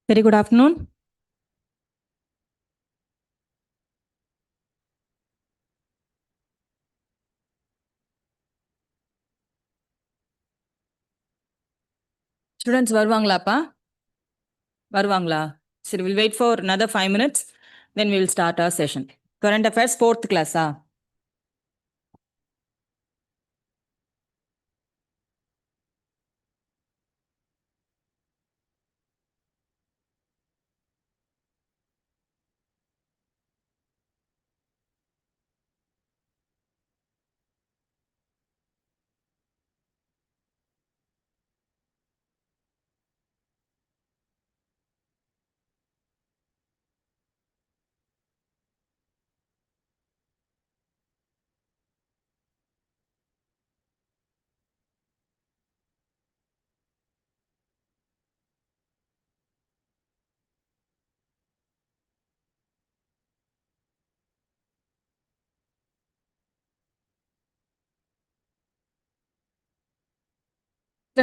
Very good afternoon. Students வருவாங்களாப்பா? வருவாங்களா? சரி, we'll wait for another 5 minutes. Then we will start our session. Current affairs 4th class.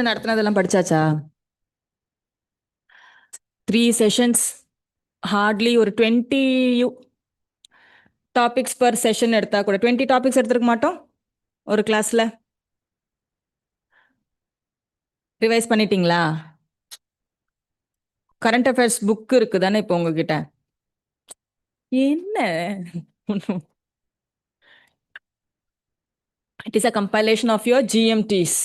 நடத்துனதெல்லாம் படிச்சாச்சா? 3 sessions, hardly ஒரு 20 topics per session எடுத்தா கூட 20 topics எடுத்துருக்க மாட்டோம் ஒரு கிளாஸ்ல. Revise பண்ணிட்டீங்களா? கரண்ட் அஃபேர்ஸ் புக் இருக்குதானே இப்போ உங்ககிட்ட? என்ன? It is a compilation of your GMTs.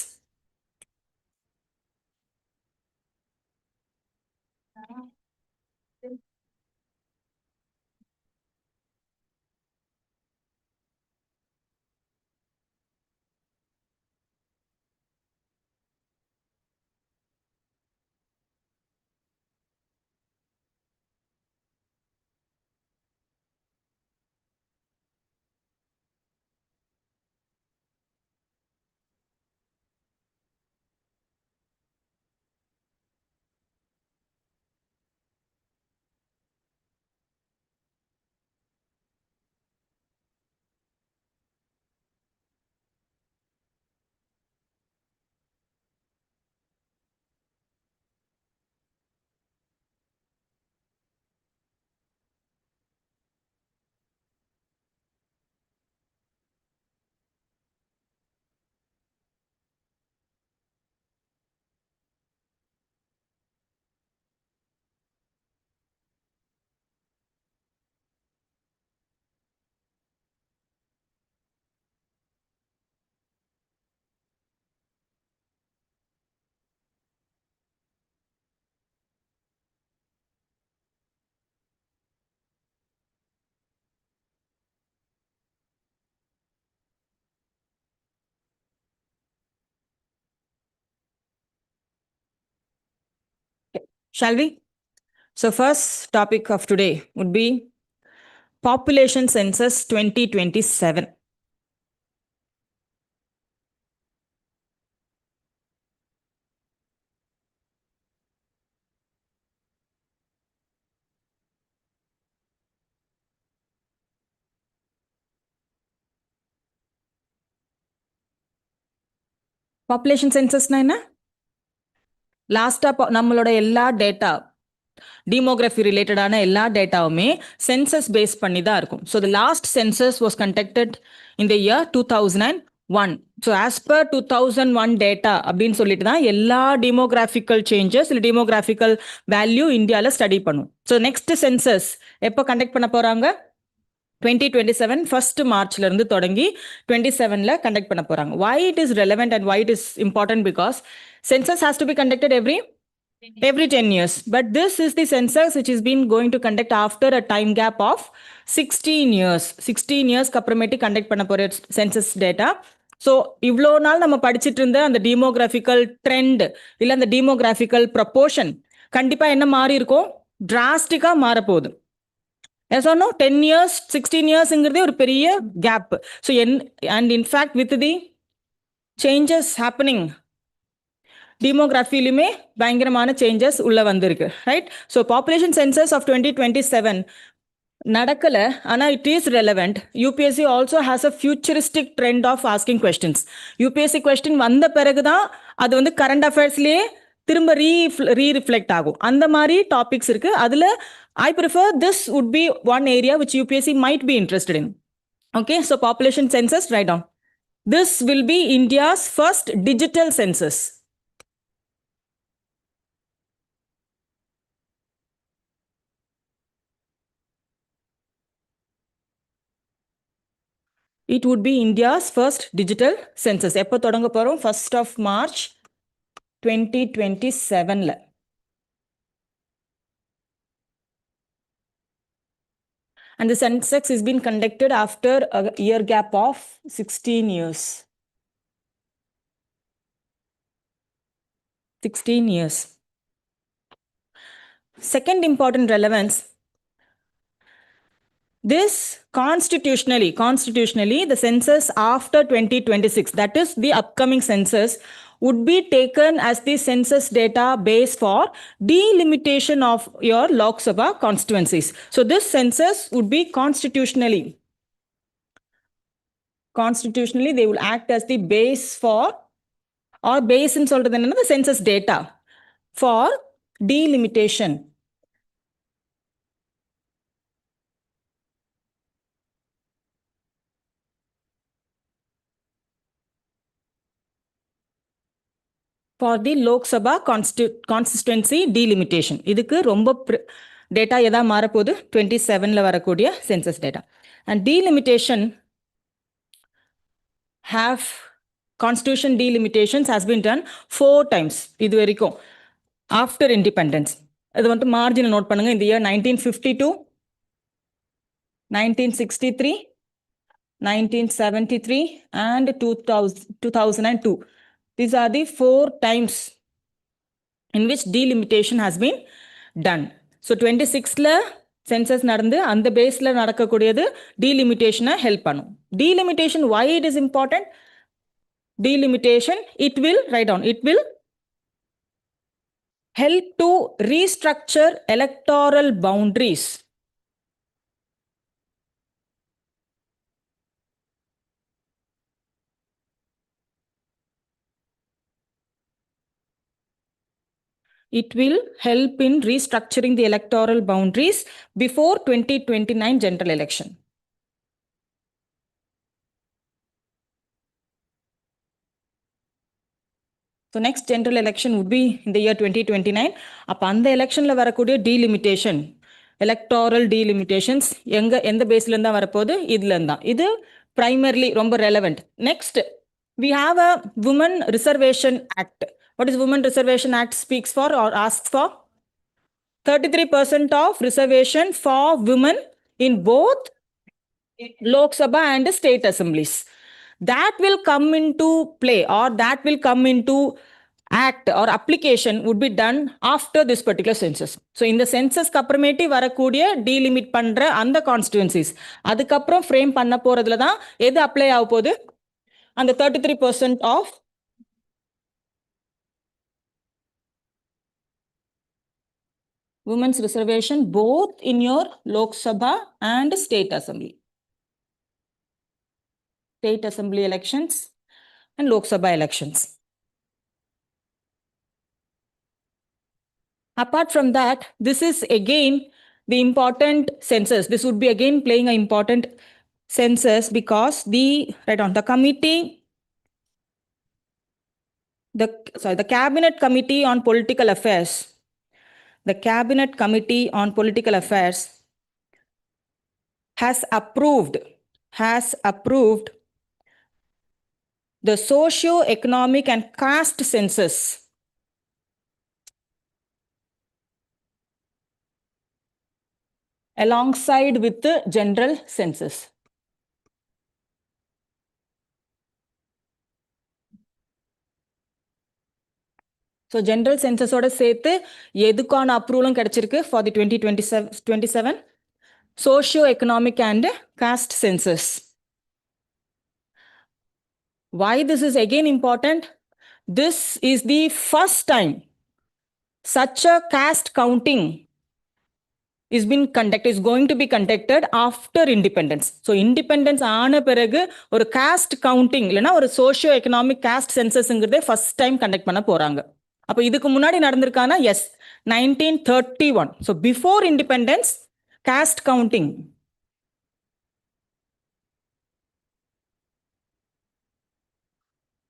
Shall we? So first topic of today would be Population Census 2027. Population census na என்ன? லாஸ்டா நம்மளோட எல்லா டேட்டா demography ரிலேட்டடான எல்லா டேட்டாவுமே சென்சஸ் பேஸ் பண்ணி தான் இருக்கும். So the last census was conducted in the year 2001. So as per 2001 data அப்படின்னு சொல்லிட்டு தான் எல்லா டெமோகிராஃபிக்கல் சேஞ்சஸ் இல்லை டெமோகிராஃபிக்கல் வேல்யூ இந்தியாவில் ஸ்டடி பண்ணும். ஸோ நெக்ஸ்ட் சென்சஸ் எப்போ கண்டக்ட் பண்ண போகிறாங்க? 2027 ஃபர்ஸ்ட் மார்ச்ல இருந்து தொடங்கி 27ல கண்டக்ட் பண்ண போறாங்க. Why it is relevant and why it is important? Because census has to be conducted every 10 years, but this is the census which is been going to conduct after a time gap of 16 years. 16 years அப்புறமேட்டு conduct பண்ண போற census data. So இவ்வளோ நாள் நம்ம படிச்சுட்டு இருந்த அந்த டெமோகிராஃபிக்கல் trend இல்லை அந்த டெமோகிராஃபிக்கல் ப்ரப்போர்ஷன் கண்டிப்பாக என்ன மாறி இருக்கும்? டிராஸ்டிக்காக மாறப்போகுது. Yes or no? 10 years, 16 years இங்கிறதே ஒரு பெரிய gap. So and in fact with the changes happening டெமோகிராஃபிலுமே பயங்கரமான சேஞ்சஸ் உள்ள வந்திருக்கு, right? So population census of 2027 நடக்கல, ஆனால் it is relevant. UPSC also has a futuristic trend of asking questions. UPSC question வந்த பிறகுதான் அது வந்து கரண்ட் அஃபேர்ஸ்லேயே திரும்ப ரீரிஃப்ளெக்ட் ஆகும். அந்த மாதிரி டாபிக்ஸ் இருக்கு. அதுல I prefer this would be one area which UPSC might be interested in. Okay, so population census, write down. This will be India's first digital census. It would be India's first digital census. எப்போ தொடங்க போறோம்? 1st of March 2027ல. And the census is being conducted after a year gap of 16 years. 16 years. Second important relevance, this constitutionally, the census after 2026, that is the upcoming census, would be taken as the census data base for delimitation of your Lok Sabha constituencies. So this census would be constitutionally, they will act as the base for, or base in சொல்றது என்னன்னா the census data for delimitation. For the Lok Sabha constituency delimitation. இதுக்கு ரொம்ப data எதா மாறப்போகுது? 27ல வரக்கூடிய census data. And delimitation have constitution delimitations has been done 4 times இது வரைக்கும் after independence. இது வந்து மார்ஜினை நோட் பண்ணுங்க. இந்த year 1952, 1963, 1973 and 2002. These are the 4 times in which delimitation has been done. So 26ல census நடந்து அந்த பேஸ்ல நடக்கக்கூடியது delimitation help பண்ணும். Delimitation, why it is important? Delimitation, it will, write down, it will help to restructure electoral boundaries. It will help in restructuring the electoral boundaries before 2029 general election. So next general election would be in the year 2029. அப்ப அந்த எலெக்ஷன்ல வரக்கூடிய delimitation, electoral delimitations எந்த பேஸ்ல இருந்தா வரப்போகுது? இதுல இருந்தா. இது primarily ரொம்ப relevant. Next, we have a Women Reservation Act. What is Women Reservation Act speaks for or asks for? 33% of reservation for women in both Lok Sabha and state assemblies. That will come into play, or that will come into act or application would be done after this particular census. So in the census அப்புறமேட்டி வரக்கூடிய delimit பண்ற அந்த constituencies அதுக்கப்புறம் frame பண்ண போறதுல தான் எது apply ஆக போகுது? அந்த 33% of women's reservation both in your Lok Sabha and state assembly. State assembly elections and Lok Sabha elections. Apart from that, this is again the important census. This would be again playing an important census because the committee, the Cabinet Committee on Political Affairs, the Cabinet Committee on Political Affairs has approved the socio-economic and caste census alongside with the general census. So general census ஓட சேர்த்து எதுக்கான அப்ரூவலும் கிடைச்சிருக்கு for the 2027 socio-economic and caste census. Why this is again important? This is the first time such a caste counting is going to be conducted after independence. So independence ஆன பிறகு ஒரு caste counting இல்லனா ஒரு socio-economic caste censusங்கிறதே first time conduct பண்ண போறாங்க. அப்போ இதுக்கு முன்னாடி நடந்திருக்கானா? Yes, 1931. So before independence caste counting.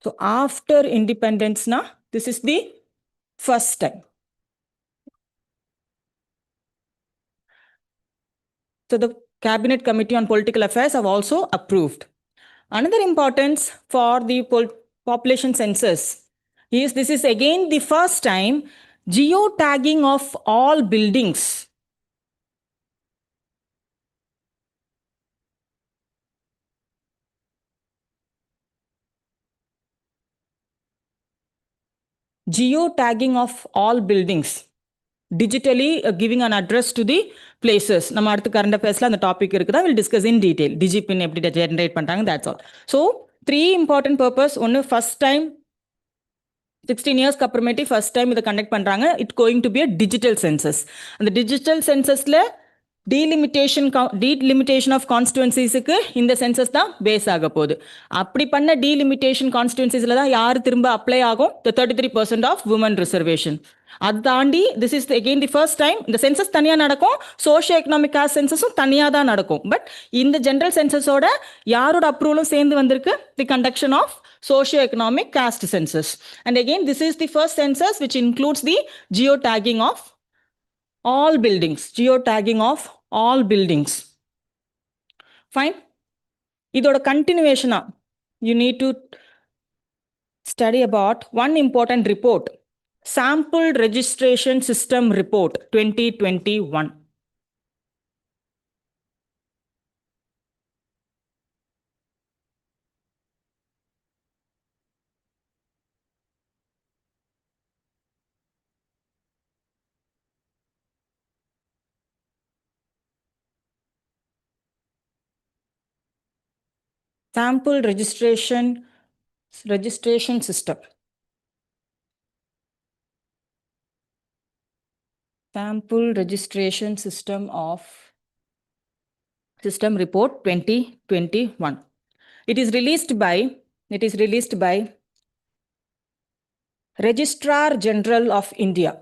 So after independence na, this is the first time. So the Cabinet Committee on Political Affairs have also approved. Another importance for the population census is this is again the first time geotagging of all buildings. Geotagging of all buildings. Digitally giving an address to the places. நம்ம அடுத்து current அஃபேர்ஸ்ல அந்த topic இருக்குதா, will discuss in detail. DIGIPIN எப்படி generate பண்றாங்க, that's all. So 3 important purpose. ஒன்று, first time 16 இயர்ஸ்க்கு அப்புறமேட்டி first time இதை கண்டக்ட் பண்றாங்க. It going to be a digital census. அந்த டிஜிட்டல் சென்சஸ்ல டீலிமிட்டேஷன் ஆஃப் கான்ஸ்டுவன்சிஸுக்கு இந்த சென்சஸ் தான் பேஸ் ஆக போகுது. அப்படி பண்ண டீலிமிட்டேஷன் கான்ஸ்டுவன்சிஸ்ல தான் யார் திரும்ப அப்ளை ஆகும்? 33% ஆஃப் உமன் ரிசர்வேஷன். அது தாண்டி this is again the first time இந்த சென்சஸ் தனியாக நடக்கும், சோஷியோ எக்கனாமிக் காஸ்ட் சென்சஸும் தனியாக தான் நடக்கும். பட் இந்த ஜென்ரல் சென்சஸோட யாரோட அப்ரூவலும் சேர்ந்து வந்திருக்கு? The conduction of socio-economic caste census. And again, this is the first census which includes the geotagging of all buildings. Geotagging of all buildings. Fine. இதோட continuation, you need to study about one important report. Sample Registration System Report 2021. Sample registration system. Sample registration system report 2021. It is released by Registrar General of India.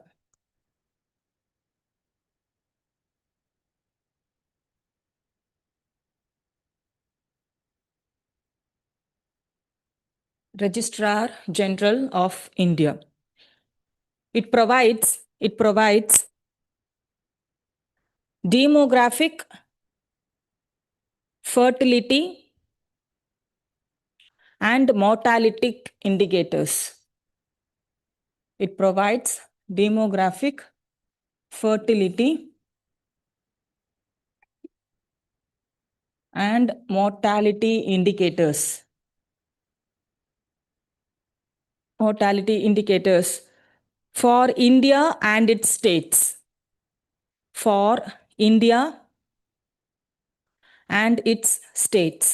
Registrar General of India. It provides demographic, fertility, and mortality indicators. It provides demographic, fertility, and mortality indicators. Mortality indicators for India and its states. For India and its states.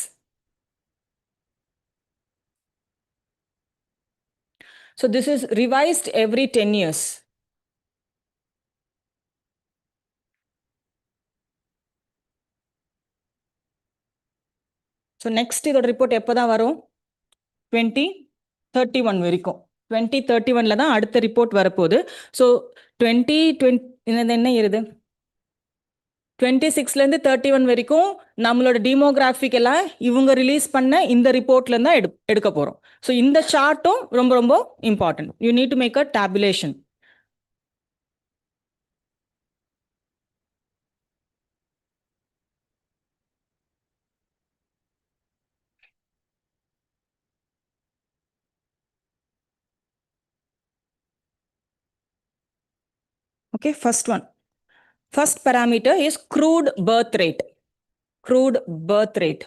So this is revised every 10 years. So next இதோட report எப்போ தான் வரும்? 2031 வரைக்கும். 2031ல தான் அடுத்த report வரப்போகுது. So 2020 என்ன இருது 26லேருந்து 31 வரைக்கும் நம்மளோட டீமோகிராஃபிக் எல்லாம் இவங்க ரிலீஸ் பண்ண இந்த ரிப்போர்ட்ல தான் எடுக்க போறோம். ஸோ இந்த சார்ட்டும் ரொம்ப ரொம்ப important. You need to make a tabulation. Okay, first one. First parameter is crude birth rate. Crude birth rate.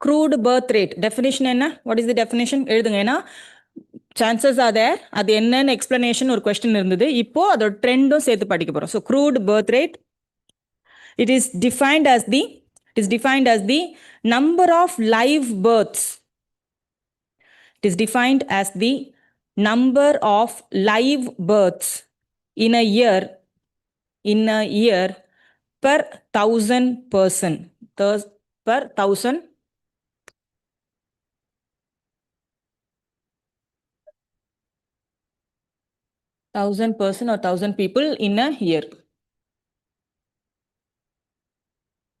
Crude birth rate. Definition enna? What is the definition? எழுதுங்க. ஏன்னா chances are there. அது என்னன்னு explanation ஒரு question இருந்தது. இப்போ அதோட ட்ரெண்டும் சேர்த்து படிக்க போறோம். So crude birth rate. It is defined as the number of live births. It is defined as the number of live births in a year per 1,000 person. Per 1,000 1000 person or 1000 people in a year.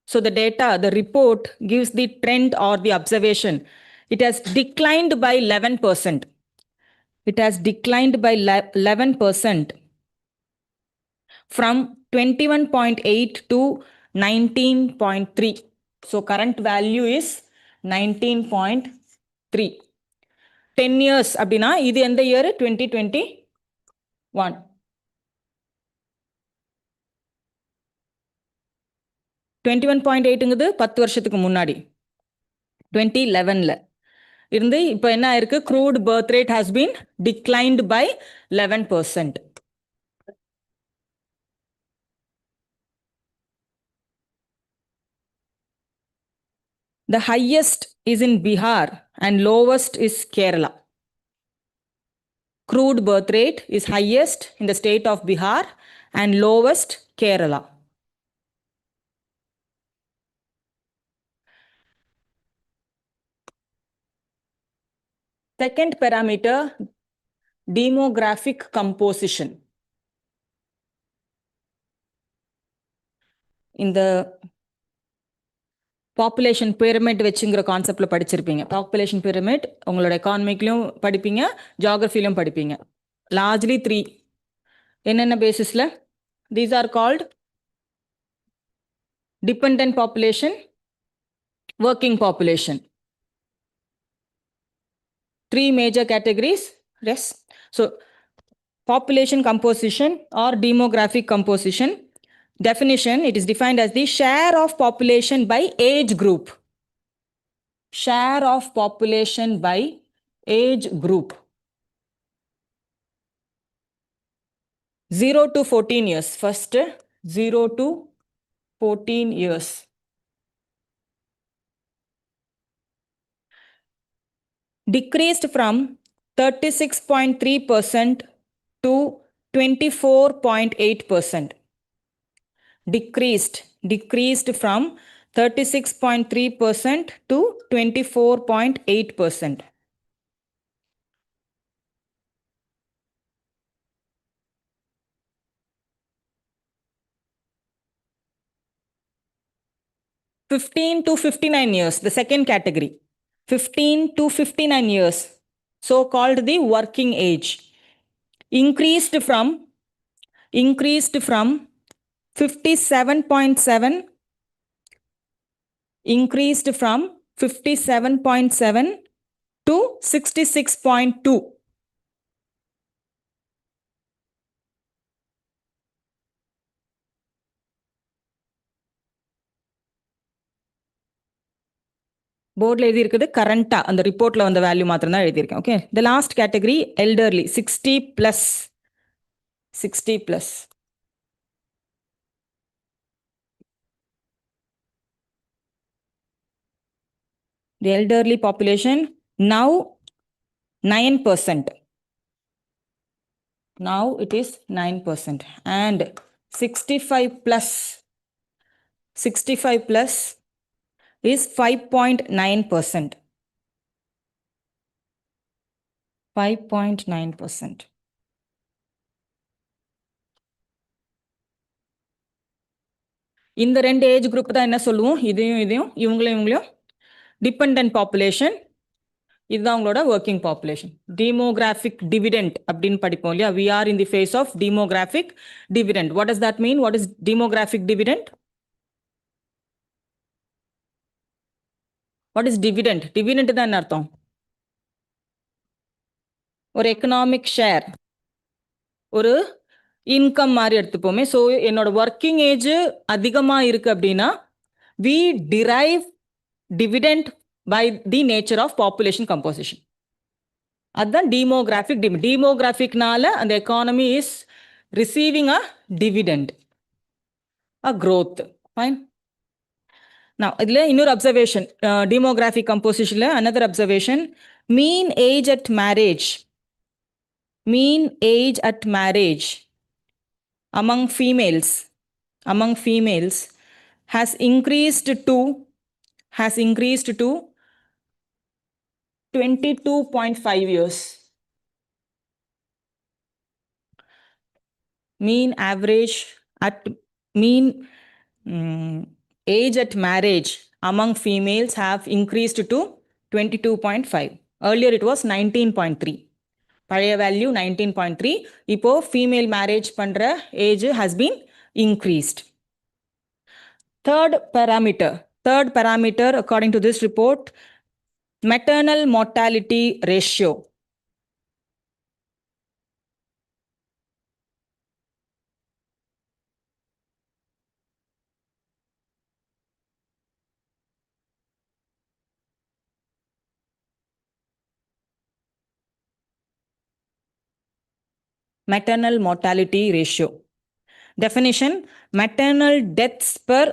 So the data, the report gives the trend or the observation. It has declined by 11%. It has declined by 11% from 21.8 to 19.3. So current value is 19.3. 10 years அப்படின்னா இது எந்த year 2021. 21.8ங்கிறது 10 வருஷத்துக்கு முன்னாடி 2011ல இருந்து இப்போ என்ன ஆயிருக்கு crude birth rate has been declined by 11%. The highest is in Bihar and lowest is Kerala. Crude birth rate is highest in the state of Bihar and lowest Kerala. Second parameter, demographic composition. இந்த population pyramid வச்சுங்கிற கான்செப்டில் படிச்சிருப்பீங்க. Population pyramid உங்களோட எக்கானமிக்லையும் படிப்பீங்க, ஜியாகிரஃபிலையும் படிப்பீங்க. Largely 3. என்னென்ன பேசிஸில்? These are called dependent population, working population. 3 major categories. Yes. So population composition or demographic composition. Definition, it is defined as the share of population by age group. Share of population by age group. 0 to 14 years. First, 0 to 14 years. Decreased from 36.3% to 24.8%. Decreased from 36.3% to 24.8%. (15 to 59 years), the second category. 15 to 59 years, so called the working age. Increased from 57.7 increased from 57.7 to 66.2. போர்டில் எழுதியிருக்குது கரண்ட்டாக அந்த ரிப்போர்ட்டில் வந்த value மாத்திரம் தான் எழுதியிருக்கேன். Okay, the last category elderly 60+. 60+. The elderly population now 9%. Now it is 9%. And 65+. 65+ is 5.9%. 5.9%. இந்த ரெண்டு ஏஜ் குரூப் தான் என்ன சொல்லுவோம், இதையும் இவங்களையும் டிபெண்டன்ட் பாப்புலேஷன். இதுதான் உங்களோட ஒர்க்கிங் பாப்புலேஷன். டீமோகிராஃபிக் டிவிடெண்ட் அப்படின்னு படிப்போம் இல்லையா? We are in the phase of demographic dividend. What does that mean? What is demographic dividend? What is dividend? Dividend தான் என்ன அர்த்தம்? ஒரு எக்கனாமிக் ஷேர், ஒரு இன்கம் மாதிரி எடுத்துப்போமே. ஸோ என்னோட ஒர்க்கிங் ஏஜ் அதிகமாக இருக்கு அப்படின்னா we drive dividend by the nature of population composition. அதுதான் டீமோகிராஃபிக். டீமோகிராஃபிக்னால அந்த economy is receiving a dividend, a growth. Fine. நான் இதில் இன்னொரு அப்சர்வேஷன், டீமோகிராஃபிக் கம்போசிஷனில் another observation, mean age at marriage. Mean age at marriage among females has increased to 22.5 years. mean average at mean age at marriage among females have increased to 22.5. Earlier it was 19.3. பழைய value 19.3. இப்போ female marriage பண்ற age has been increased. Third parameter according to this report, maternal mortality ratio. Maternal mortality ratio. Definition: maternal deaths per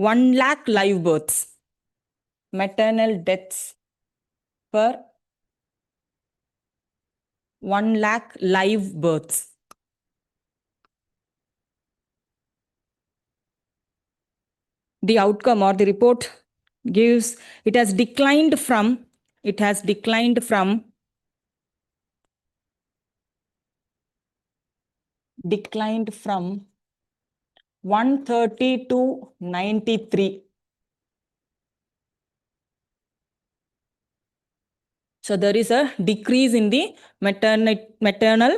1 lakh live births. Maternal deaths per 1 lakh live births. The outcome or the report gives it has declined from 130 to 93. So there is a decrease in the maternal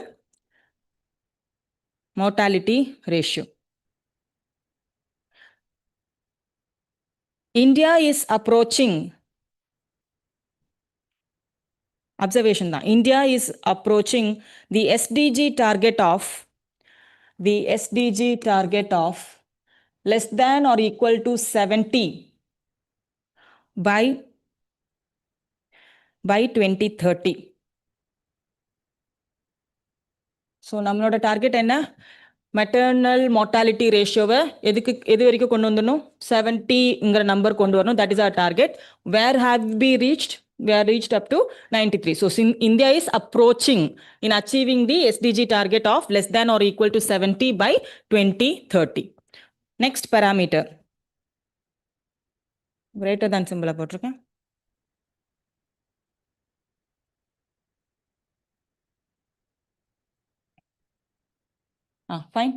mortality ratio. India is approaching observation da. India is approaching the SDG target of less than or equal to 70 by 2030. So நம்மளோட target என்ன? Maternal mortality ரேஷியோவை எது வரைக்கும் கொண்டு வந்துடணும்? 70ங்கிற number கொண்டு வரணும். That is our target. Where have be reached? We are reached up to 93. So India is approaching in achieving the SDG target of less than or equal to 70 by 2030. Next parameter. Greater than symbol போட்டிருக்கேன். Fine.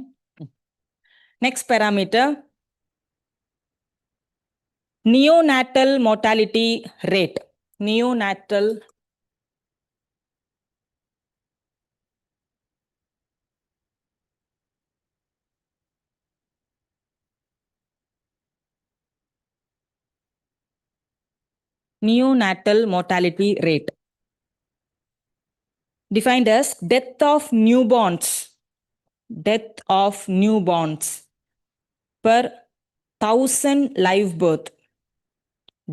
Next parameter, neonatal mortality rate. Neonatal mortality rate. Defined as death of newborns per 1000 live birth.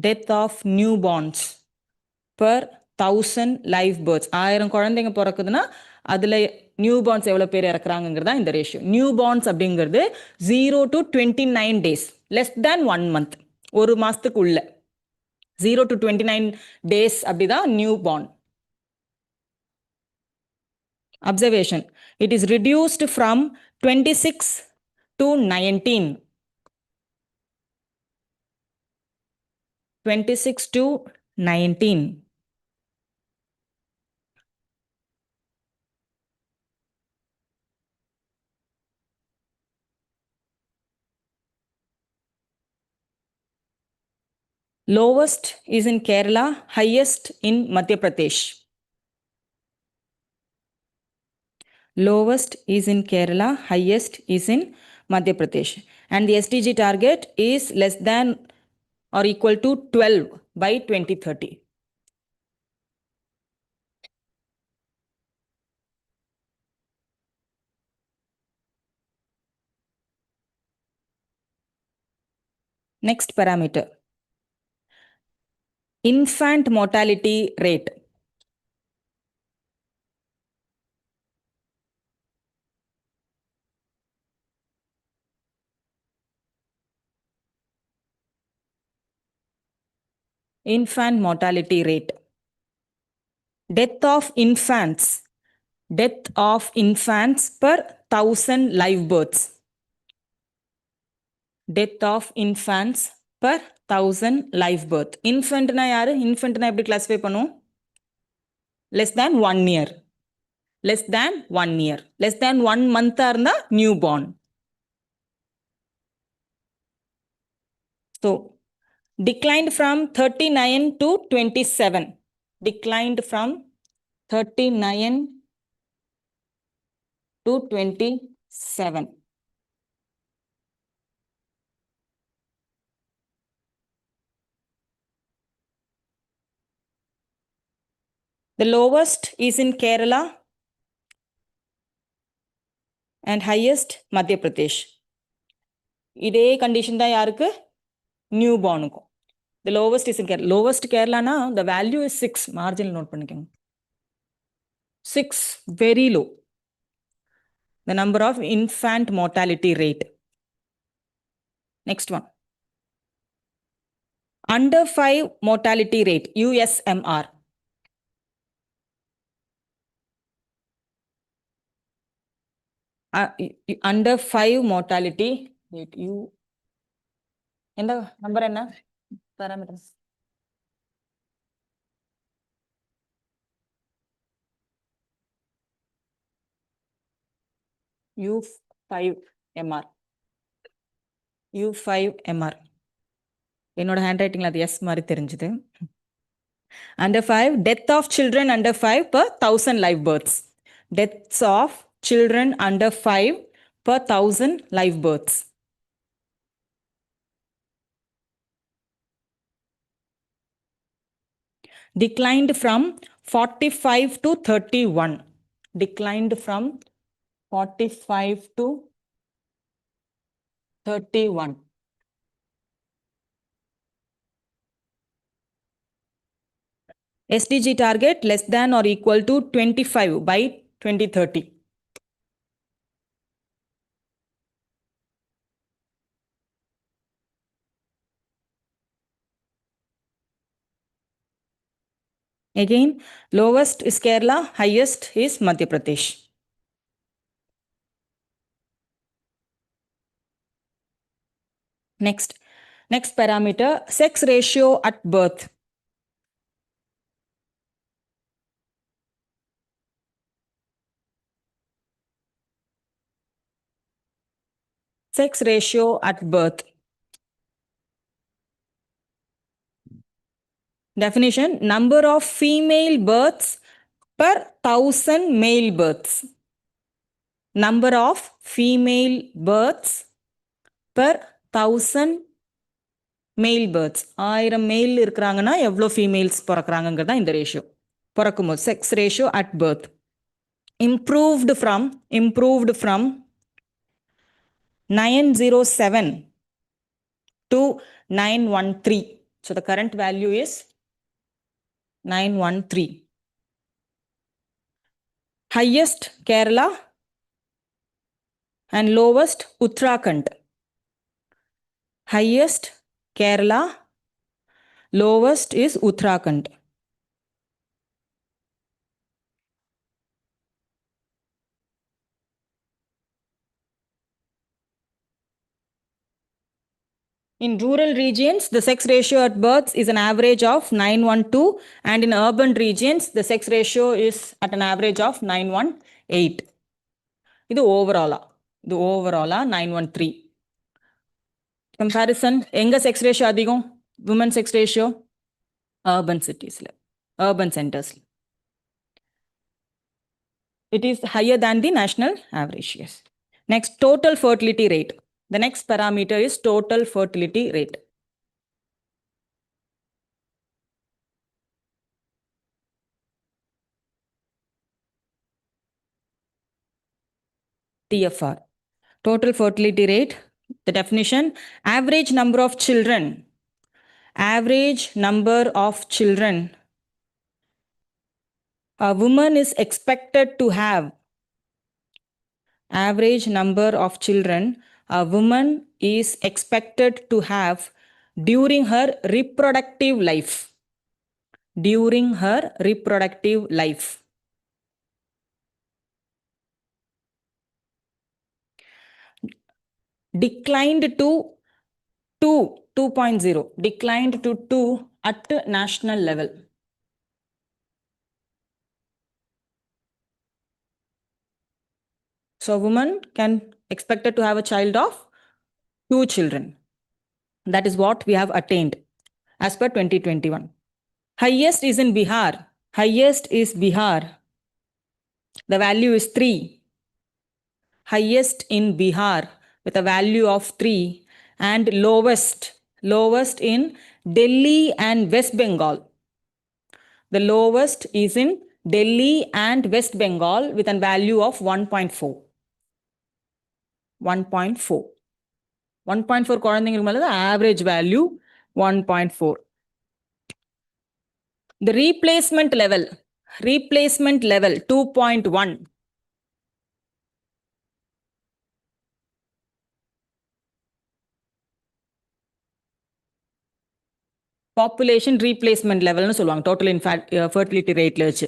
Death of newborns per 1000 live births. 1000 குழந்தைங்க பிறக்குதுன்னா அதுல நியூபார்ன்ஸ் எவ்வளவு பேர் இறக்குறாங்கிறதா இந்த ratio. நியூபார்ன்ஸ் அப்படிங்கிறது 0 to 29 days, less than 1 month, ஒரு மாசத்துக்கு உள்ள 0 to 29 days அப்படிதான் newborn. Observation: it is reduced from 26 to 19. 26 to 19. Lowest is in Kerala, highest in Madhya Pradesh. Lowest is in Kerala, highest is in Madhya Pradesh. And the SDG target is less than or equal to 12 by 2030. Next parameter, infant mortality rate. Infant mortality rate. Death of infants per 1000 live births. Death of infants per 1000 live birth. Infant na yaru? Infant na எப்படி classify பண்ணும்? Less than 1 year. less than 1 year. Less than 1 month are the newborn. So declined from 39 to 27. Declined from 39 to 27. The lowest is in Kerala and highest Madhya Pradesh. இதே condition தான் யாருக்கு? New பார்னுக்கும். The lowest is in Kerala. Lowest Kerala, the value is 6. Marginal note பண்ணிக்கோங்க. 6, very low. The number of infant mortality rate. Next one. Under 5 mortality rate, USMR. Under 5 mortality rate, எந்த number என்ன? Parameters. U5MR. U5MR. என்னோட hand ரைட்டிங்ல அது S மாதிரி தெரிஞ்சுது. Under 5, death of children under 5 per 1000 live births. Deaths of children under 5 per 1000 live births. Declined from 45 to 31. Declined from 45 to 31. SDG target less than or equal to 25 by 2030. Again, lowest is Kerala, highest is Madhya Pradesh. Next parameter, sex ratio at birth. Sex ratio at birth. Definition, number of female births per 1000 male births. Number of female births per 1000 male births. 1000 male இருக்கிறாங்கன்னா எவ்வளோ females பிறக்கிறாங்கிறது தான் இந்த ratio. பிறக்கும்போது sex ratio at birth. Improved from 907 to 913. So the current value is 913. Highest Kerala and lowest Uttarakhand. Highest Kerala, lowest is Uttarakhand. In rural regions, the sex ratio at births is an average of 912, and in urban regions, the sex ratio is at an average of 918. இது overall 913. Comparison, எங்க sex ratio அதிகம்? Women sex ratio? Urban cities, urban centers. It is higher than the national average. Yes. Next, total fertility rate. The next parameter is total fertility rate. TFR. Total fertility rate. The definition, average number of children. Average number of children a woman is expected to have. Average number of children a woman is expected to have during her reproductive life. During her reproductive life. Declined to 2.0. Declined to 2 at national level. So a woman can expected to have a child of 2 children. That is what we have attained as per 2021. Highest is in Bihar. Highest is Bihar. The value is 3. Highest in Bihar with a value of 3, and lowest in Delhi and West Bengal. The lowest is in Delhi and West Bengal with a value of 1.4. 1.4. 1.4 குழந்தைங்களுக்கு மேல average value 1.4. The replacement level 2.1. Population replacement level னு சொல்லுவாங்க total fertility rate ல வச்சு.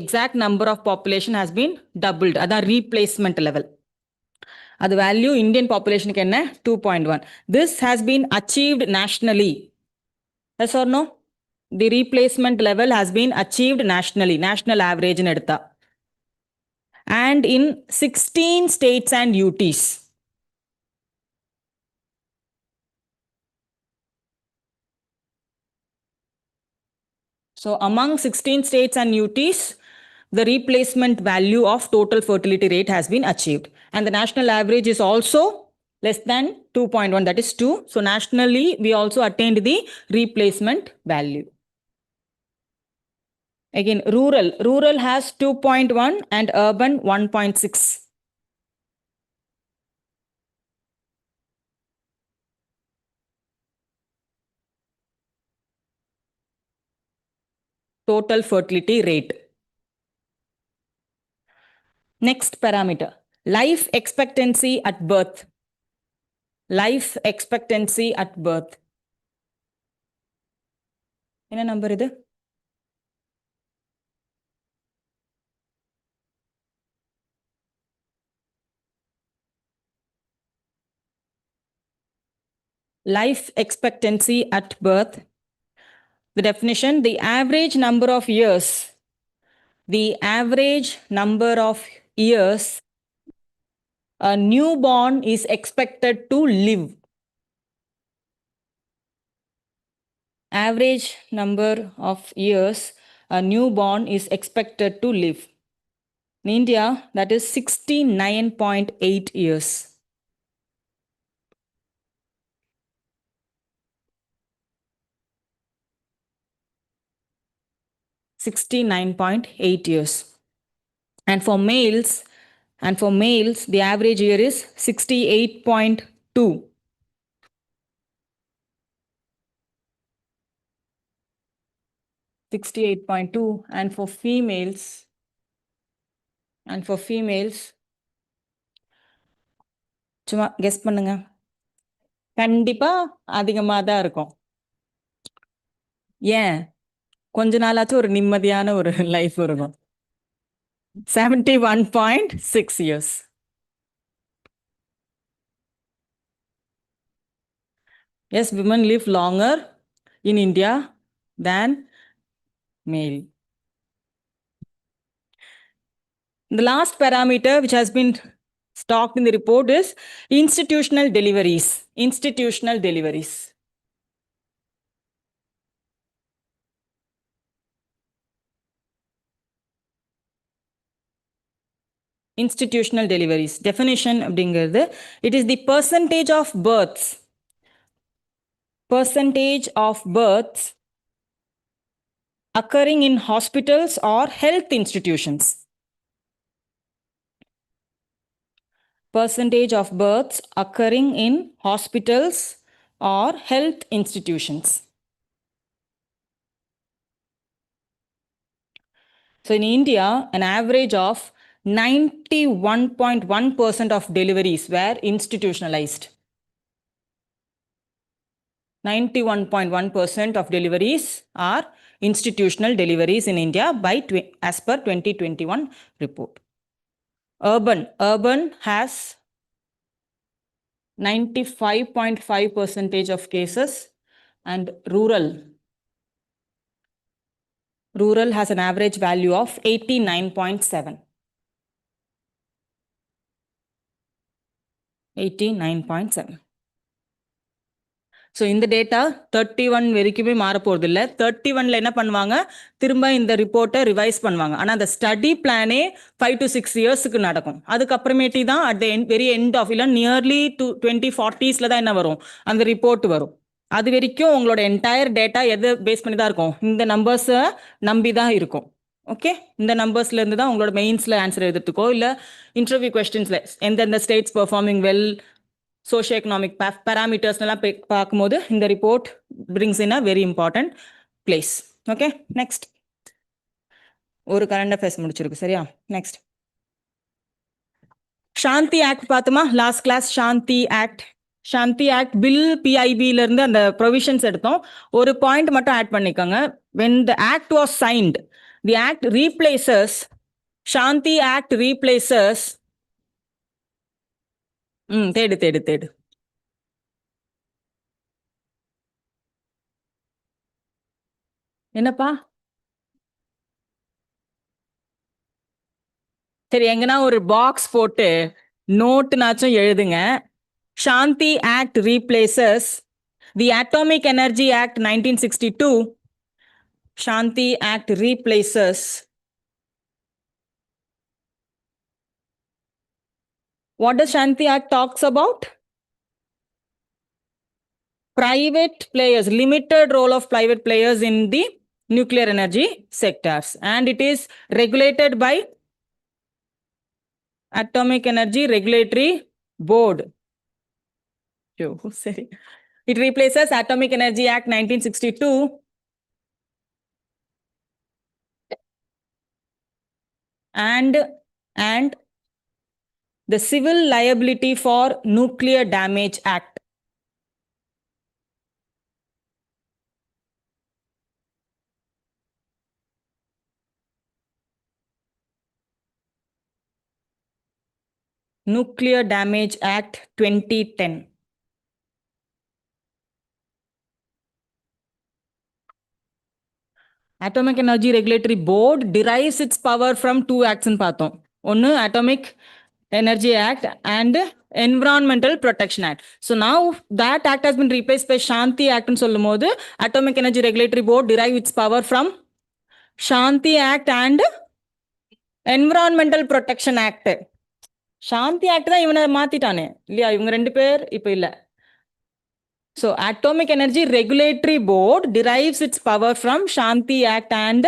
Exact number of population has been doubled. அதான் replacement level. அது value Indian populationக்கு என்ன 2.1. This has been achieved nationally. Yes or no? The replacement level has been achieved nationally. National average னு எடுத்தா. And in 16 states and UTs. So among 16 states and UTs, the replacement value of total fertility rate has been achieved. And the national average is also less than 2.1, that is 2. So nationally, we also attained the replacement value. Again, rural has 2.1 and urban 1.6. Total fertility rate. Next parameter, life expectancy at birth. Life expectancy at birth. என்ன number இது? Life expectancy at birth. The definition, the average number of years. The average number of years a newborn is expected to live. Average number of years a newborn is expected to live. In India, that is 69.8 years. (69.8 years). And for males, the average year is 68.2. 68.2. And for females, சும்மா guess பண்ணுங்க. கண்டிப்பா அதிகமாக தான் இருக்கும். ஏன்? கொஞ்ச நாளாச்சும் ஒரு நிம்மதியான ஒரு லைஃப் இருக்கும். 71.6 years. Yes, women live longer in India than male. The last parameter which has been stocked in the report is institutional deliveries. Institutional deliveries. Institutional deliveries. Definition அப்படிங்கிறது, it is the percentage of births occurring in hospitals or health institutions. Percentage of births occurring in hospitals or health institutions. So in India, an average of 91.1% of deliveries were institutionalized. 91.1% of deliveries are institutional deliveries in India as per 2021 report. Urban has 95.5% of cases, and rural has an average value of 89.7. 89.7. So இந்த data 31 வரைக்குமே மாற போகிறது இல்லை. 31ல என்ன பண்ணுவாங்க, திரும்ப இந்த ரிப்போர்ட்டை ரிவைஸ் பண்ணுவாங்க. ஆனால் அந்த ஸ்டடி பிளானே 5 to 6 இயர்ஸுக்கு நடக்கும். அதுக்கப்புறமேட்டி தான் at the very end of இல்லை நியர்லி 2040s தான் என்ன வரும், அந்த ரிப்போர்ட் வரும். அது வரைக்கும் உங்களோட என்டையர் டேட்டா எதை பேஸ் பண்ணி தான் இருக்கும், இந்த நம்பர்ஸை நம்பி தான் இருக்கும். ஓகே, இந்த நம்பர்ஸ்லேருந்து தான் உங்களோட மெயின்ஸில் ஆன்சர் எழுதுறதுக்கோ இல்லை இன்டர்வியூ கொஸ்டின்ஸில் எந்தெந்த states performing well, socio economic பேராமீட்டர்ஸ்லாம் பார்க்கும்போது இந்த report brings in a very important place. Okay, next ஒரு கரண்ட் அஃபேர்ஸ் முடிச்சிருக்கு. சரியா, நெக்ஸ்ட் சாந்தி ஆக்ட் பார்த்தோமா, last class. Shanti act bill பிஐபில இருந்து அந்த ப்ரொவிஷன்ஸ் எடுத்தோம். ஒரு பாயிண்ட் மட்டும் ஆட் பண்ணிக்கோங்க. when the act was signed, the act replaces, SHANTI Act replaces, தேடு தேடு தேடு, என்னப்பா, சரி எங்கன்னா ஒரு பாக்ஸ் போட்டு நோட்டுனாச்சும் எழுதுங்க. Shanti act replaces the atomic energy act 1962. Shanti act replaces. What does Shanti Act talks about? Private players, limited role of private players in the nuclear energy sectors, and it is regulated by Atomic Energy Regulatory Board. It replaces Atomic Energy Act 1962 and the Civil Liability for Nuclear Damage Act. Nuclear Damage Act 2010. Atomic Energy Regulatory Board derives its power from two acts in பார்த்தோம். ஒன்று Atomic Energy Act and Environmental Protection Act. So now that act has been replaced by Shanti Act ன்னு சொல்லும் போது Atomic Energy Regulatory Board derives its power from Shanti Act and Environmental Protection Act. SHANTI Act தான் இவனை மாத்திட்டானே இல்லையா, இவங்க ரெண்டு பேர் இப்போ இல்லை. So Atomic Energy Regulatory Board derives its power from Shanti Act and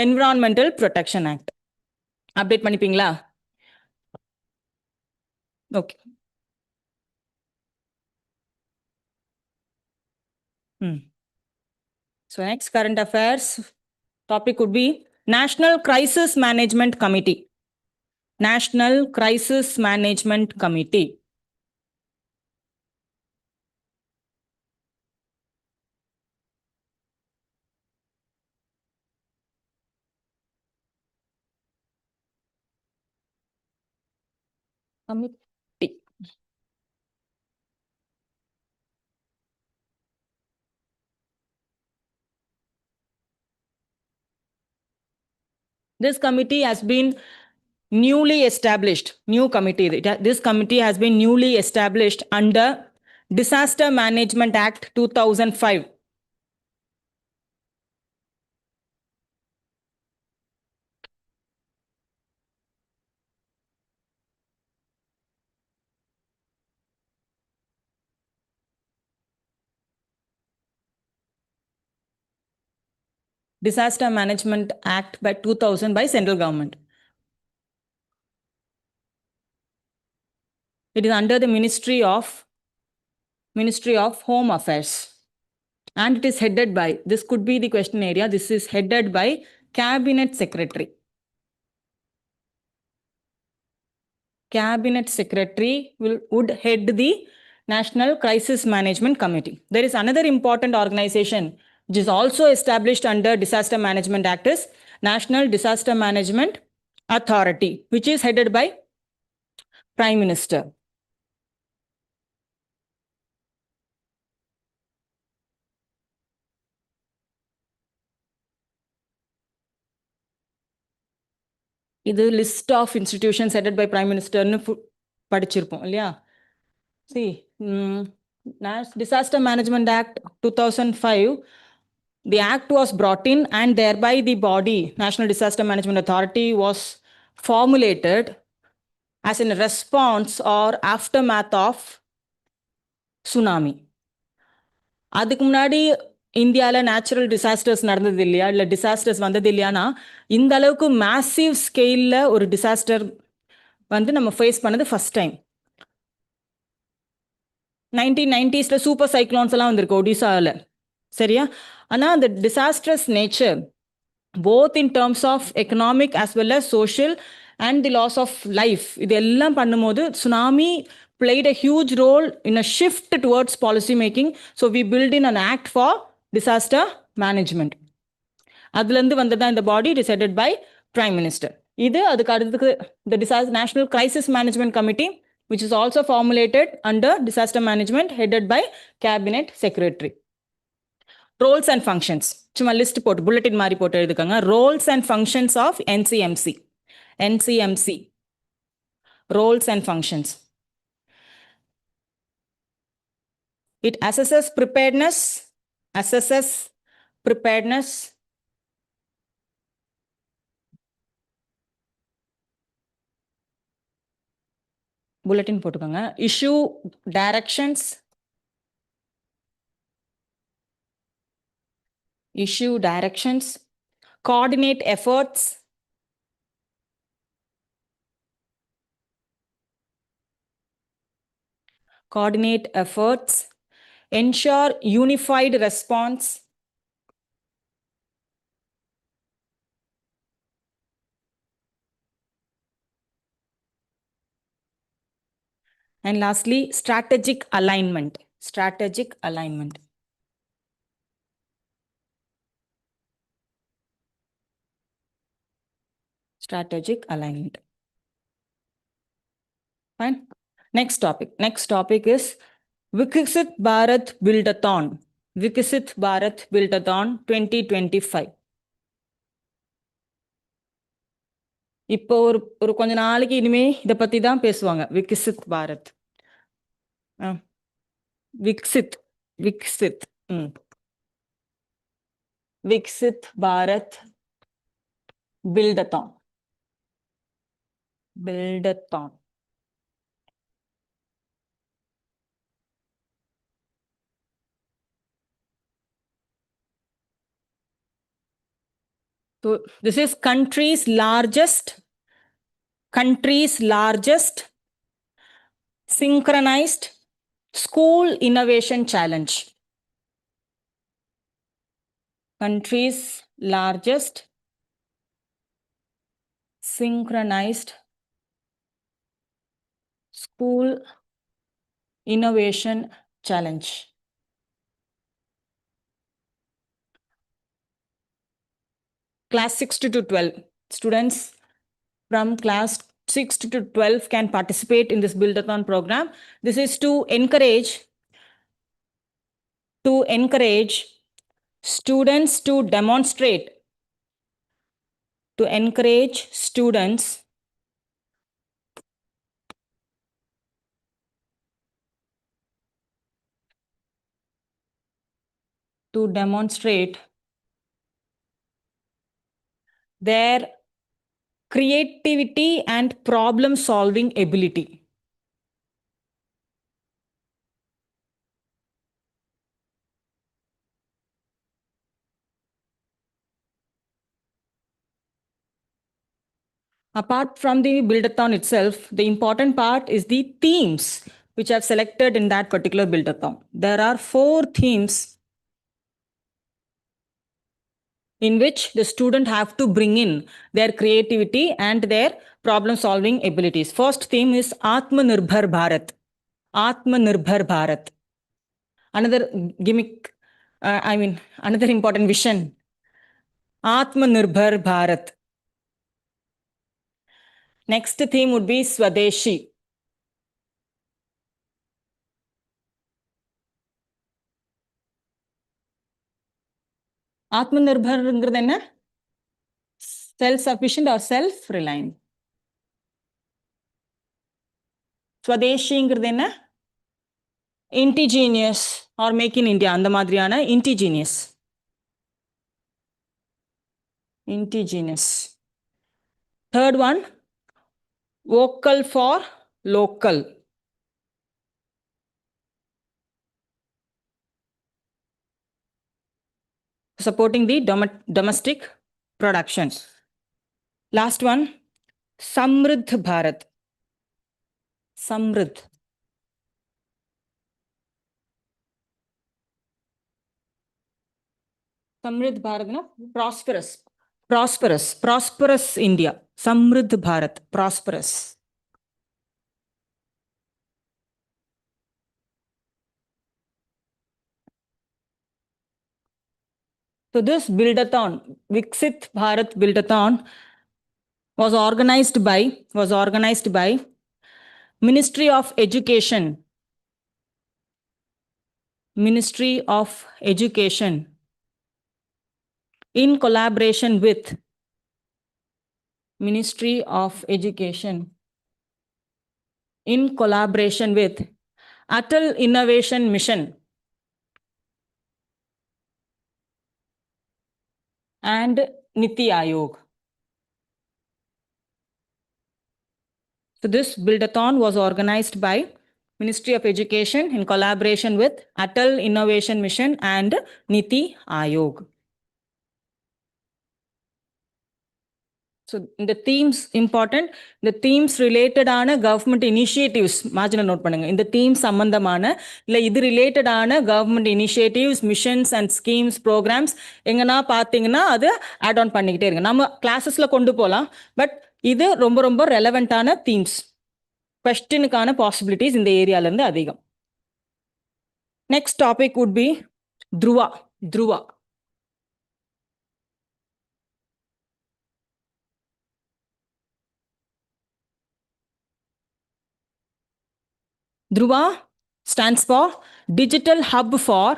Environmental Protection Act. அப்டேட் பண்ணிப்பீங்களா? Okay. So next current affairs topic would be National Crisis Management Committee. National Crisis Management Committee. Committee. This committee has been newly established, new committee. This committee has been newly established under Disaster Management Act 2005. Disaster Management Act by 2000 by central government. It is under the Ministry of Home Affairs. And it is headed by, this could be the question area, this is headed by Cabinet Secretary. Cabinet Secretary would head the National Crisis Management Committee. There is another important organization which is also established under Disaster Management Act is National Disaster Management Authority, which is headed by Prime Minister. இது list of institutions headed by prime மினிஸ்டர்னு படிச்சிருப்போம் இல்லையா. See, Disaster Management Act 2005, the act was brought in and thereby the body, National Disaster Management Authority, was formulated as in response or aftermath of tsunami. அதுக்கு முன்னாடி இந்தியாவில் natural disasters நடந்தது இல்லையா, இல்லை disasters வந்தது இல்லையானா இந்த அளவுக்கு மேசிவ் ஸ்கேலில் ஒரு டிசாஸ்டர் வந்து நம்ம ஃபேஸ் பண்ணது first time. 1990s super cyclones எல்லாம் வந்திருக்கு ஒடிசாவில், சரியா? ஆனால் அந்த disasters nature both in terms of economic as well as social and the loss of life, இது எல்லாம் பண்ணும்போது tsunami played a huge role in a shift towards policy making. So we built in an act for disaster management. அதுலேருந்து வந்ததான் இந்த பாடி decided by Prime Minister. இது அதுக்கு அடுத்ததுக்கு the National Crisis Management Committee, which is also formulated under disaster management, headed by Cabinet Secretary. Roles and functions. சும்மா list போட்டு bulletin மாதிரி போட்டு எழுதுக்காங்க. Roles and functions of NCMC. NCMC. Roles and functions. It assesses preparedness, bulletin போட்டுக்கோங்க. Issue directions, coordinate efforts, ensure unified response, and lastly strategic alignment. Fine. Next topic is Viksit Bharat Buildathon. 2025. இப்போ ஒரு கொஞ்ச நாளைக்கு இனிமே இதை பத்தி தான் பேசுவாங்க. Viksit Bharat, Viksit Bharat buildathon. So this is country's largest synchronized school innovation challenge. Country's largest synchronized school innovation challenge. Class 6 to 12 students from class 6 to 12 can participate in this buildathon program. This is to encourage students to demonstrate, their creativity and problem solving ability. Apart from the buildathon itself, the important part is the themes which I've selected in that particular buildathon. There are 4 themes in which the student have to bring in their creativity and their problem solving abilities. First theme is Atmanirbhar Bharat. Another gimmick, another important vision. Atmanirbhar Bharat. Next theme would be Swadeshi. Atmanirbharங்கிறது என்ன? Self-sufficient or self-reliant. Swadeshiங்கிறது என்ன? indigenous or make in India அந்த மாதிரியான indigenous. Third one, vocal for local. Supporting the domestic production. Last one, Samridh Bharat. Samridh. Samridh Bharat, no? Prosperous India. Samridh Bharat, prosperous. So this buildathon, Viksit Bharat Buildathon, was organized by Ministry of Education. Ministry of Education in collaboration with Ministry of Education in collaboration with Atal Innovation Mission and Niti Aayog. So this buildathon was organized by Ministry of Education in collaboration with Atal Innovation Mission and Niti Aayog. So the themes important, the themes related ஆன government initiatives margin note பண்ணுங்க. இந்த themes சம்பந்தமான இல்ல இது related ஆன government initiatives, missions and schemes, programs எங்கன்னா பார்த்தீங்கன்னா அது add on பண்ணிக்கிட்டே இருங்க. நம்ம கிளாஸஸ்ல கொண்டு போகலாம், பட் இது ரொம்ப ரொம்ப ரெலவெண்டான themes. கொஸ்டினுக்கான பாசிபிலிட்டிஸ் இந்த ஏரியால இருந்து அதிகம். Next topic would be Dhruva. Dhruva stands for Digital Hub for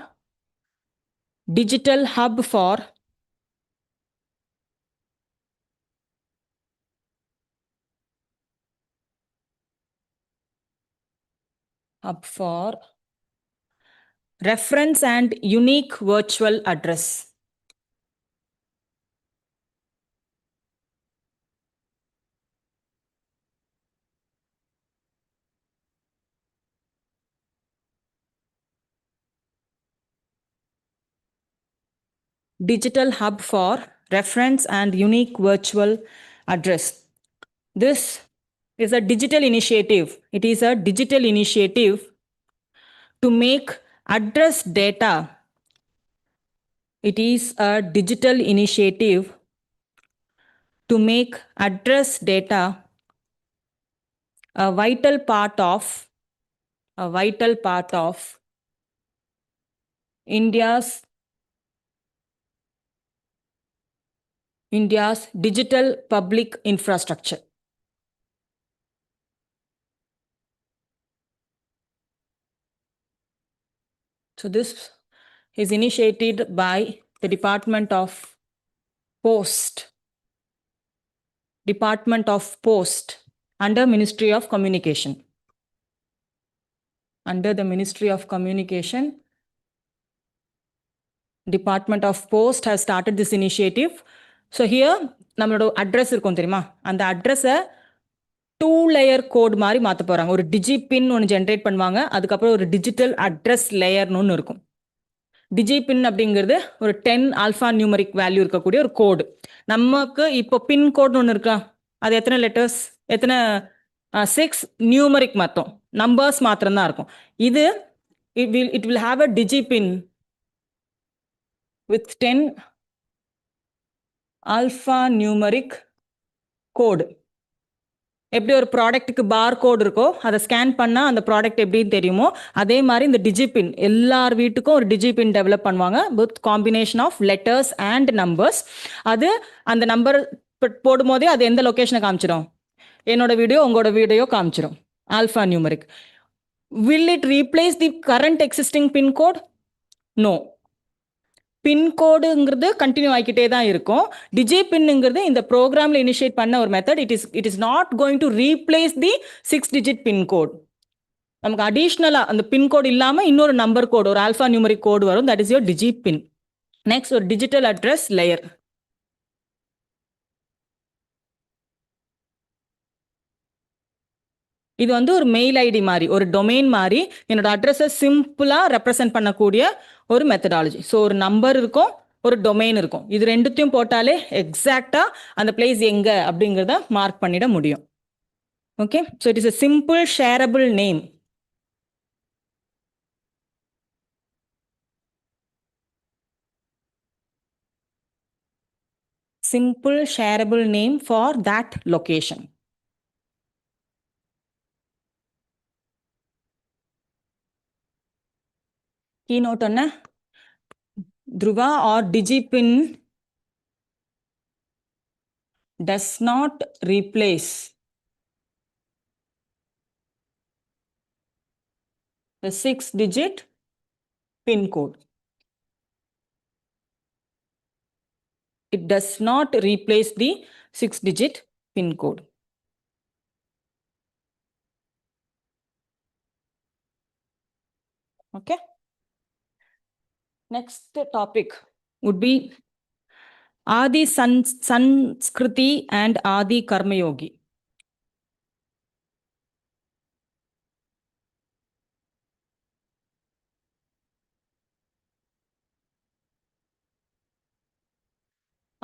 reference and unique virtual address. Digital Hub for Reference and Unique Virtual Address. This is a digital initiative. It is a digital initiative to make address data. It is a digital initiative to make address data a vital part of India's digital public infrastructure. So this is initiated by the Department of Post under Ministry of Communication. Under the Ministry of Communication, Department of Post has started this initiative. So here நம்மளோட address இருக்கும் தெரியுமா, அந்த அட்ரஸை 2-layer code மாதிரி மாற்ற போகிறாங்க. ஒரு டிஜிபின் ஒன்று ஜென்ரேட் பண்ணுவாங்க, அதுக்கப்புறம் ஒரு டிஜிட்டல் அட்ரஸ் லேயர்னு ஒன்று இருக்கும். டிஜிபின் அப்படிங்கிறது ஒரு 10 ஆல்ஃபா நியூமரிக் வேல்யூ இருக்கக்கூடிய ஒரு கோடு. நமக்கு இப்போ பின் கோட்னு ஒன்று இருக்கா, அது எத்தனை லெட்டர்ஸ், எத்தனை 6 நியூமரிக் மாத்தம், நம்பர்ஸ் மாத்திரம் தான் இருக்கும். இது it will have a digipin with 10 alpha numeric code. எப்படி ஒரு ப்ராடக்ட்டுக்கு பார் கோட் இருக்கோ, அதை ஸ்கேன் பண்ணால் அந்த ப்ராடக்ட் எப்படின்னு தெரியுமோ, அதே மாதிரி இந்த டிஜிபின் எல்லார் வீட்டுக்கும் ஒரு டிஜிபின் டெவலப் பண்ணுவாங்க with combination of letters and numbers. அது அந்த நம்பர் போடும்போதே அது எந்த லொக்கேஷனை காமிச்சிடும், என்னோட வீடியோ உங்களோட வீடியோ காமிச்சிடும், alpha numeric. Will it replace the current existing pin code? No. பின்கோடுங்கிறது கண்டினியூ ஆகிக்கிட்டே தான் இருக்கும். டிஜிபின்ங்கிறது இந்த ப்ரோக்ராமில் இனிஷியேட் பண்ண ஒரு method. It is not going to replace the 6-digit pincode. நமக்கு அடிஷ்னலா அந்த பின்கோடு இல்லாம இன்னொரு நம்பர் கோடு, ஒரு ஆல்ஃபா நியூமரிக் கோடு வரும். That is your DIGIPIN. Next ஒரு டிஜிட்டல் அட்ரஸ் லேயர். இது வந்து ஒரு மெயில் ஐடி மாதிரி, ஒரு டொமைன் மாதிரி என்னோட அட்ரஸை சிம்பிளா ரெப்ரசென்ட் பண்ணக்கூடிய ஒரு மெத்தடாலஜி. ஸோ ஒரு நம்பர் இருக்கும், ஒரு டொமைன் இருக்கும். இது ரெண்டுத்தையும் போட்டாலே எக்ஸாக்டா அந்த பிளேஸ் எங்க அப்படிங்கிறத மார்க் பண்ணிட முடியும். Okay, so it is a simple shareable name. Simple shareable name for that location. Keynote என்ன? Dhruva or digipin does not replace the 6-digit pin code. It does not replace the 6-digit pin code. Okay. Next topic would be Adi Sanskriti and Adi Karma Yogi.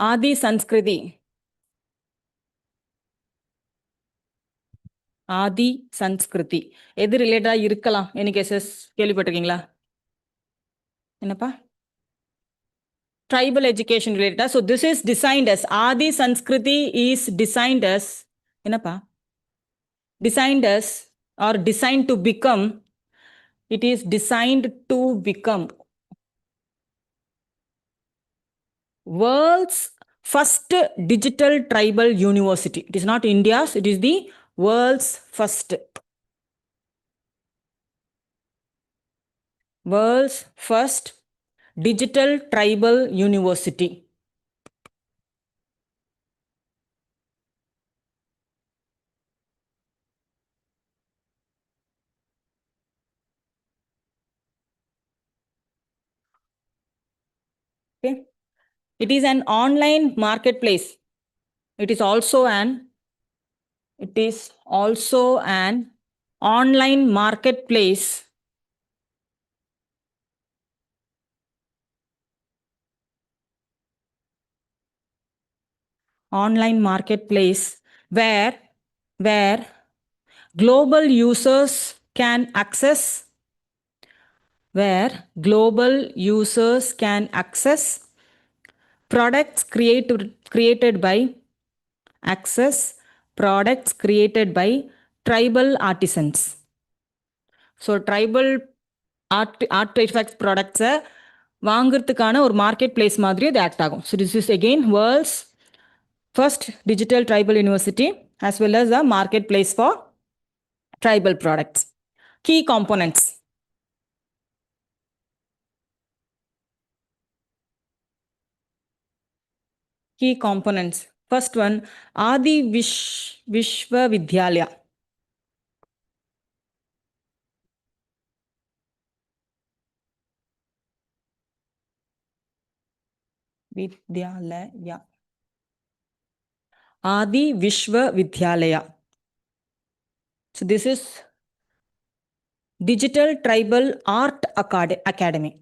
Adi Sanskriti. Adi Sanskriti எது ரிலேட்டடா இருக்கலாம்? Any cases கேள்விப்பட்டிருக்கீங்களா? என்னப்பா? Tribal education ரிலேட்டடா. So this is designed as Adi Sanskriti is designed as என்னப்பா? Designed as or designed to become, it is designed to become world's first digital tribal university. It is not India's, it is the world's first digital tribal university. Okay, it is an online marketplace. It is also an online marketplace where global users can access products created by tribal artisans. So tribal artifacts ப்ராடக்ட்ஸை வாங்குறதுக்கான ஒரு market place மாதிரி அது act ஆகும். So this is again world's first digital tribal university as well as a market place for tribal products. Key components. Key components. First one, Adi Vishwa Vidyalaya. Adi Vishwa Vidyalaya. So this is Digital Tribal Art Academy.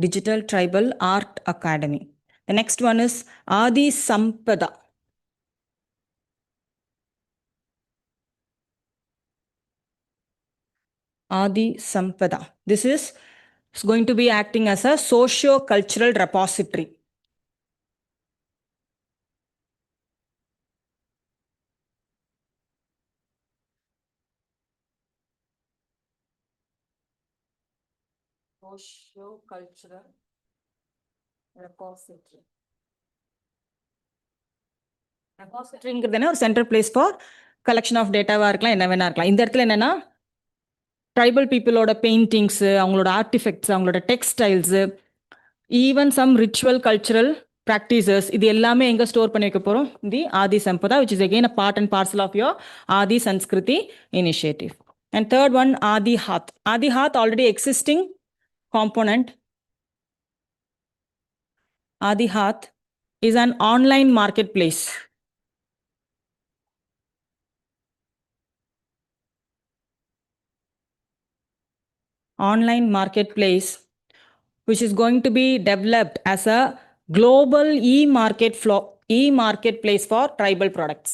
Digital Tribal Art Academy. The next one is Adi Sampada. Adi Sampada. This is going to be acting as a socio-cultural repository. Socio-cultural repository. ரெபாசிட்டரிங்கிறது ஒரு central place for collection of டேட்டாவாக இருக்கலாம், என்ன வேணா இருக்கலாம். இந்த இடத்துல என்னன்னா ட்ரைபல் பீப்புளோட பெயிண்டிங்ஸு, அவங்களோட ஆர்டிஃபெக்ட்ஸ், அவங்களோட textiles, even some ritual cultural practices இது எல்லாமே எங்கே ஸ்டோர் பண்ணி வைக்க போகிறோம்? The Adi Sampada, which is again a part and parcel of your Adi Sanskriti initiative. And third one, Adi Hath. Adi Hath already existing component. Adi Hath is an online marketplace. Online marketplace which is going to be developed as a global e-marketplace for tribal products.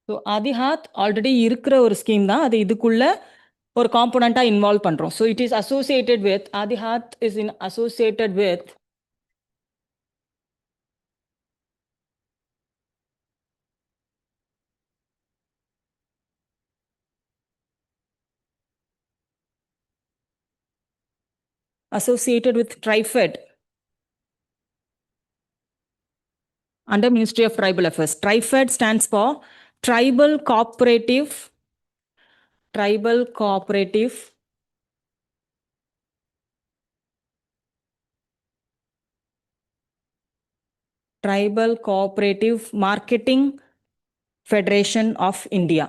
So Adihaat already இருக்கிற ஒரு scheme தான், அது இதுக்குள்ள ஒரு காம்போனண்ட்டாக involve பண்ணுறோம். So it is associated with Adihaat is in associated with TriFed under Ministry of Tribal Affairs. TriFed stands for Tribal Cooperative Marketing Federation of India.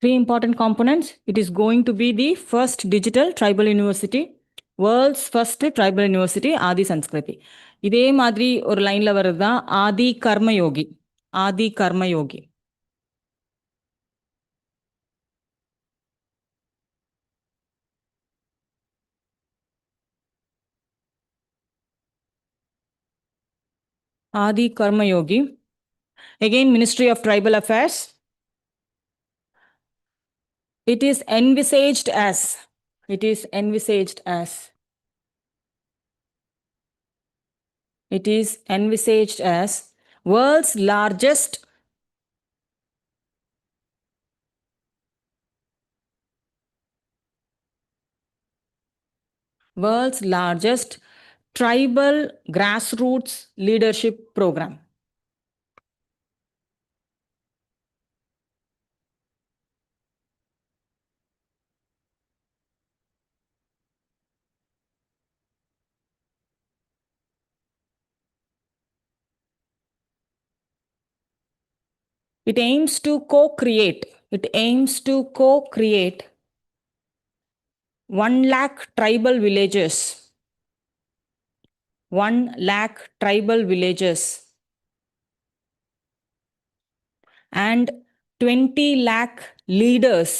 Three important components. It is going to be the first digital tribal university, world's first tribal university, ஆதி சன்ஸ்கிருதி. இதே மாதிரி ஒரு லைன்ல வர்றது தான் ஆதி கர்மயோகி. ஆதி கர்மயோகி. ஆதி Karmayogi. Again, Ministry of Tribal Affairs. It is envisaged as world's largest tribal grassroots leadership program. It aims to co-create 1 lakh tribal villages. 1 lakh tribal villages and 20 lakh leaders.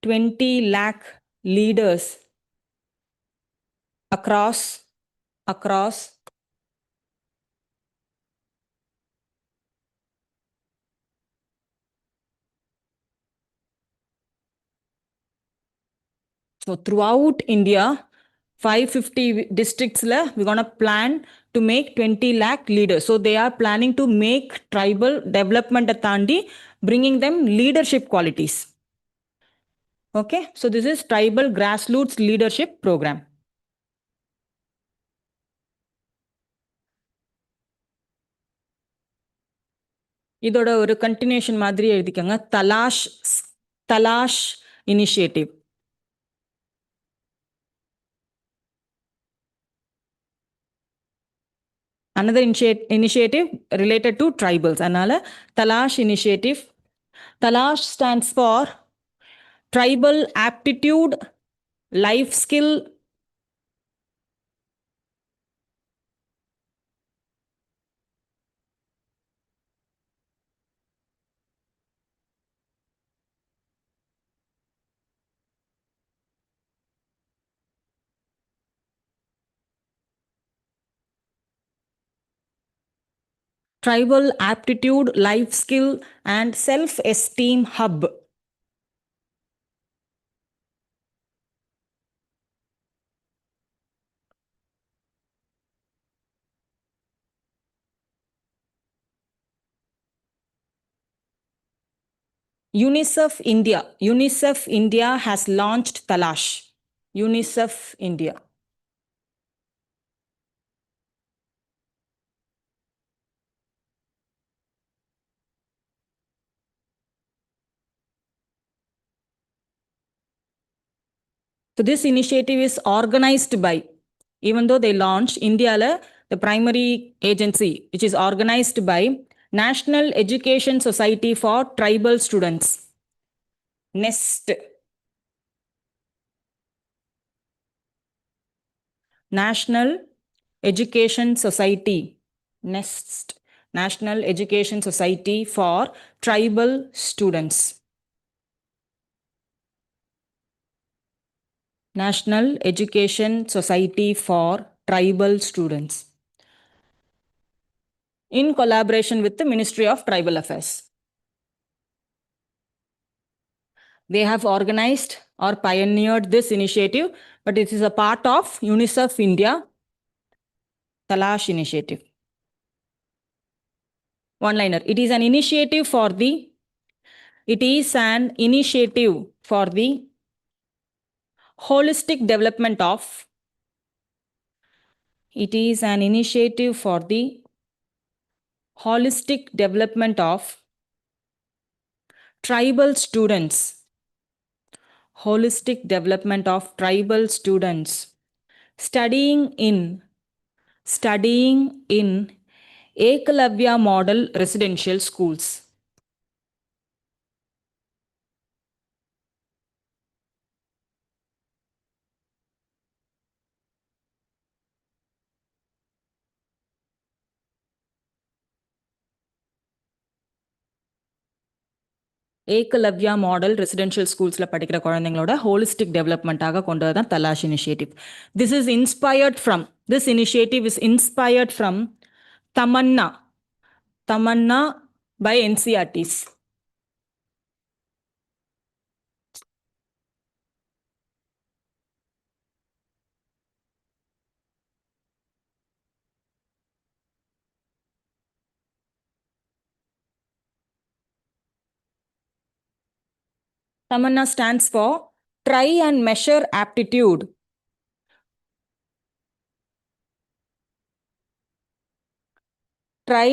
20 lakh leaders across so throughout India, 550 districts we're going to plan to make 20 lakh leaders. So they are planning to make tribal development athandi, bringing them leadership qualities. Okay, so this is tribal grassroots leadership program. இதோட ஒரு continuation மாதிரி எழுதிக்கங்க. Talash initiative. Another initiative related to tribals. Anala Talash initiative. Talash stands for Tribal Aptitude Life Skill Tribal aptitude, life skill, and self-esteem hub. UNICEF India has launched Talash. UNICEF India. So this initiative is organized by, even though they launched India, the primary agency, which is organized by National Education Society for Tribal Students. NEST. National Education Society. NEST. National Education Society for Tribal Students. National Education Society for Tribal Students, in collaboration with the Ministry of Tribal Affairs. They have organized or pioneered this initiative, but it is a part of UNICEF India Talash initiative. One-liner. It is an initiative for the holistic development of tribal students. Holistic development of tribal students studying in Ekalavya model residential schools. Ekalavya model residential schools la padikira kuழந்தைங்களோட holistic development ஆக கொண்டு வரதான் Talash initiative. This initiative is inspired from Tamanna by NCRTs. Tamanna stands for Try and Measure Aptitude. Try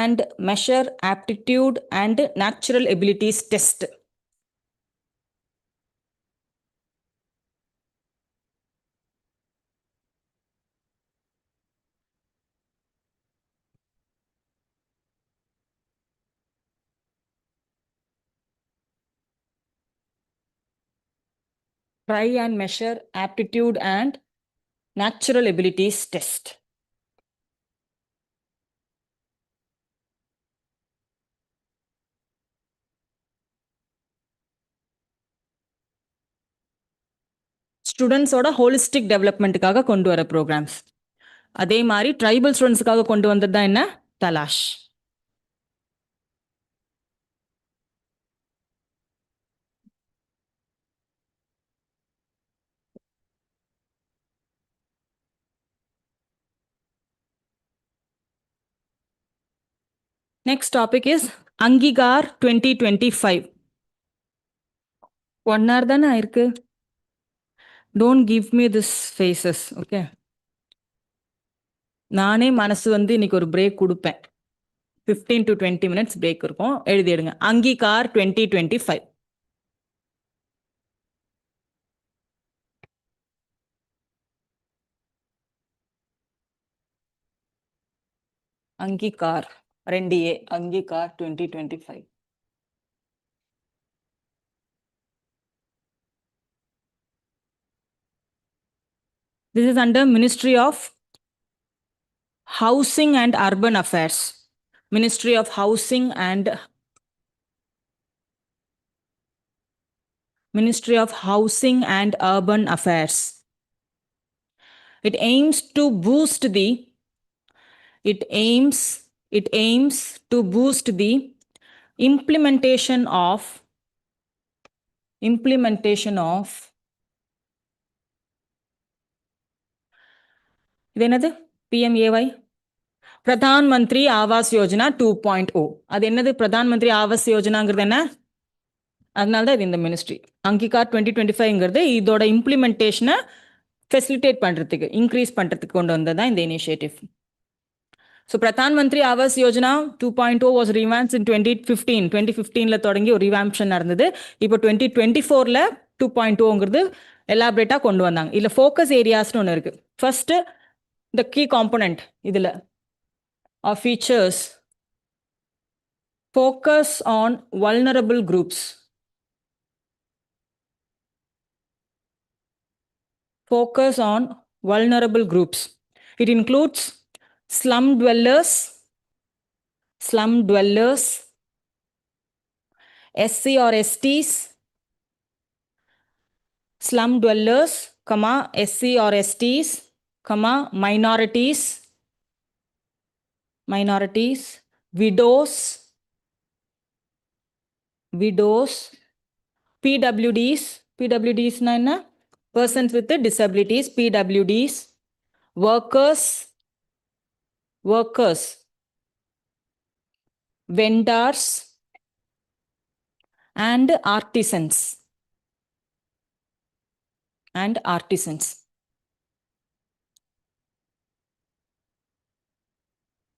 and Measure Aptitude and Natural Abilities Test. Try and Measure Aptitude and Natural Abilities Test. ஸ்டூடெண்ட்ஸோட holistic டெவலப்மெண்ட்டுக்காக கொண்டு வர programs. அதே மாதிரி tribal ஸ்டூடெண்ட்ஸுக்காக கொண்டு வந்தது தான் என்ன? Talash. Next topic is Angigar 2025. 1 hour தானே இருக்கு. Don't give me this faces, okay? நானே மனசு வந்து இன்னைக்கு ஒரு பிரேக் கொடுப்பேன். 15 to 20 minutes பிரேக் இருக்கும். எழுதிடுங்க. அங்கீகார் 2025. Angikar 2A Angikar 2025. This is under Ministry of Housing and Urban Affairs. Ministry of Housing and Urban Affairs. It aims It aims to boost the implementation of இது என்னது PMAY Pradhan Mantri Awas Yojana 2.0. அது என்னது பிரதான் மந்திரி ஆவாஸ் யோஜனாங்கிறது என்ன? அதனால தான் இது இந்த மினிஸ்ட்ரி. அங்கிகார் 2025ங்கிறது இதோட இம்ப்ளிமெண்டேஷனை ஃபெசிலிட்டேட் பண்ணுறதுக்கு இன்க்ரீஸ் பண்ணுறதுக்கு கொண்டு வந்தது தான் இந்த initiative. So Pradhan Mantri Awas Yojana 2.0 was ரிவாம்ப்ஸ் இன் 2015. 2015ல தொடங்கி ஒரு ரிவாம்ப்ஷன் நடந்தது. இப்போ 2024ல 2.0ங்கிறது எலாபரேட்டாக கொண்டு வந்தாங்க. இதில் ஃபோக்கஸ் ஏரியாஸ்னு ஒன்று இருக்குது. ஃபர்ஸ்ட் த கீ காம்பனண்ட் இதில் of features focus on vulnerable groups. Focus on vulnerable groups. It includes slum dwellers, SC or STs, slum dwellers, SC or STs, minorities, widows, PWDs na enna? Persons with disabilities, PWDs, workers, vendors, and artisans.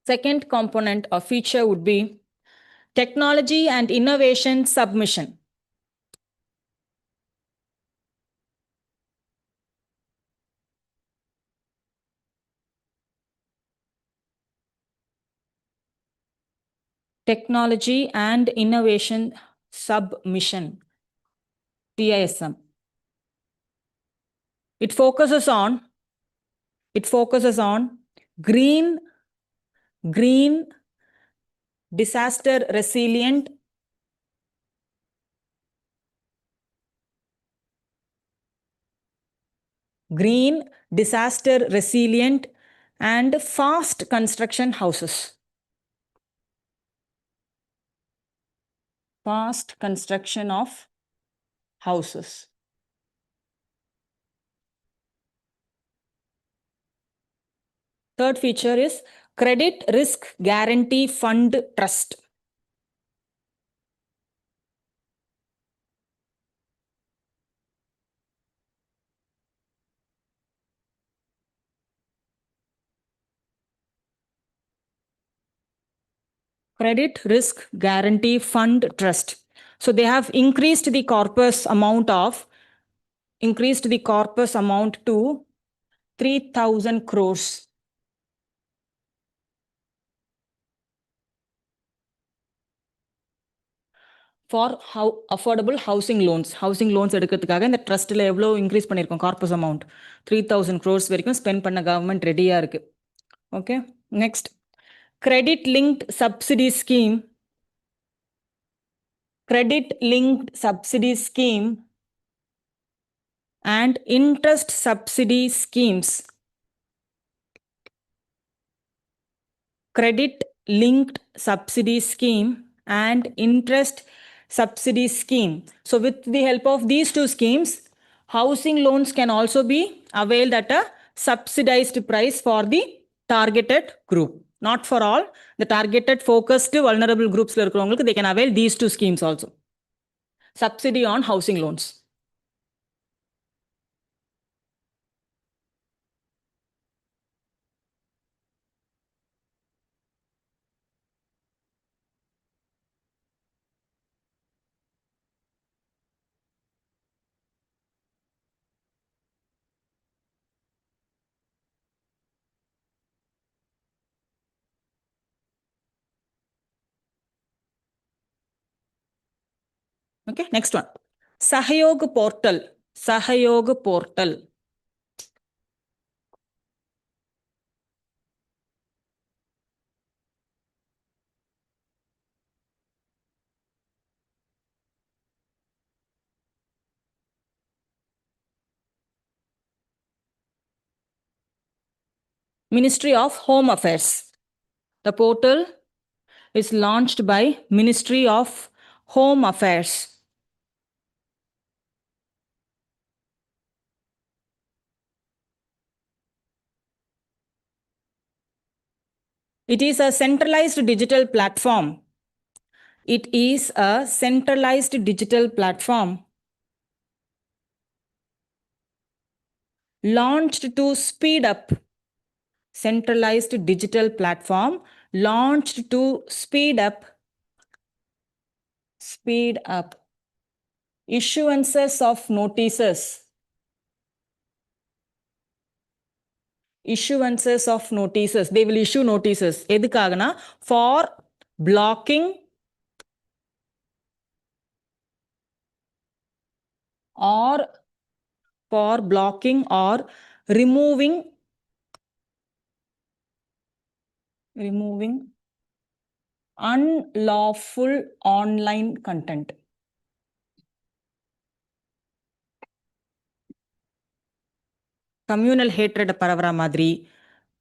Second component or feature would be technology and innovation submission. Technology and innovation submission, TISM. It focuses on green disaster resilient and fast construction houses. Fast construction of houses. Third feature is Credit Risk Guarantee Fund Trust. Credit Risk Guarantee Fund Trust. So they have increased the corpus amount to 3,000 crores. For affordable housing loans. Housing loans எடுக்கிறதுக்காக இந்த ட்ரஸ்ட்டில் எவ்வளோ increase பண்ணியிருக்கோம் corpus amount 3,000 crores வரைக்கும் spend பண்ண government ரெடியாக இருக்குது. Okay, next credit linked subsidy scheme and interest subsidy schemes. Credit linked subsidy scheme and interest subsidy scheme. So with the help of these two schemes, housing loans can also be availed at a subsidized price for the targeted group. Not for all. The targeted focused vulnerable groups, they can avail these two schemes also. Subsidy on housing loans. Okay, next one. Sahayog portal. Ministry of Home Affairs. The portal is launched by Ministry of Home Affairs. It is a centralized digital platform. It is a centralized digital platform launched to speed up. Centralized digital platform launched to speed up issuances of notices. Issuances of notices. They will issue notices. எதுக்காகனா for blocking or removing unlawful online content. Communal hatred பரவுற மாதிரி,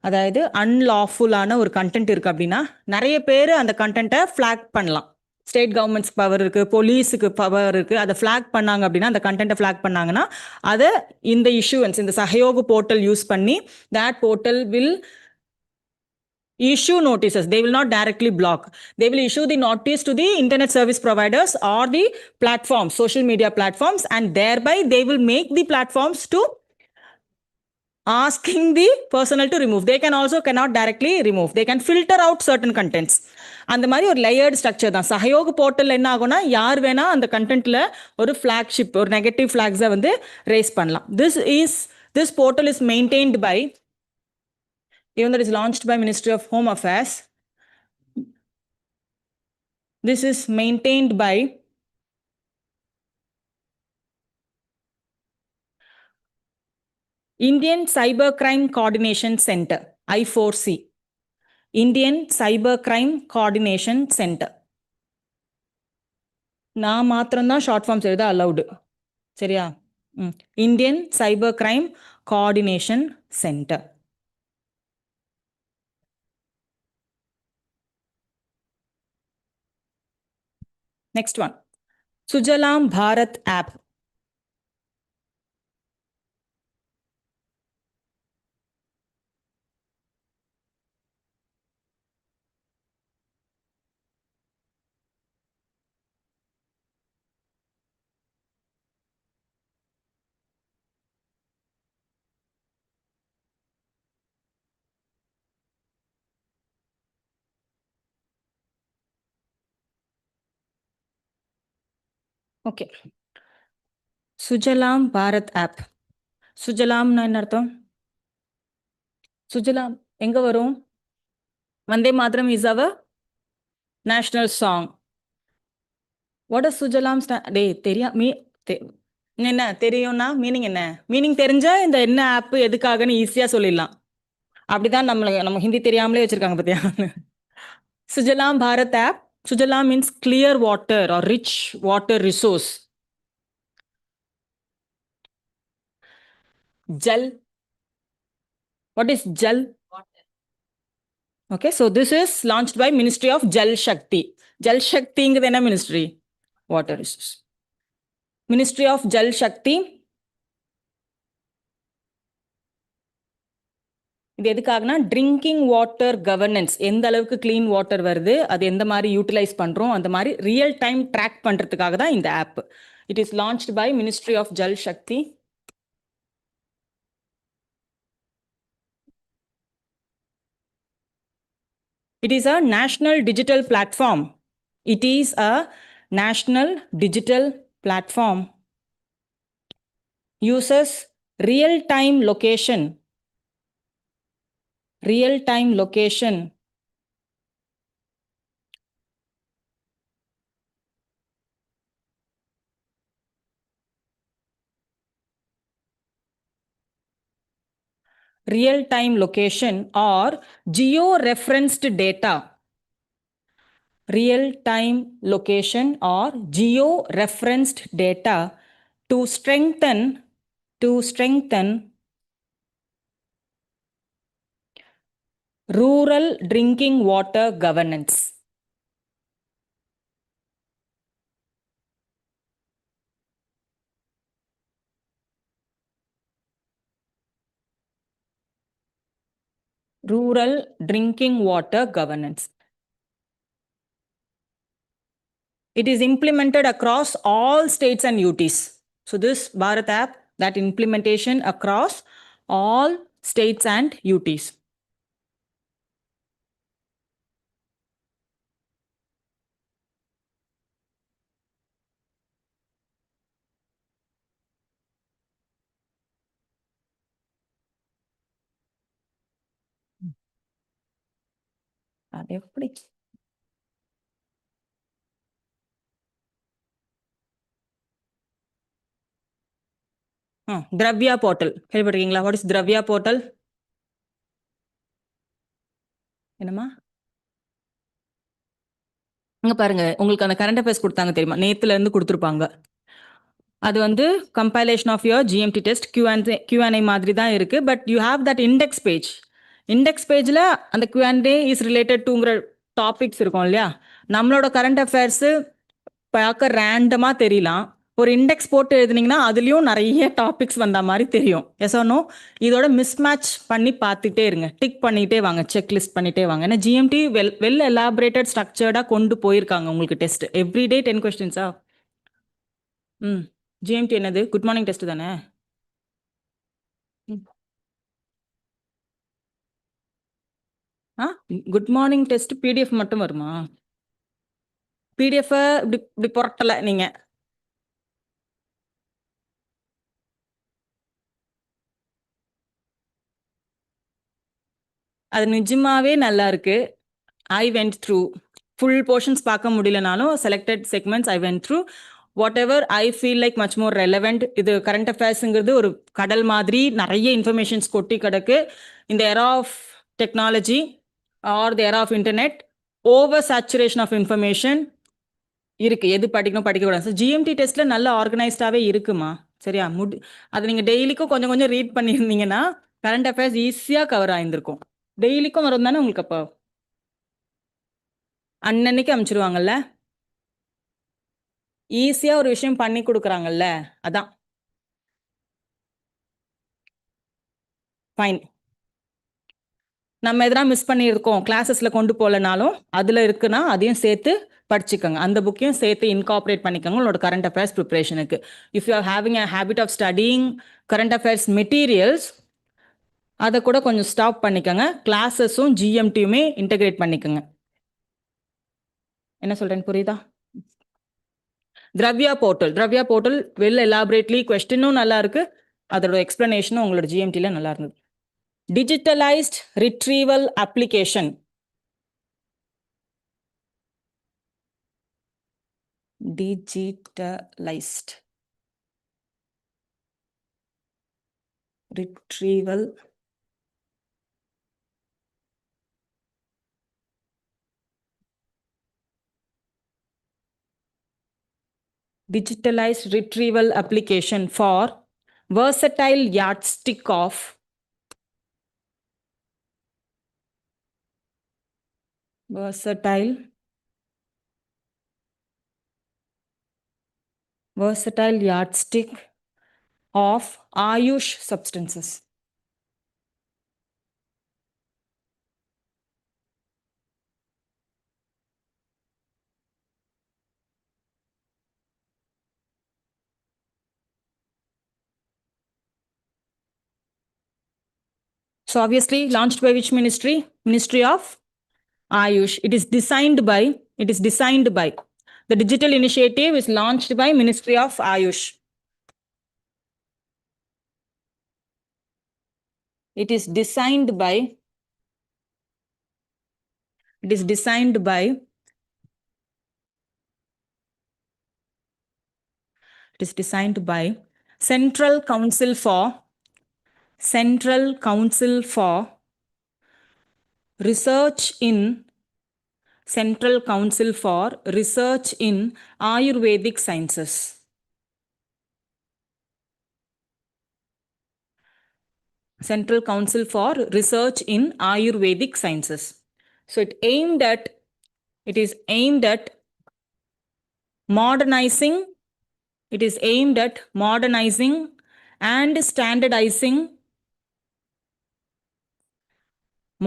அதாவது அன்லாஃபுல்லான ஒரு content இருக்கு அப்படின்னா நிறைய பேர் அந்த கண்டென்ட்டை ஃபிளாக் பண்ணலாம். ஸ்டேட் கவர்மெண்ட்ஸ்க்கு பவர் இருக்கு, போலீஸுக்கு பவர் இருக்கு. அதை ஃபிளாக் பண்ணாங்க அப்படின்னா, அந்த கண்டென்ட்டை ஃபிளாக் பண்ணாங்கன்னா அதை இந்த இஷ்யூவன்ஸ், இந்த சஹயோக் போர்ட்டல் யூஸ் பண்ணி that portal will issue notices. They will not directly block. They will issue the notice to the internet service providers or the platforms, social media platforms, and thereby they will make the platforms to asking the personnel to remove. They can also cannot directly remove. They can filter out certain contents. அந்த மாதிரி ஒரு layered structure தான். சஹயோக் portal என்ன ஆகும்னா, யார் வேணா அந்த கண்டென்ட்ல ஒரு ஃபிளாக்ஷிப், ஒரு நெகட்டிவ் ஃபிளாக்ஸை வந்து ரேஸ் பண்ணலாம். This portal is maintained by, even though it is launched by Ministry of Home Affairs, this is maintained by Indian Cybercrime Coordination Center, I4C. Indian Cybercrime Coordination Center. நான் மாத்திரம்தான் short forms எழுத allowed. சரியா? Indian cyber crime coordination centre. Next one, Sujalam Bharat app. Okay, Sujalam Bharat app. சுஜலாம்னா என்ன அர்த்தம்? சுஜலாம் எங்க வரும்? Vande Mataram is our national song. What is Sujalam? டே என்ன தெரியும்னா மீனிங் என்ன? மீனிங் தெரிஞ்சா இந்த என்ன ஆப் எதுக்காகன்னு ஈஸியா சொல்லிடலாம். அப்படிதான் நம்ம ஹிந்தி தெரியாமலே வச்சிருக்காங்க பத்தியா. Sujalam Bharat app. Sujalam means clear water or rich water resource. Jal. What is Jal? Water. Okay, so this is launched by Ministry of Jal Shakti. Jal Shakti is the ministry. Water resource. Ministry of Jal Shakti. இது எதுக்காகனா drinking water governance, எந்த அளவுக்கு clean water வருது, அது எந்த மாதிரி utilise பண்றோம், அந்த மாதிரி ரியல் டைம் ட்ராக் பண்றதுக்காக தான் இந்த app. It is launched by ministry of Jal Shakti. It is a national digital platform. It is a national digital platform. Uses real-time location. Real-time location. Real-time location or geo-referenced data. Real-time location or geo-referenced data to strengthen rural drinking water governance. rural drinking water governance. It is implemented across all states and UTs. So this Bharat app, that implementation across all states and UTs. அது எப்படி Dravya portal கேள்விப்பட்டிருக்கீங்களா? What is Dravya portal? என்னம்மா? இங்க பாருங்க, உங்களுக்கு அந்த current affairs கொடுத்தாங்க தெரியுமா? நேத்துல இருந்து கொடுத்துருப்பாங்க. அது வந்து compilation of your GMT test Q&A மாதிரி தான் இருக்கு. But you have that index page. Index பேஜில் அந்த Q&A இஸ் ரிலேட்டட் டுங்கிற டாபிக்ஸ் இருக்கும் இல்லையா? நம்மளோட கரண்ட் அஃபேர்ஸு பார்க்க ரேண்டமாக தெரியலாம். ஒரு இண்டெக்ஸ் போட்டு எழுதுனீங்கன்னா அதுலேயும் நிறைய டாபிக்ஸ் வந்த மாதிரி தெரியும். Yes or no? இதோட மிஸ்மேட்ச் பண்ணி பார்த்துட்டே இருங்க. டிக் பண்ணிகிட்டே வாங்க, செக்லிஸ்ட் பண்ணிகிட்டே வாங்க. ஏன்னா ஜிஎம்டி வெல் எலாபரேட்டட் ஸ்ட்ரக்சர்டாக கொண்டு போயிருக்காங்க உங்களுக்கு டெஸ்ட். எவ்ரிடே 10 கொஸ்டின்ஸா? ஜிஎம்டி என்னது? குட் மார்னிங் டெஸ்ட் தானே? குட் மார்னிங் டெஸ்ட் பிடிஎஃப் மட்டும் வருமா? பிடிஎஃப் இப்படி புரட்டலை நீங்க. அது நிஜமாவே நல்லா இருக்கு. I went through full portions பார்க்க முடியலனாலும் selected segments I went through. Whatever I feel like much more relevant. இது கரண்ட் அஃபேர்ஸுங்கிறது ஒரு கடல் மாதிரி நிறைய இன்ஃபர்மேஷன்ஸ் கொட்டி கிடக்கு. இந்த era of technology or the era of internet, over saturation of information இருக்கு. எது படிக்கணும் படிக்கக்கூடாது. ஸோ ஜிஎம்டி டெஸ்ட்ல நல்ல ஆர்கனைஸ்டாகவே இருக்குமா? சரியா? அதை நீங்கள் டெய்லிக்கும் கொஞ்சம் கொஞ்சம் ரீட் பண்ணியிருந்தீங்கன்னா கரண்ட் அஃபேர்ஸ் ஈஸியாக கவர் ஆயிருந்திருக்கும். டெய்லிக்கும் வரும் தானே உங்களுக்கு? அப்போ அன்னன்னைக்கு அமைச்சிருவாங்கல்ல, ஈஸியாக ஒரு விஷயம் பண்ணி கொடுக்குறாங்கல்ல, அதான் ஃபைன். நம்ம எதனா மிஸ் பண்ணியிருக்கோம், கிளாஸஸில் கொண்டு போகலனாலும் அதில் இருக்குன்னா அதையும் சேர்த்து படிச்சுக்கோங்க. அந்த புக்கையும் சேர்த்து இன்கார்பரேட் பண்ணிக்கோங்க உங்களோட கரண்ட் அஃபேர்ஸ் ப்ரிப்பரேஷனுக்கு. If you are having a habit of studying current affairs materials, அதை கூட கொஞ்சம் ஸ்டாப் பண்ணிக்கோங்க. கிளாஸஸும் ஜிஎம்டியுமே இன்டகிரேட் பண்ணிக்கோங்க. என்ன சொல்கிறேன்னு புரியுதா? திரவ்யா போர்ட்டல் வெல் எலாபரேட்லி கொஸ்டினும் நல்லா இருக்கு, அதோட எக்ஸ்பிளனேஷனும் உங்களோட ஜிஎம்டியில் நல்லா இருந்தது. Digitalised retrieval application. Digitalized retrieval application for versatile yardstick of Ayush substances. So obviously launched by which ministry? Ministry of Ayush. It is designed by the digital initiative is launched by Ministry of Ayush. It is designed by Central Council for Research in Ayurvedic Sciences. Central Council for Research in Ayurvedic Sciences. So it is aimed at modernizing and standardizing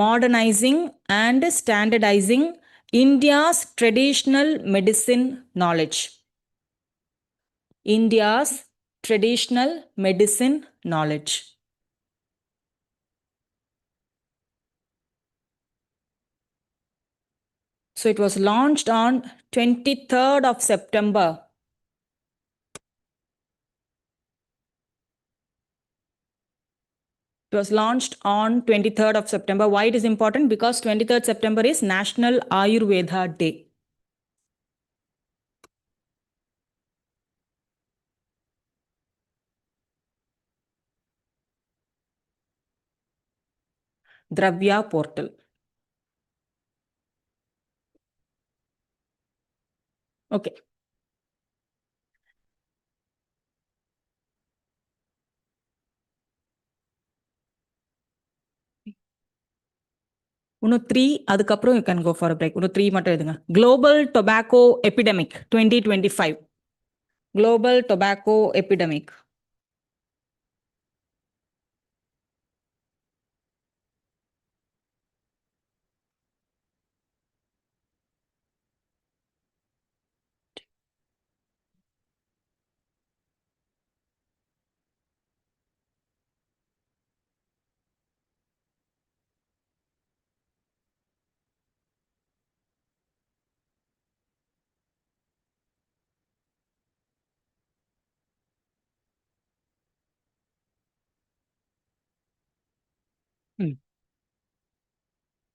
Modernizing and standardizing India's traditional medicine knowledge. India's traditional medicine knowledge. So it was launched on 23rd of September. It was launched on 23rd of September. Why it is important? Because 23rd September is National Ayurveda Day. Dravya portal. Okay. இன்னும் 3 அதுக்கப்புறம் you can go for a break. இன்னும் 3 மட்டும் எழுதுங்க. Global Tobacco Epidemic 2025. Global Tobacco Epidemic.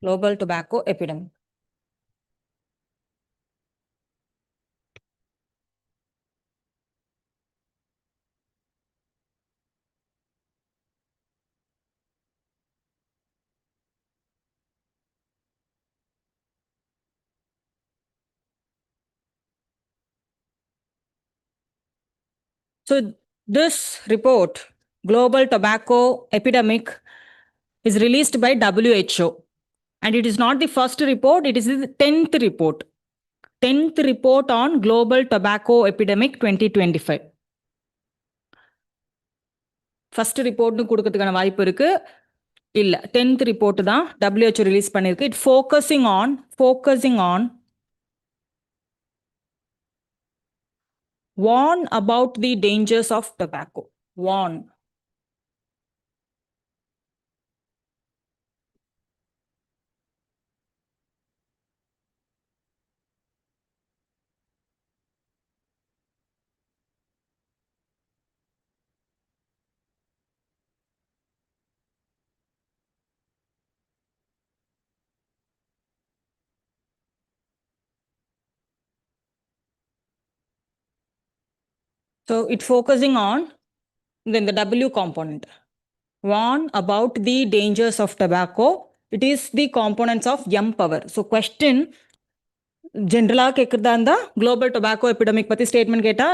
Global Tobacco Epidemic. So this report, Global Tobacco Epidemic, is released by WHO. And it is not the first report, it is the 10th report. 10th report on Global Tobacco Epidemic 2025. First report கொடுக்கிறதுக்கான வாய்ப்பு இருக்கு இல்ல 10th report தான் WHO release பண்ணிருக்கு. It focusing on warn about the dangers of tobacco. Warn. So it focusing on then the W component. Warn about the dangers of tobacco. It is the components of M power. So question ஜென்ரலாக கேட்குறதா இருந்தால் global tobacco epidemic பற்றி statement கேட்டால்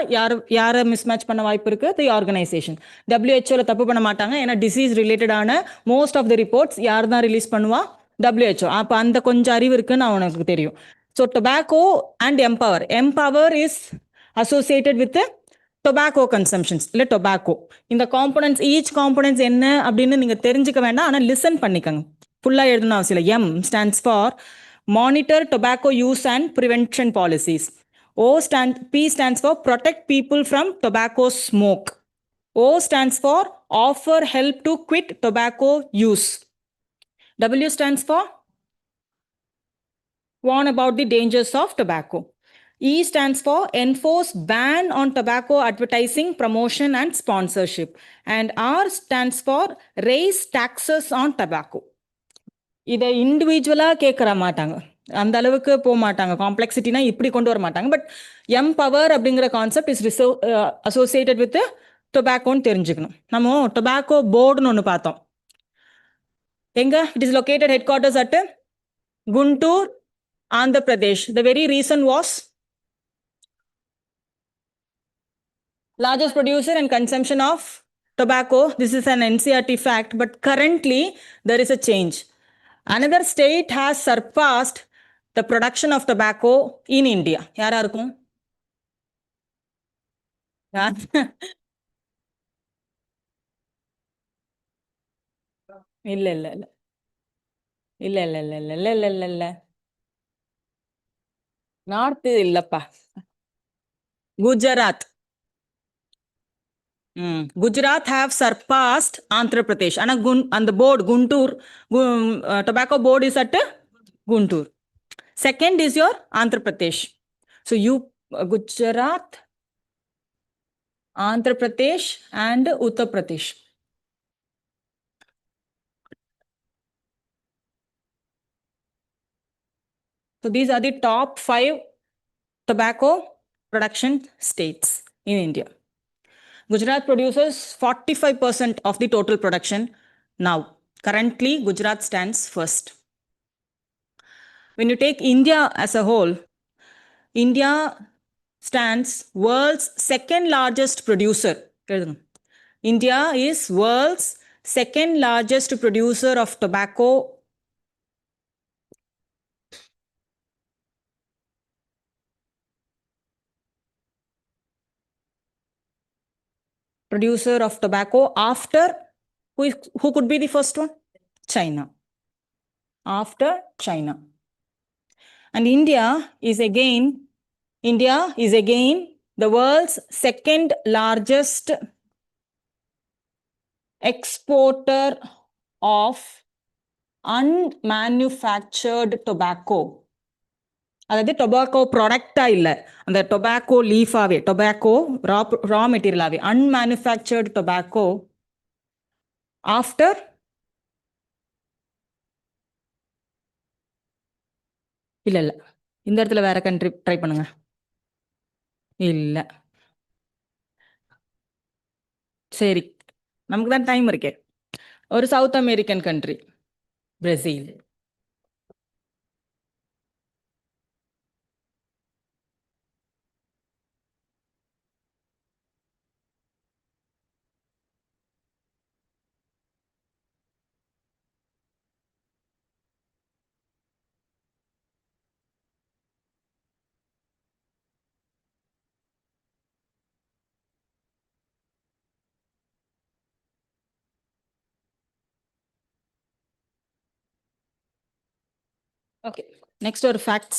யாரை mismatch பண்ண வாய்ப்பு இருக்குது? தி organisation. டபிள்யூஹெச்ஓவில் தப்பு பண்ண மாட்டாங்க, ஏன்னா டிசீஸ் ரிலேட்டடான மோஸ்ட் ஆஃப் த ரிப்போர்ட்ஸ் யார் தான் ரிலீஸ் பண்ணுவா? டபிள்யூஹெச்ஓ. அப்போ அந்த கொஞ்சம் அறிவு இருக்குன்னு அவனுக்கு தெரியும். So tobacco and empower is associated with tobacco consumptions இல்லை டொபாக்கோ. இந்த காம்பனன்ட்ஸ் ஈச் காம்பனன்ட்ஸ் என்ன அப்படின்னு நீங்கள் தெரிஞ்சுக்க வேண்டாம், ஆனால் லிசன் பண்ணிக்கோங்க. ஃபுல்லாக எழுதணும் அவசியம் இல்லை. M stands for monitor tobacco use and prevention policies. P stands for protect people from tobacco smoke. O stands for offer help to quit tobacco use. W stands for warn about the dangers of tobacco. E stands for enforce ban on tobacco advertising, promotion and sponsorship. And R stands for raise taxes on tobacco. இதை இண்டிவிஜுவலாக கேட்குற மாட்டாங்க, அந்த அளவுக்கு போக மாட்டாங்க. காம்ப்ளெக்சிட்டினா இப்படி கொண்டு வர மாட்டாங்க. பட் எம் பவர் அப்படிங்கிற கான்செப்ட் இஸ் அசோசியேட்டட் வித் டொபாக்கோன்னு தெரிஞ்சுக்கணும். நம்ம டொபாக்கோ போர்டுன்னு ஒன்று பார்த்தோம். எங்க it is located head quarters at Guntur, Andhra Pradesh. The very reason was largest producer and consumption of tobacco. This is an NCRT fact, but currently there is a change. Another state has surpassed the production of tobacco in India. யாரா இருக்கும்? இல்ல இல்ல இல்ல இல்ல இல்ல இல்ல இல்ல இல்ல இல்ல இல்ல இல்ல. நார்த் இல்லப்பா. Gujarat. Gujarat have surpassed Andhra Pradesh. And the board, Guntur, tobacco board is at Guntur. Second is your Andhra Pradesh. So you, Gujarat, Andhra Pradesh, and Uttar Pradesh. So these are the top 5 tobacco production states in India. Gujarat produces 45% of the total production now. Currently, Gujarat stands first. When you take India as a whole, India stands world's second largest producer. India is world's second largest producer of tobacco. Producer of tobacco after who could be the first one? China. After China. And India is again the world's second largest exporter of unmanufactured tobacco. அதாவது tobacco ப்ராடக்டா இல்லை, அந்த tobacco லீஃபாவே, tobacco ரா மெட்டீரியலாவே, அன்மேனுஃபேக்சர்டு tobacco after இல்லை இல்லை, இந்த இடத்துல வேற country try பண்ணுங்க. இல்லை, சரி, நமக்கு தான் டைம் இருக்கே. ஒரு south American country, Brazil. Okay, next ஒரு facts.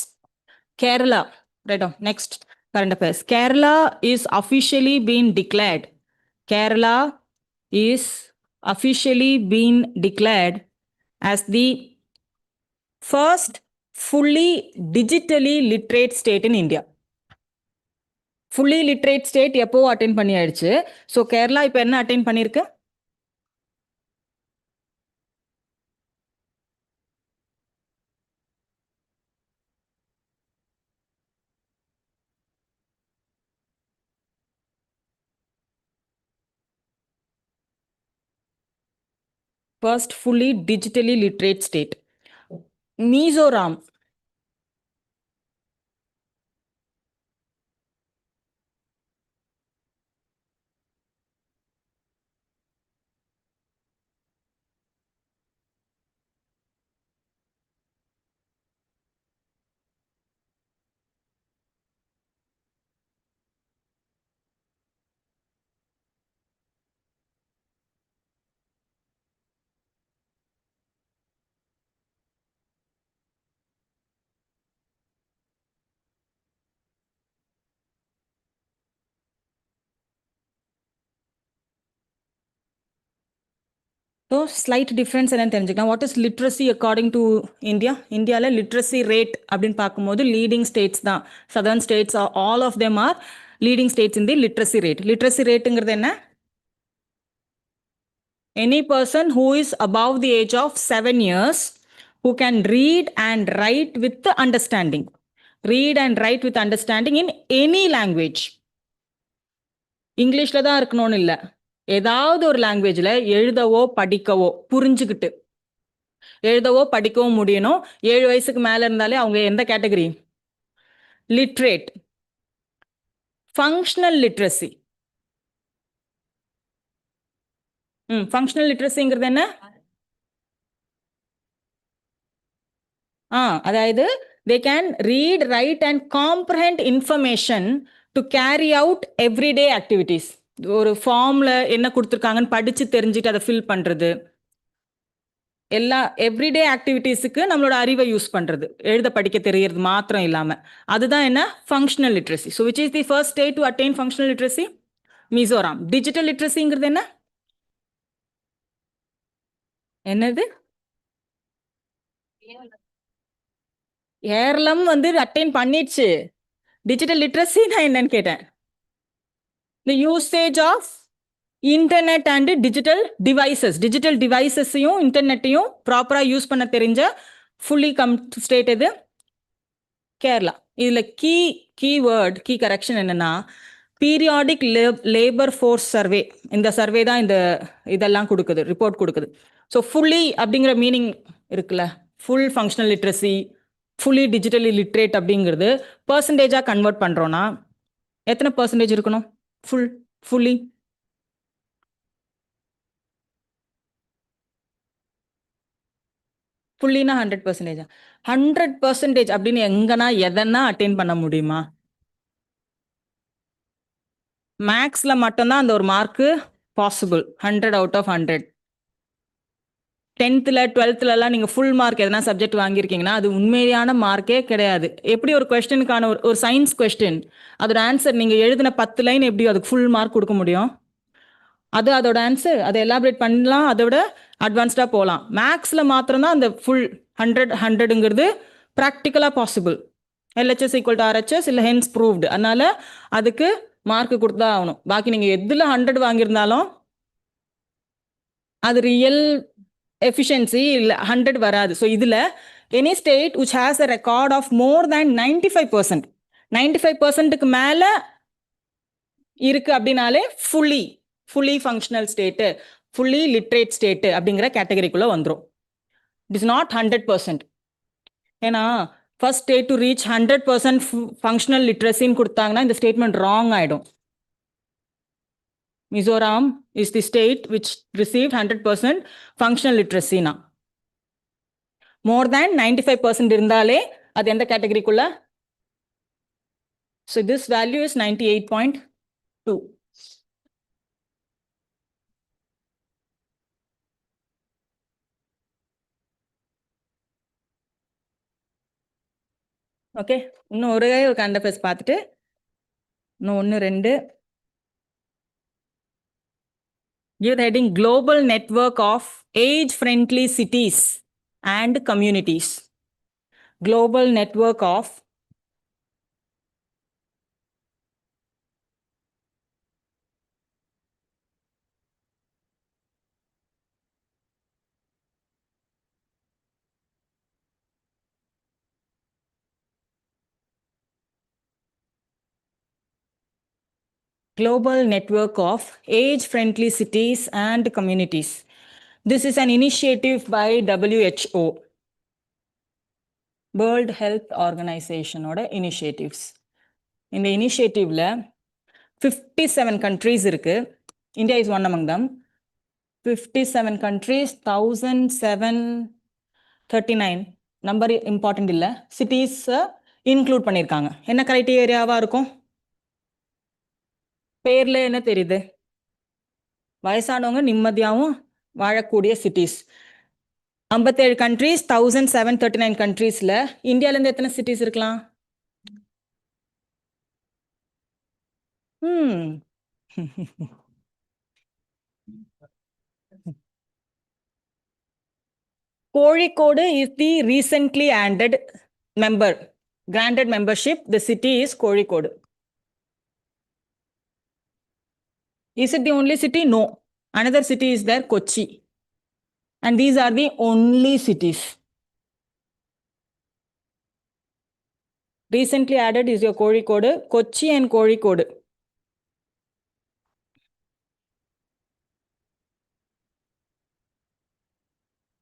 Kerala, right on, next current affairs. Kerala is officially been declared. Kerala is officially been declared as the first fully digitally literate state in India. Fully literate state எப்போ attend பண்ணி ஆயிடுச்சு. So Kerala இப்போ என்ன attend பண்ணியிருக்கு? First fully digitally literate state. Mizoram. So slight difference என்னன்னு தெரிஞ்சுக்கலாம். What is literacy according to India? இந்தியாவில் literacy rate அப்படின்னு பார்க்கும்போது லீடிங் ஸ்டேட்ஸ் தான். Southern states all of them are leading states in the literacy rate. Literacy ரேட்டுங்கிறது என்ன? Any person who is above the age of 7 years who can read and write with the understanding. Read and write with understanding in any language. இங்கிலீஷில் தான் இருக்கணும்னு இல்லை, ஏதாவது ஒரு லாங்குவேஜில் எழுதவோ படிக்கவோ புரிஞ்சுக்கிட்டு எழுதவோ படிக்கவும் முடியணும். 7 வயசுக்கு மேலே இருந்தாலே அவங்க எந்த category? Literate. Functional literacy. Functional லிட்ரஸிங்கிறது என்ன? அதாவது they can read, write and comprehend information to carry out everyday activities. ஒரு ஃபார்ம்ல என்ன கொடுத்துருக்காங்கன்னு படிச்சு தெரிஞ்சுட்டு அதை ஃபில் பண்றது. எல்லா எவ்ரிடே ஆக்டிவிட்டீஸுக்கு நம்மளோட அறிவை யூஸ் பண்றது, எழுத படிக்க தெரியறது மாத்திரம் இல்லாம, அதுதான் என்ன functional literacy. So which is the first state to attain functional literacy? Mizoram. Digital லிட்ரஸிங்கிறது என்ன? என்னது? கேரளம் வந்து அட்டைன் பண்ணிடுச்சு. டிஜிட்டல் லிட்ரஸி நான் என்னன்னு கேட்டேன். The usage of internet and digital டிவைசஸையும் இன்டர்நெட்டையும் ப்ராப்பரா யூஸ் பண்ண தெரிஞ்ச ஃபுல்லி ஸ்டேட் எது? கேரளா. இதுல கீ கரெக்ஷன் என்னன்னா, பீரியாடிக் லேபர் ஃபோர்ஸ் சர்வே. இந்த சர்வே தான் இந்த இதெல்லாம் கொடுக்குது, ரிப்போர்ட் கொடுக்குது. ஸோ ஃபுல்லி அப்படிங்கிற மீனிங் இருக்குல்ல, full functional literacy, fully digitally literate அப்படிங்கிறது பர்சன்டேஜாக கன்வெர்ட் பண்ணுறோன்னா எத்தனை பர்சன்டேஜ் இருக்கணும்? ஃபுல்லி ஃபுல்லினா 100%. 100% அப்படின்னு எங்கன்னா எதனா அட்டைன் பண்ண முடியுமா? மேக்ஸ்ல மட்டும்தான் அந்த ஒரு mark possible. 100 out of 100. 10th 12th நீங்க ஃபுல் மார்க் எதனா சப்ஜெக்ட் வாங்கியிருக்கீங்கன்னா அது உண்மையான மார்க்கே கிடையாது. எப்படி ஒரு கொஸ்டினுக்கான ஒரு சயின்ஸ் கொஸ்டின், அதோட ஆன்சர் நீங்க எழுதின 10 லைன் எப்படி அதுக்கு ஃபுல் மார்க் கொடுக்க முடியும்? அது அதோட ஆன்சர். அதை எலாபரேட் பண்ணலாம், அதோட அட்வான்ஸ்டா போகலாம். மேக்ஸ்ல மாத்திரம் தான் அந்த ஃபுல் 100ங்கிறது ப்ராக்டிக்கலா possible. LHS equal to RHS இல்லை ஹென்ஸ் ப்ரூவ்டு. அதனால அதுக்கு மார்க் கொடுத்தா ஆகணும். பாக்கி நீங்க எதுல 100 வாங்கியிருந்தாலும் அது ரியல் எஃபிஷியன்சி இல்லை, 100 வராது. ஸோ இதுல any state which has a record of more than 95%, 95%க்கு மேல இருக்கு அப்படின்னாலே fully functional state, fully literate state அப்படிங்கிற கேட்டகரிக்குள்ள வந்துடும். It is not 100%. ஏன்னா first state to reach 100% functional லிட்ரஸின்னு கொடுத்தாங்கன்னா இந்த ஸ்டேட்மெண்ட் ராங் ஆயிடும். Mizoram is the state which received 100% functional லிட்ரஸினா. மோர் தேன் 95% இருந்தாலே அது எந்த கேட்டகரிக்குள்ள? So this value is 98.2. Okay, இன்னும் ஒரே ஒரு கரண்ட் அஃபேர்ஸ் பார்த்துட்டு இன்னும் 1 2 give the heading Global Network of Age-Friendly Cities and Communities. Global Network of Global Network of Age-Friendly Cities and Communities. This is an initiative by WHO, World Health Organization ஓட initiatives. இந்த initiativeல 57 countries இருக்கு. India is one among them. 57 countries, 1739 number important இல்லை, cities include பண்ணியிருக்காங்க. என்ன கிரைட்டீரியாவா இருக்கும்? பேர்ல என்ன தெரியுது? வயசானவங்க நிம்மதியாகவும் வாழக்கூடிய சிட்டிஸ். 57 கண்ட்ரீஸ், 1739 கண்ட்ரீஸ்ல இந்தியாவிலேருந்து எத்தனை சிட்டிஸ் இருக்கலாம்? Kozhikode is the recently added member, granted membership. The city is Kozhikode. Is it the only city? No. Another city is there, Kochi. And these are the only cities. Recently added is your Kozhikode, Kochi and Kozhikode.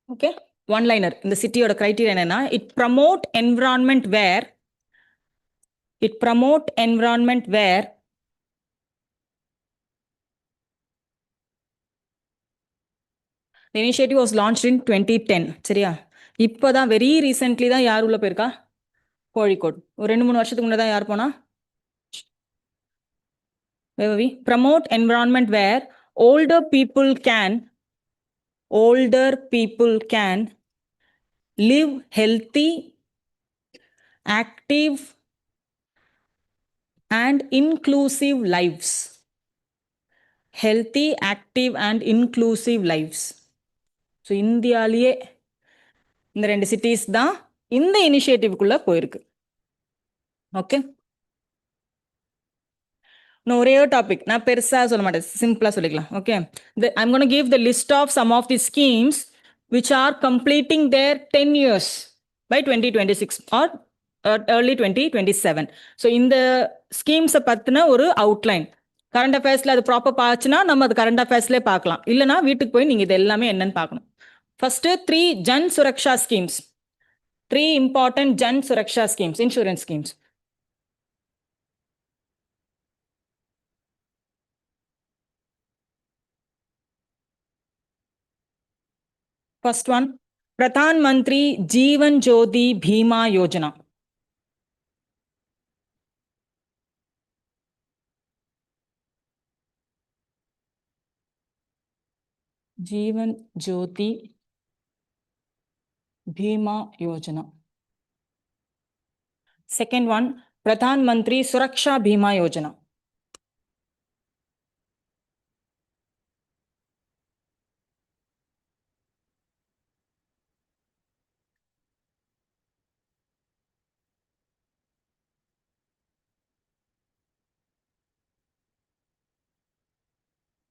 Okay, one liner. இந்த சிட்டியோட criteria என்னன்னா, it promote environment where the initiative was launched in 2010. சரியா? இப்போதான் very recently தான் யார் உள்ள போயிருக்கா? கோழிக்கோடு. ஒரு 2-3 வருஷத்துக்கு முன்னாடி தான் யார் போனா? Promote environment where older people can older people can live healthy, active, and inclusive lives. Healthy, active, and inclusive lives. So இந்தியாலேயே இந்த 2 சிட்டிஸ் தான் இந்த இனிஷியேட்டிவ்க்குள்ள போயிருக்கு. ஓகே, நான் ஒரே ஒரு டாபிக் நான் பெருசா சொல்ல மாட்டேன், சிம்பிளா சொல்லிக்கலாம். Okay, I'm gonna give the list of some of the schemes which are completing their 10 years by 2026 or early 2027. So இந்த ஸ்கீம்ஸை பற்றின ஒரு அவுட்லைன் கரண்ட் அஃபேர்ஸில் அது ப்ராப்பர் பார்த்துன்னா நம்ம அது கரண்ட் அஃபேர்ஸ்லேயே பார்க்கலாம், இல்லைனா வீட்டுக்கு போய் நீங்கள் இது எல்லாமே என்னன்னு பார்க்கணும். First 3 Jan Suraksha schemes, 3 important Jan Suraksha schemes, insurance schemes. First one, Pradhan Mantri Jeevan Jyoti Bhima Yojana. Jeevan Jyoti Bhima Yojana. Second one, Pradhan Mantri Suraksha Bhima Yojana.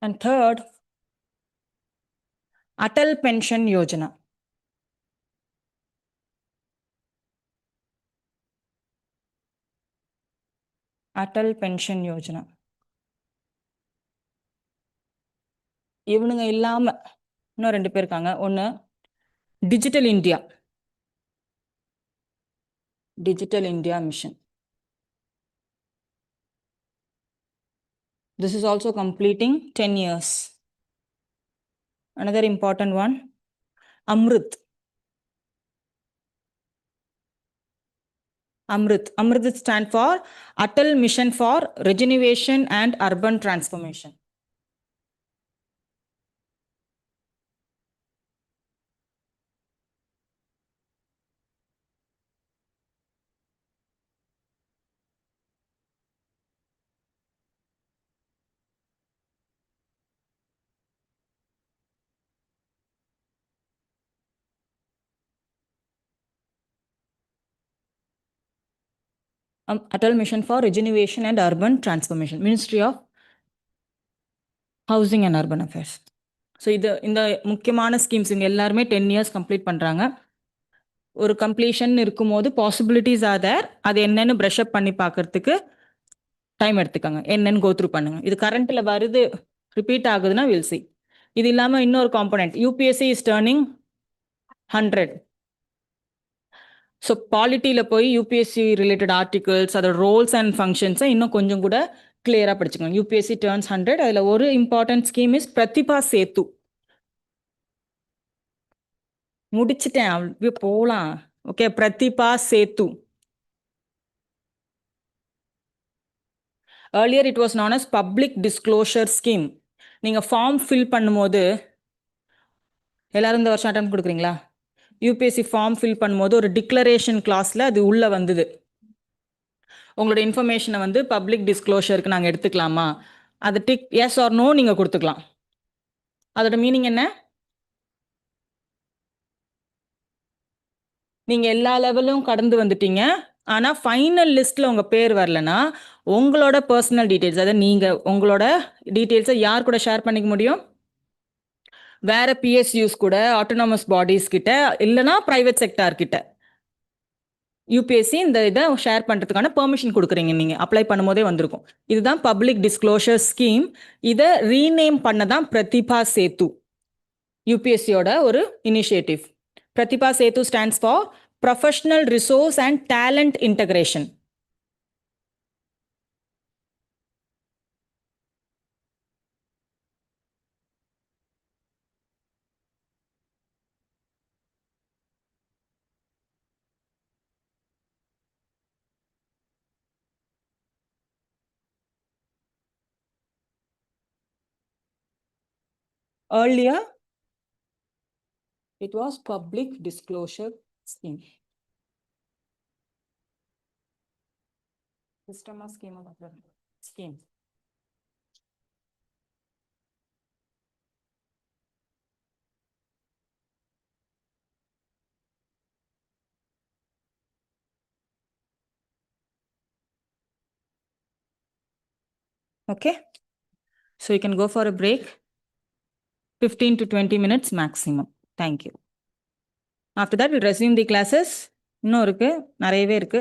And third, Atal Pension Yojana. Atal Pension Yojana. இவனுங்க இல்லாம இன்னும் 2 பேர் இருக்காங்க. ஒன்று digital India, digital India mission. This is also completing 10 years. Another important one, Amrit. Amrit stand for Atal Mission for Regeneration and Urban Transformation. Atal Mission for Regeneration and Urban Transformation, Ministry of Housing and Urban Affairs. So இந்த முக்கியமான schemes இங்கே எல்லாருமே 10 years complete பண்ணுறாங்க. ஒரு completion இருக்கும்போது possibilities R தேர், அது என்னன்னு brush அப் பண்ணி பார்க்கறதுக்கு டைம் எடுத்துக்கோங்க, என்னன்னு கோத்ரூ பண்ணுங்க. இது கரண்ட்ல வருது, ரிப்பீட் ஆகுதுன்னா வில் சி. இது இல்லாமல் இன்னொரு component, UPSC is turning 100. So பாலிட்டியில் போய் யூபிஎஸ்சி ரிலேட்டட் ஆர்டிகல்ஸ், அதோட ரோல்ஸ் அண்ட் ஃபங்க்ஷன்ஸை இன்னும் கொஞ்சம் கூட கிளியராக படிச்சுக்கோங்க. UPSC turns 100. அதில் ஒரு இம்பார்ட்டன்ட் ஸ்கீம் இஸ் பிரதிபா சேத்து. முடிச்சிட்டேன், அப்படியே போகலாம். ஓகே, பிரதிபா சேத்து. earlier it was known as public disclosure scheme. நீங்கள் ஃபார்ம் ஃபில் பண்ணும்போது எல்லாரும் இந்த வருஷம் அட்டம் கொடுக்குறீங்களா? யூபிஎஸ்சி ஃபார்ம் ஃபில் பண்ணும்போது ஒரு டிக்ளரேஷன் கிளாஸில் அது உள்ளே வந்தது, உங்களோட இன்ஃபர்மேஷனை வந்து பப்ளிக் டிஸ்க்ளோஷருக்கு நாங்கள் எடுத்துக்கலாமா, அது டிக் எஸ் ஆர் நோ நீங்கள் கொடுத்துக்கலாம். அதோட மீனிங் என்ன? நீங்கள் எல்லா லெவலும் கடந்து வந்துட்டீங்க, ஆனால் ஃபைனல் லிஸ்ட்டில் உங்கள் பேர் வரலன்னா உங்களோட பர்சனல் டீட்டெயில்ஸ், அதாவது நீங்கள் உங்களோட டீட்டெயில்ஸை யார் கூட ஷேர் பண்ணிக்க முடியும்? வேற பிஎஸ்யூஸ் கூட, ஆட்டோனமஸ் பாடிஸ் கிட்ட, இல்லைனா ப்ரைவேட் செக்டார் கிட்ட. யூபிஎஸ்சி இந்த இதை ஷேர் பண்ணுறதுக்கான பெர்மிஷன் கொடுக்குறீங்க, நீங்கள் அப்ளை பண்ணும்போதே வந்திருக்கும். இதுதான் பப்ளிக் டிஸ்க்ளோஷர் ஸ்கீம். இதை ரீநேம் பண்ண தான் பிரதிபா சேத்து, யூபிஎஸ்சியோட ஒரு இனிஷியேட்டிவ். பிரதிபா சேத்து stands for professional resource and talent integration. Earlier, It was public disclosure scheme. System of scheme of scheme. Okay. So you can go for a break. 15 to 20 minutes maximum. Thank you. After that, we'll resume the classes. இன்னும் இருக்கு, நிறையவே இருக்கு.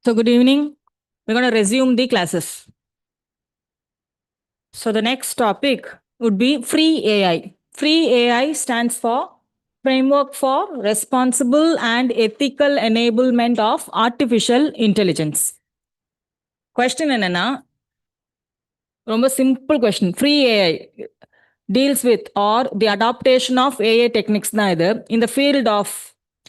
So good evening. We're going to resume the classes. So the next topic would be free AI. Free AI stands for Framework for Responsible and Ethical Enablement of Artificial Intelligence. Question என்னன்னா ரொம்ப simple question. Free AI deals with or the adaptation of AI techniques தான் இது in the field of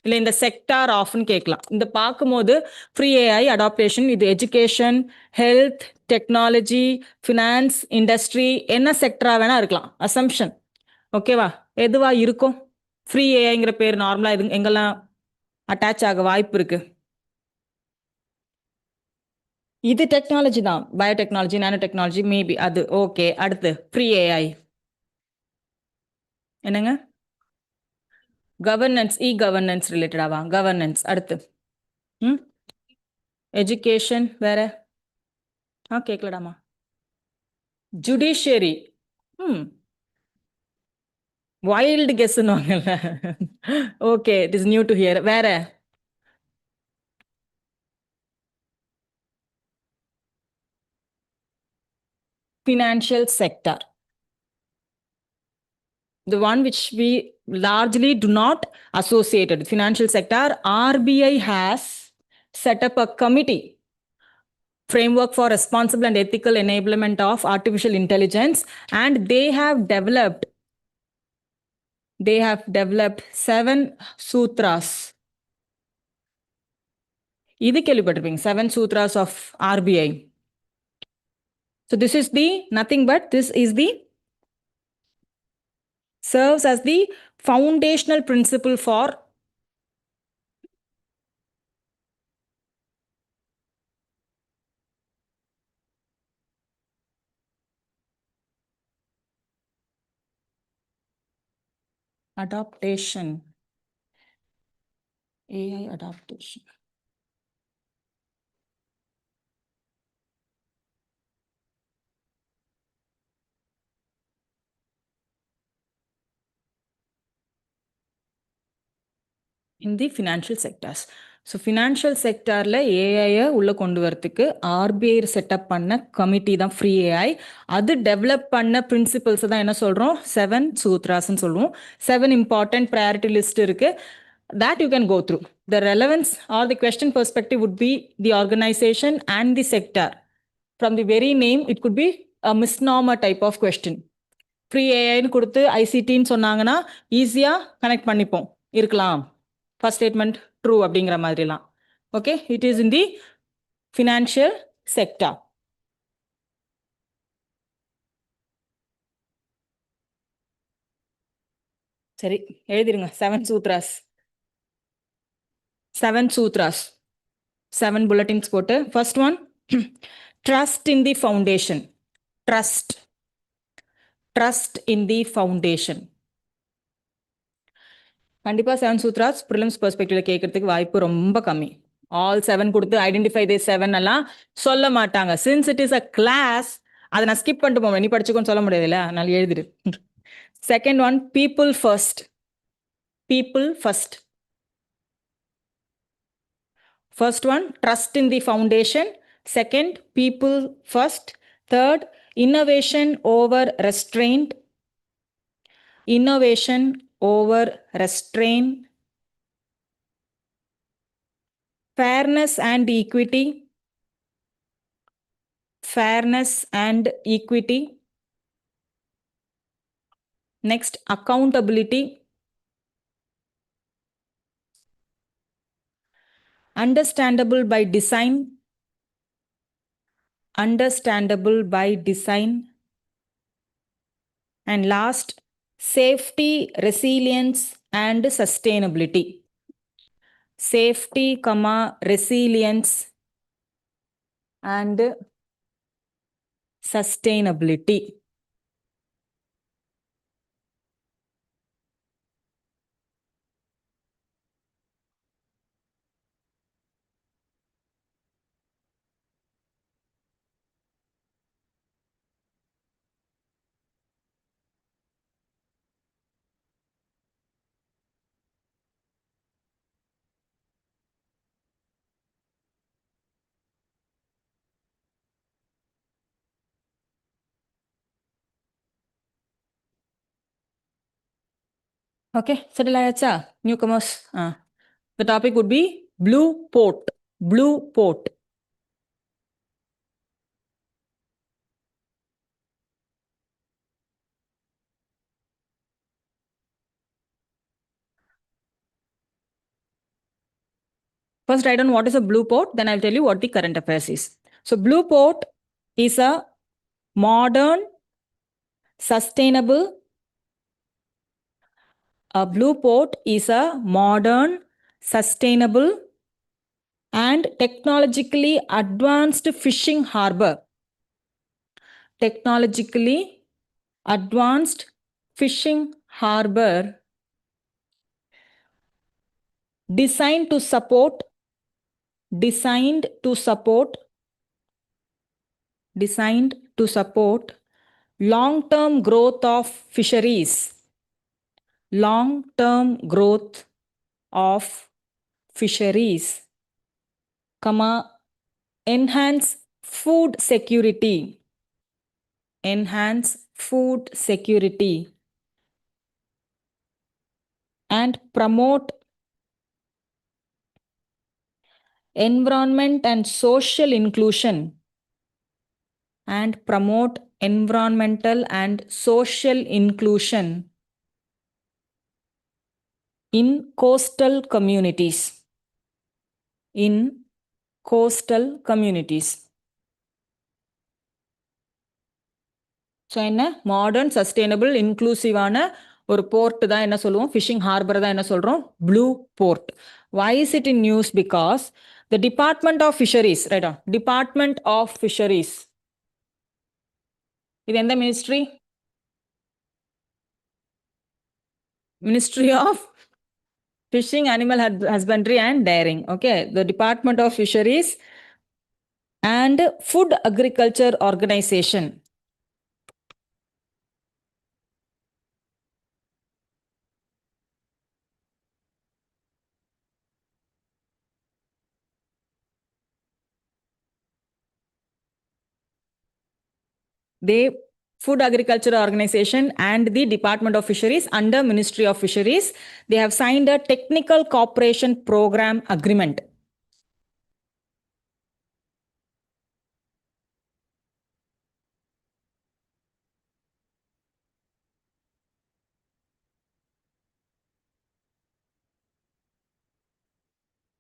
இல்லை இந்த sector ஆஃப்னு கேட்கலாம். இந்த பார்க்கும்போது free AI adaptation இது education, health, technology, finance, industry என்ன செக்டராக வேணா இருக்கலாம். அசம்ஷன் ஓகேவா? எதுவா இருக்கும்? ஃப்ரீ ஏஐங்கிற பேர் நார்மலாக இது எங்கெல்லாம் அட்டாச் ஆக வாய்ப்பு இருக்கு? இது டெக்னாலஜி தான், பயோடெக்னாலஜி, நானோ டெக்னாலஜி, மேபி அது ஓகே. அடுத்து ஃப்ரீ ஏஐ என்னங்க? கவர்னன்ஸ், இ கவர்னன்ஸ் ரிலேட்டடாவா? கவர்னன்ஸ் அடுத்து எஜுகேஷன் வேற கேட்கலடாமா. ஜுடிஷியரி வைல்டு கெஸ்ஸுன்னு okay, it is new to hear. வேற financial sector, the one which we largely do not associate with financial sector. RBI has set up a committee, Framework for Responsible and Ethical Enablement of Artificial Intelligence, and they have developed 7 sutras. இது கேள்விப்பட்டிருப்பீங்க, 7 sutras of RBI. So this is the nothing but this is the serves as the foundational principle for adaptation, AI adaptation. In the financial sectors. So financial செக்டாரில் ஏஐயை உள்ளே கொண்டு வரத்துக்கு RBI setup பண்ண committee தான் free AI. அது develop பண்ண பிரின்சிபல்ஸை தான் என்ன சொல்கிறோம்? 7 சூத்ராஸ்ன்னு சொல்லுவோம். 7 இம்பார்ட்டன்ட் ப்ரையாரிட்டி லிஸ்ட் இருக்குது. That you can go through. The relevance or the question perspective would be the organization and the sector. From the very name, it could be a misnomer type of question. Free ஏஐன்னு கொடுத்து ஐசிடின்னு சொன்னாங்கன்னா ஈஸியாக connect பண்ணிப்போம், இருக்கலாம். First statement true அப்படிங்கிற மாதிரிலாம். Okay, it is in the financial sector. சரி, எழுதிருங்க. 7 சூத்ராஸ், 7 புல்லட்டின்ஸ் போட்டு. First one, trust in the foundation. Trust in the foundation. கண்டிப்பாக 7 சூத்ராஸ் ப்ரிலிம்ஸ் பெர்ஸ்பெக்டிவ்ல கேட்கறதுக்கு வாய்ப்பு ரொம்ப கம்மி. ஆல் 7 கொடுத்து ஐடென்டிஃபை தி 7 எல்லாம் சொல்ல மாட்டாங்க. Since it is a class, அதை நான் ஸ்கிப் பண்ணிட்டு போவேன். நீ படிச்சுக்கோன்னு சொல்ல முடியாதுல்ல, அதனால எழுதிடு. Second one, people first. First one, trust in the foundation. Second, people first. Third, innovation over restraint. Fairness and equity. Next, accountability. Understandable by design. And last, safety, resilience and sustainability. Safety, resilience and sustainability. Okay, settle ஆயாச்சா newcomers? The topic would be blue port. Blue port. First, write down what is a blue port, then I'll tell you what the current affairs is. So, blue port is a modern, sustainable. A blue port is a modern, sustainable, and technologically advanced fishing harbor. Technologically advanced fishing harbor designed to support long-term growth of fisheries, long-term growth of fisheries, comma, enhance food security, and promote environment and social inclusion, environmental and social inclusion in coastal communities. So என்ன modern sustainable இன்க்ளூசிவான ஒரு board தான் என்ன சொல்லுவோம், phishing harbour தான் என்ன சொல்கிறோம், blue port. Why is it in news? Because the department of fisheries, ரைட்டா, department of fisheries, இது எந்த ministry? Ministry of fishing, animal husbandry and dairying. Okay, the department of fisheries and food agriculture organization. They Food Agriculture Organization and the Department of Fisheries under Ministry of Fisheries, they have signed a technical cooperation program agreement.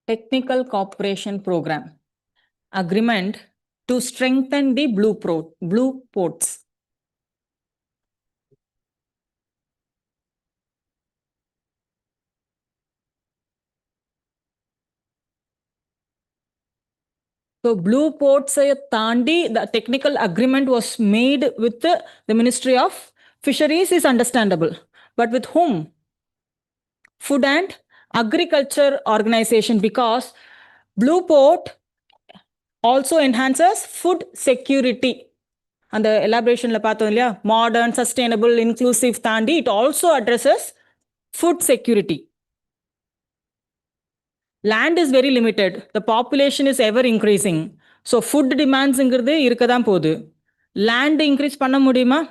Technical cooperation program agreement to strengthen the blue ports. So blue ports Tandi, the technical agreement was made with the Ministry of Fisheries is understandable. But with whom? Food and Agriculture Organization, because blue port also enhances food security. அந்த எலாபரேஷன்ல பார்த்தோம் இல்லையா, modern sustainable inclusive தாண்டி it also addresses food security. Land is very limited, the population is ever increasing. So food டிமாண்ட்ஸுங்கிறது இருக்க தான் போகுது. Land increase பண்ண முடியுமா?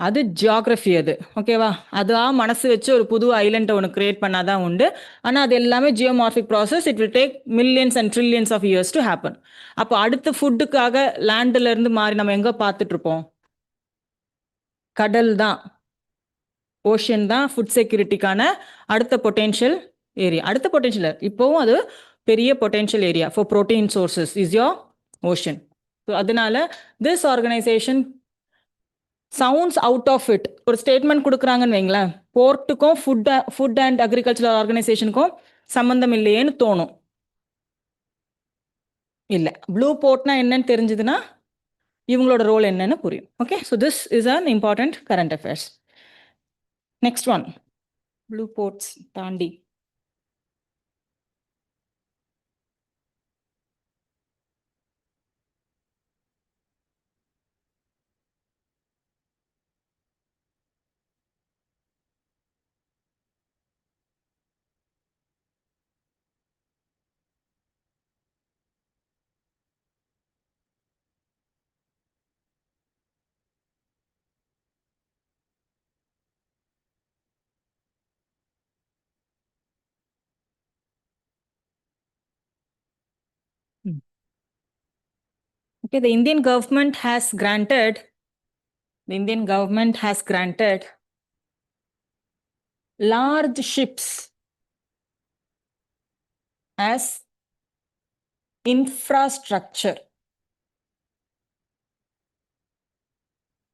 அது ஜியாகிரஃபி, அது ஓகேவா, அதுவா மனசு வச்சு ஒரு புது ஐலண்டை ஒன்று கிரியேட் பண்ணாதான் உண்டு. ஆனால் அது எல்லாமே geomorphic process, it will take millions and trillions of years to happen. அப்போ அடுத்த ஃபுட்டுக்காக லேண்டிலேருந்து மாறி நம்ம எங்கே பார்த்துட்ருப்போம்? கடல் தான், ஓஷன் தான் ஃபுட் செக்யூரிட்டிக்கான அடுத்த பொட்டென்ஷியல் ஏரியா. அடுத்த பொட்டென்ஷியல் இப்போவும் அது பெரிய potential area for protein sources is your ocean. So அதனால this organisation sounds out of it. ஒரு ஸ்டேட்மெண்ட் கொடுக்குறாங்கன்னு வைங்களேன், போர்ட்டுக்கும் ஃபுட் அண்ட் அக்ரிகல்ச்சரல் ஆர்கனைசேஷனுக்கும் சம்மந்தம் இல்லையேன்னு தோணும். இல்லை, ப்ளூ போர்ட்னா என்னன்னு தெரிஞ்சதுன்னா இவங்களோட ரோல் என்னன்னு புரியும். Okay, so this is an important current affairs. Next one, blue ports தாண்டி Okay, the Indian government has granted large ships as infrastructure.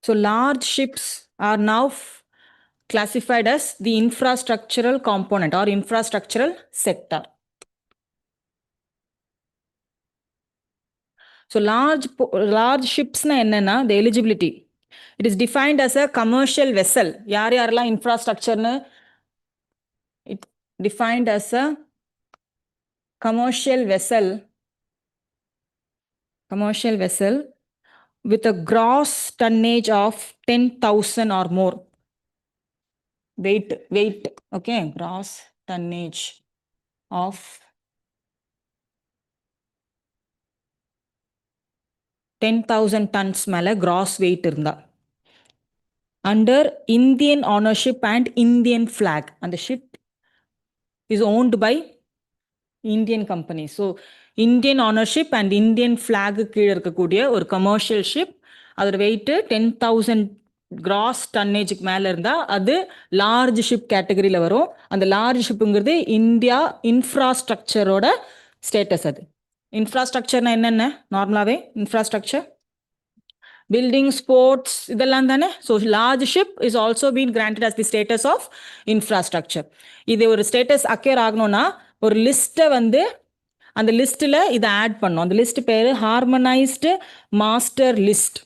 So large ships are now classified as the infrastructural component or infrastructural sector. So large ships na enna the eligibility. It is defined as a commercial vessel. Yaar yaarla infrastructure na it defined as a commercial vessel with a gross tonnage of 10,000 or more. Weight, okay, gross tonnage of 10,000 tons மேல gross weight இருந்தா under Indian ownership and Indian flag. And the ship is owned by Indian company. So Indian ownership and Indian flag கீழ இருக்கக்கூடிய ஒரு commercial ship அதோட weight 10,000 gross tonnage மேல இருந்தா அது large ship கேட்டகரியில வரும். அந்த large shipங்கிறது இந்தியா இன்ஃப்ராஸ்ட்ரக்சரோட ஸ்டேட்டஸ். அது இன்ஃப்ராஸ்ட்ரக்சர்னா என்னென்ன நார்மலாவே இன்ஃப்ராஸ்ட்ரக்சர் building, sports, இதெல்லாம் தானே. So large ship is also been granted as the status of infrastructure. இது ஒரு ஸ்டேட்டஸ் அக்கேர் ஆகணும்னா ஒரு லிஸ்ட்டை வந்து அந்த லிஸ்ட்டில் இதை ஆட் பண்ணணும். அந்த லிஸ்ட் பேர் harmonised master list.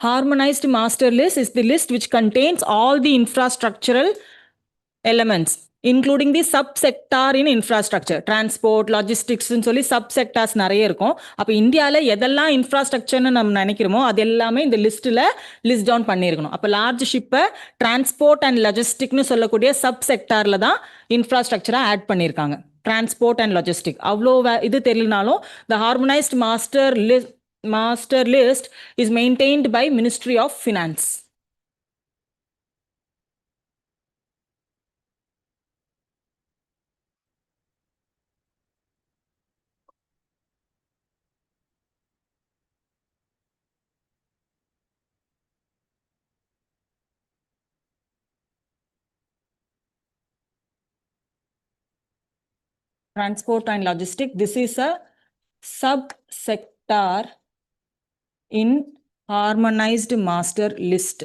Harmonized master list is the list which contains all the infrastructural elements including the subsector in infrastructure, transport, logistics ன்னு சொல்லி subsectors நிறைய இருக்கும். அப்போ இந்தியாவில் எதெல்லாம் இன்ஃப்ராஸ்ட்ரக்சர்னு நம்ம நினைக்கிறோமோ அது எல்லாமே இந்த லிஸ்ட்டில் லிஸ்ட் டவுன் பண்ணியிருக்கணும். அப்போ லார்ஜ் ஷிப்பை டிரான்ஸ்போர்ட் அண்ட் லாஜிஸ்டிக்னு சொல்லக்கூடிய சப்செக்டாரில் தான் இன்ஃப்ராஸ்ட்ரக்சரை ஆட் பண்ணியிருக்காங்க. டிரான்ஸ்போர்ட் அண்ட் லாஜிஸ்டிக் அவ்வளோ இது தெரியலனாலும் the harmonized master list is maintained by Ministry of Finance. Transport and logistics, this is a subsector in harmonized master list.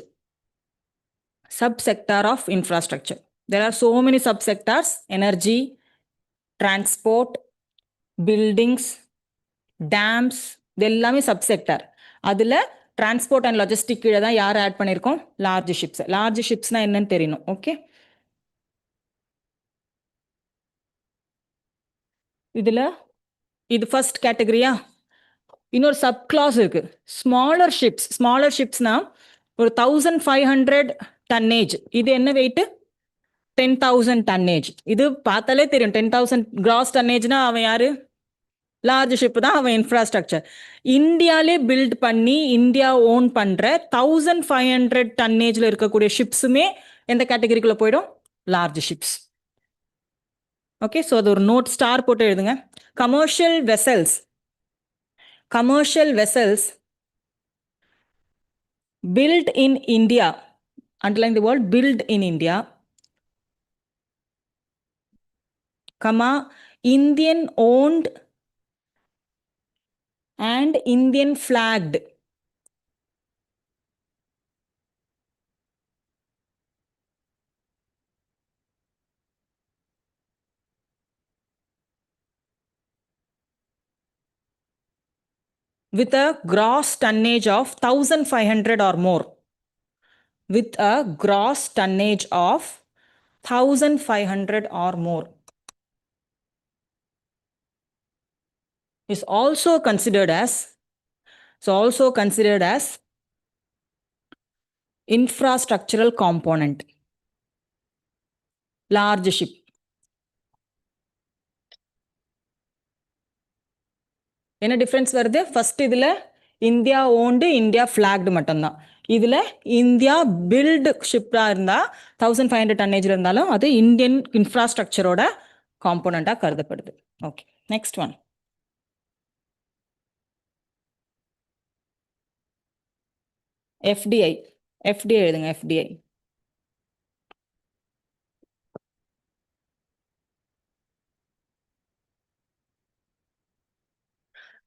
Subsector of infrastructure. There are so many subsectors: energy, transport, buildings, dams. இதெல்லாமே சப்செக்டர். அதில் transport and logistic கீழே தான் யார் add பண்ணியிருக்கோம்? Large ships. Large ஷிப்ஸ்னால் என்னன்னு தெரியணும். Okay, இதில் இது ஃபர்ஸ்ட் கேட்டகரியா. இன்னொரு சப் கிளாஸ் இருக்கு, ஸ்மாலர் ஷிப்ஸ். ஸ்மாலர் ஷிப்ஸ்னா ஒரு 1500 டன்னேஜ். இது என்ன வெயிட்? 10,000 டன்னேஜ். இது பார்த்தாலே தெரியும் 10,000 கிராஸ் டன்னேஜ்னா அவன் யாரு? லார்ஜ் ஷிப் தான், அவன் இன்ஃப்ராஸ்ட்ரக்சர். இந்தியாவிலே பில்ட் பண்ணி இந்தியா ஓன் பண்ணுற 1500 டன்னேஜில் இருக்கக்கூடிய ஷிப்ஸுமே எந்த கேட்டகரிக்குள்ளே போயிடும்? Large ships. ஓகே, ஸோ அது ஒரு நோட் ஸ்டார் போட்டு எழுதுங்க. Commercial vessels built in India, underline the word built in India, comma, Indian owned and Indian flagged. With a gross tonnage of 1500 or more. With a gross tonnage of 1500 or more. Is also considered as infrastructural component. Large ship. என்ன difference வருது? First இதில் India owned India flagged மட்டும்தான். இதுல India build ஷிப்பா இருந்தா 1500 tonnage இருந்தாலும் அது Indian இன்ஃப்ராஸ்ட்ரக்சரோட காம்போனண்டா கருதப்படுது. Okay, next one. FDI. FDI எழுதுங்க. எஃப்டிஐ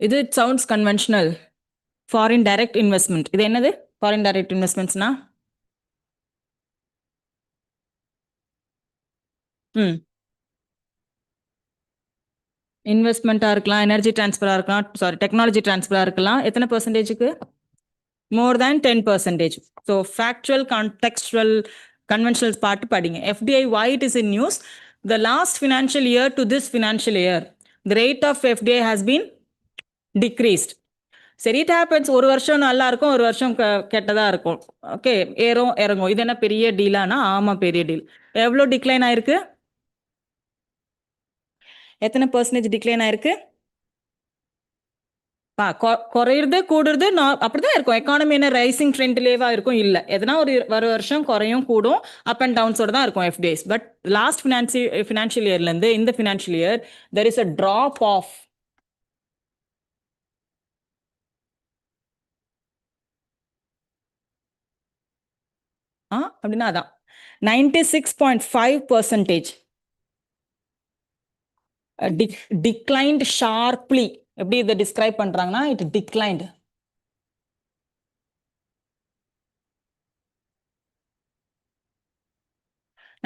இது it sounds conventional. Foreign direct investment. இது என்னது? ஃபாரின் டைரக்ட் இன்வெஸ்ட்மெண்ட்ஸ்னா இன்வெஸ்ட்மெண்ட்டாக இருக்கலாம், எனர்ஜி டிரான்ஸ்ஃபராக இருக்கலாம், சாரி டெக்னாலஜி டிரான்ஸ்ஃபராக இருக்கலாம். எத்தனை பர்சன்டேஜுக்கு? More than 10%. So factual contextual conventional part படிங்க. FDI why it is in news? The last financial year to this financial year, the rate of FDI has been decreased. சரி, it happens. ஒரு வருஷம் நல்லா இருக்கும், ஒரு வருஷம் கெட்டதா இருக்கும். ஓகே, ஏறும் இறங்கும். இது என்ன பெரிய டீலானா? ஆமா, பெரிய டீல். எவ்வளோ டிக்ளைன் ஆயிருக்கு? எத்தனை பர்சன்டேஜ் டிக்ளைன் ஆயிருக்கு? குறையிறது கூடுறது அப்படிதான் இருக்கும். எக்கானமி என்ன ரைசிங் ட்ரெண்ட்லேவா இருக்கும்? இல்ல, எதனா ஒரு வருஷம் குறையும் கூடும், அப் அண்ட் டவுன்ஸோட தான் இருக்கும் எஃப்டிஐஸ். பட் லாஸ்ட் ஃபினான்ஷியல் இயர்ல இருந்து இந்த financial year there is a drop off. அப்படின்னா அதான் 96.5% டிக்ளைன்ட் ஷார்ப்லி. எப்படி இதை டிஸ்கிரைப் பண்றாங்கன்னா, it declined.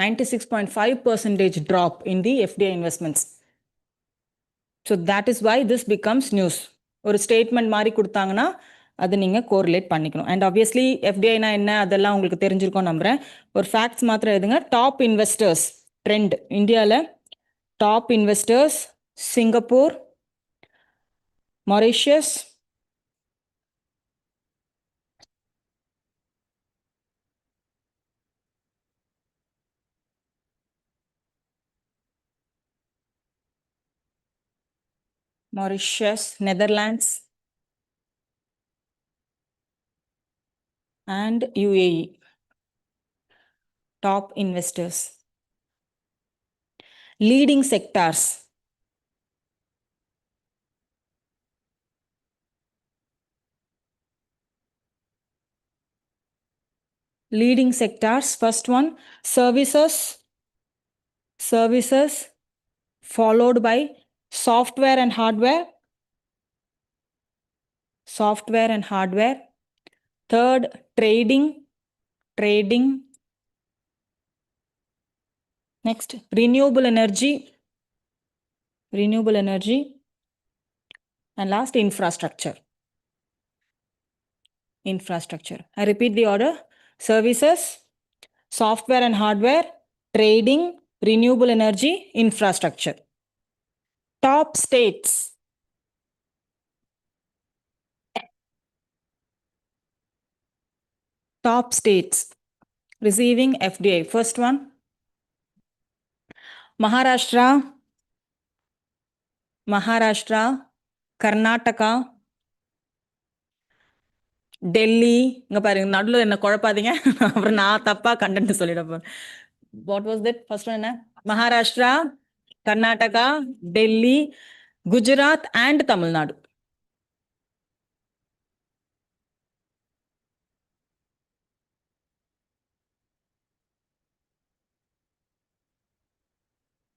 %96.5 drop in the FDI investments. So that is why this becomes news. ஒரு ஸ்டேட்மெண்ட் மாதிரி கொடுத்தாங்கன்னா அதை நீங்கள் கோரிலேட் பண்ணிக்கணும். அண்ட் ஆப்வியஸ்லி எஃப்டிஐனா என்ன அதெல்லாம் உங்களுக்கு தெரிஞ்சிருக்கோம் நம்புறேன். ஒரு ஃபேக்ட்ஸ் மாத்திரம் எழுதுங்க. டாப் இன்வெஸ்டர்ஸ் ட்ரெண்ட் இந்தியாவில். Top investors Singapore, Mauritius, Netherlands and UAE. Top investors. Leading sectors. Leading sectors. First one, services, followed by software and hardware. Third, trading. Next, renewable energy. And last, infrastructure. I repeat the order: services, software and hardware, trading, renewable energy, infrastructure. Top states. Receiving FDI. First one, Maharashtra, Karnataka, Delhi. இங்க பாருங்க, நடுவில் என்ன குழப்பாதீங்க, அப்புறம் நான் தப்பா content சொல்லிடுறேன். What was that? First one என்ன? Maharashtra, Karnataka, Delhi, Gujarat and Tamil Nadu.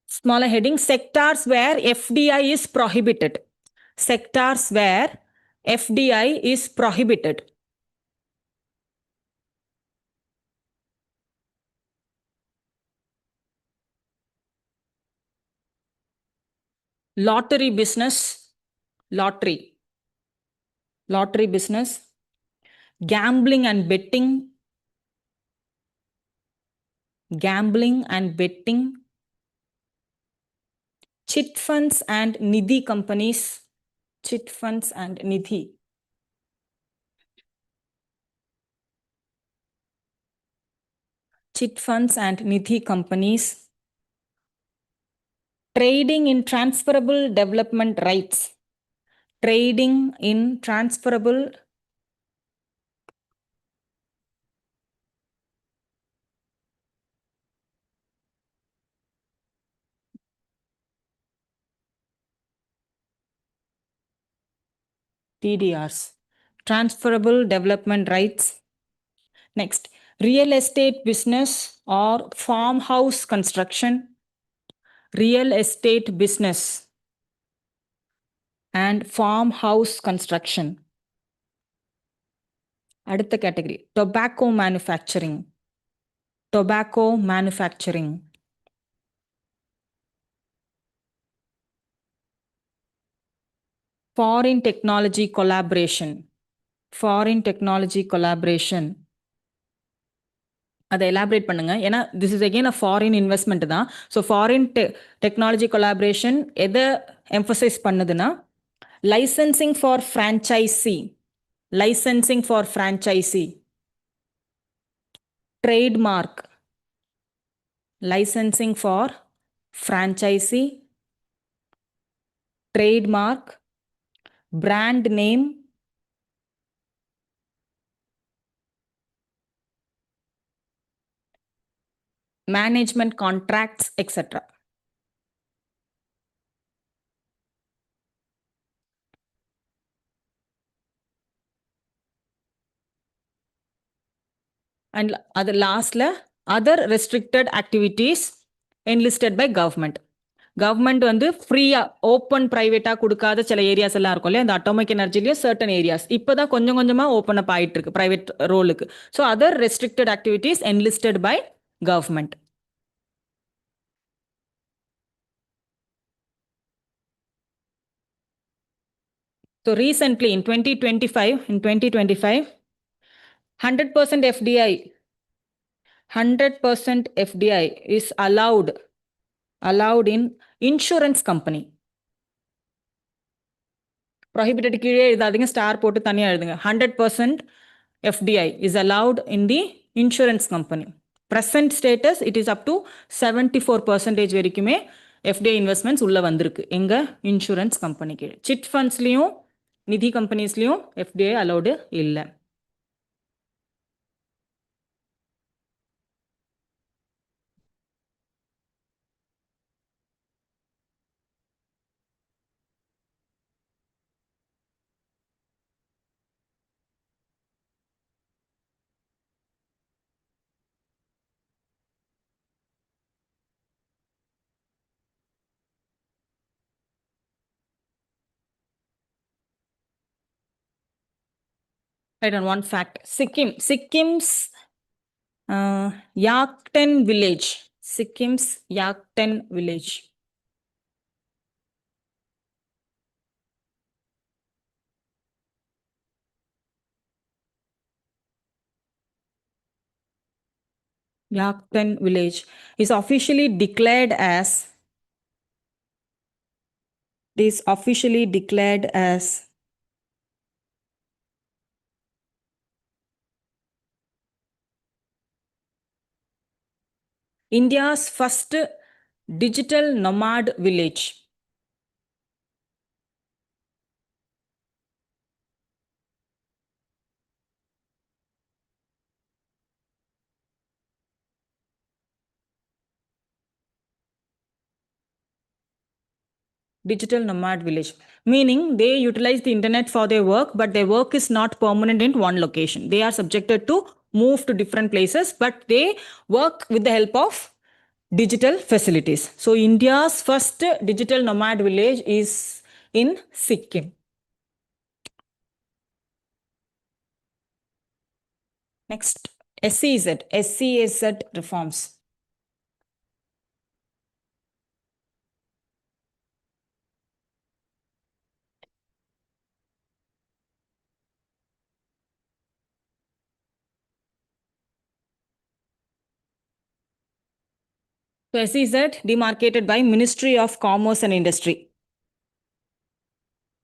Smaller heading, sectors where FDI is prohibited. Lottery business, gambling and betting, chit funds and nidhi companies, chit funds and nidhi companies, trading in transferable development rights, TDRs, transferable development rights. Next, real estate business or farmhouse construction. Real estate business and farmhouse construction. அடுத்த category, tobacco manufacturing. Tobacco manufacturing. Foreign technology collaboration. Foreign technology collaboration. அதை elaborate பண்ணுங்க. ஏன்னா this is again a foreign investment தான். So foreign technology collaboration எதை emphasise பண்ணுதுன்னா licensing for franchisee, licensing for franchisee, trademark, licensing for franchisee, trademark, brand name, management contracts, etc. And other lastல other restricted activities enlisted by government. Government வந்து ஃப்ரீயா open பிரைவேட்டா கொடுக்காத சில areas எல்லாம் இருக்கும் இல்லையா, அந்த அட்டாமிக் எனர்ஜிலையும் சர்டன் ஏரியாஸ் இப்போதான் கொஞ்சம் கொஞ்சமா ஓப்பன் அப் ஆயிட்டு இருக்கு பிரைவேட் ரோலுக்கு. So other restricted activities enlisted by government. So recently in 2025, 100% FDI, 100% FDI is allowed in insurance company. Prohibited கீழே எழுதாதீங்க, ஸ்டார் போட்டு தனியாக எழுதுங்க. 100% FDI is allowed in the insurance company. Present status it is up to 74% வரைக்குமே FDI investments உள்ள வந்திருக்கு எங்க insurance கம்பெனிக்கு. Chit ஃபண்ட்ஸ்லையும் நிதி கம்பெனிஸ்லையும் FDI அலௌடு இல்லை. Right on one fact. Sikkim's Yakten village. Sikkim's Yakten village. Yakten village is officially declared as India's first digital nomad village. Digital nomad village, meaning they utilize the internet for their work, but their work is not permanent in one location. They are subjected to move to different places, but they work with the help of digital facilities. So India's first digital nomad village is in Sikkim. Next, SEZ reforms. So SEZ demarcated by Ministry of Commerce and Industry.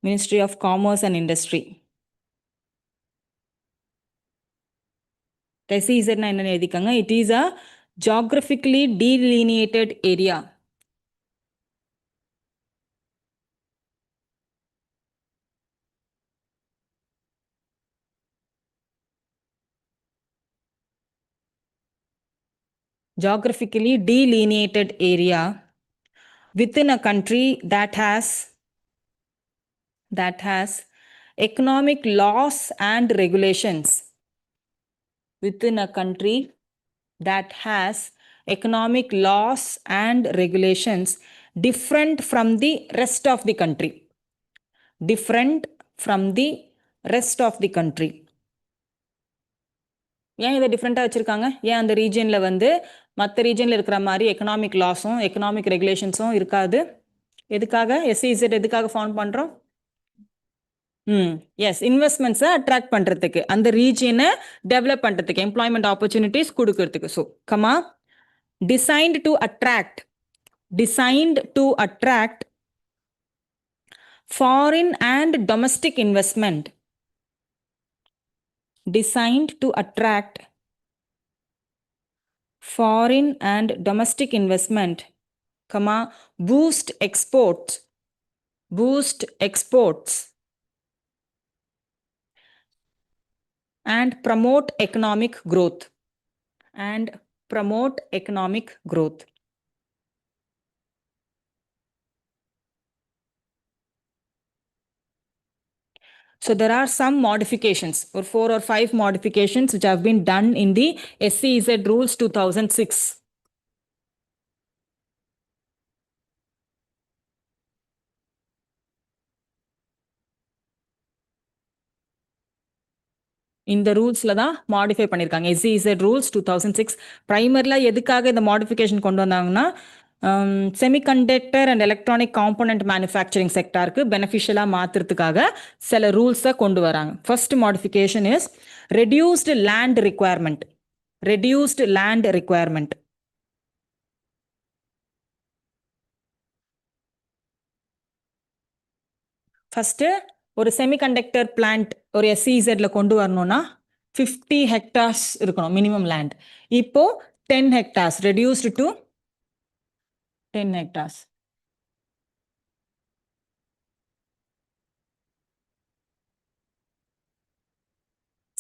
Ministry of Commerce and Industry. SEZ na enna எழுதிக்கங்க. It is a geographically delineated area. Geographically delineated area within a country that has economic laws and regulations within a country that has economic laws and regulations different from the rest of the country. Different from the rest of the country. ஏன் இதை டிஃப்ரெண்ட்டாக வச்சுருக்காங்க? ஏன் அந்த ரீஜியனில் வந்து மற்ற ரீஜியனில் இருக்கிற மாதிரி எக்கனாமிக் லாஸும் எக்கனாமிக் ரெகுலேஷன்ஸும் இருக்காது? எதுக்காக எஸ்இஇசட் எதுக்காக ஃபார்ம் பண்ணுறோம்? எஸ், இன்வெஸ்ட்மெண்ட்ஸை அட்ராக்ட் பண்ணுறதுக்கு, அந்த ரீஜியனை டெவலப் பண்ணுறதுக்கு, எம்ப்ளாய்மெண்ட் ஆப்பர்ச்சுனிட்டிஸ் கொடுக்கறதுக்கு. So comma designed to attract foreign and domestic investment. Designed to attract foreign and domestic investment, comma, boost exports and promote economic growth. So there are some modifications, or 4 or 5 modifications which have been done in the SEZ rules 2006. இந்த ரூல்ஸில் தான் modify பண்ணியிருக்காங்க. SEZ rules 2006 ப்ரைமரியில் எதுக்காக இந்த modification கொண்டு வந்தாங்கன்னா, semiconductor and electronic component manufacturing செக்டாருக்கு பெனிஃபிஷியலாக மாற்றுறதுக்காக சில ரூல்ஸை கொண்டு வராங்க. First modification is reduced land requirement. First ஒரு செமிகண்டக்டர் பிளான்ட் ஒரு எஸ்இஇசட்ல கொண்டு வரணும்னா 50 ஹெக்டார்ஸ் இருக்கணும் மினிமம் லேண்ட். இப்போ 10 hectares reduced to 10 hectares.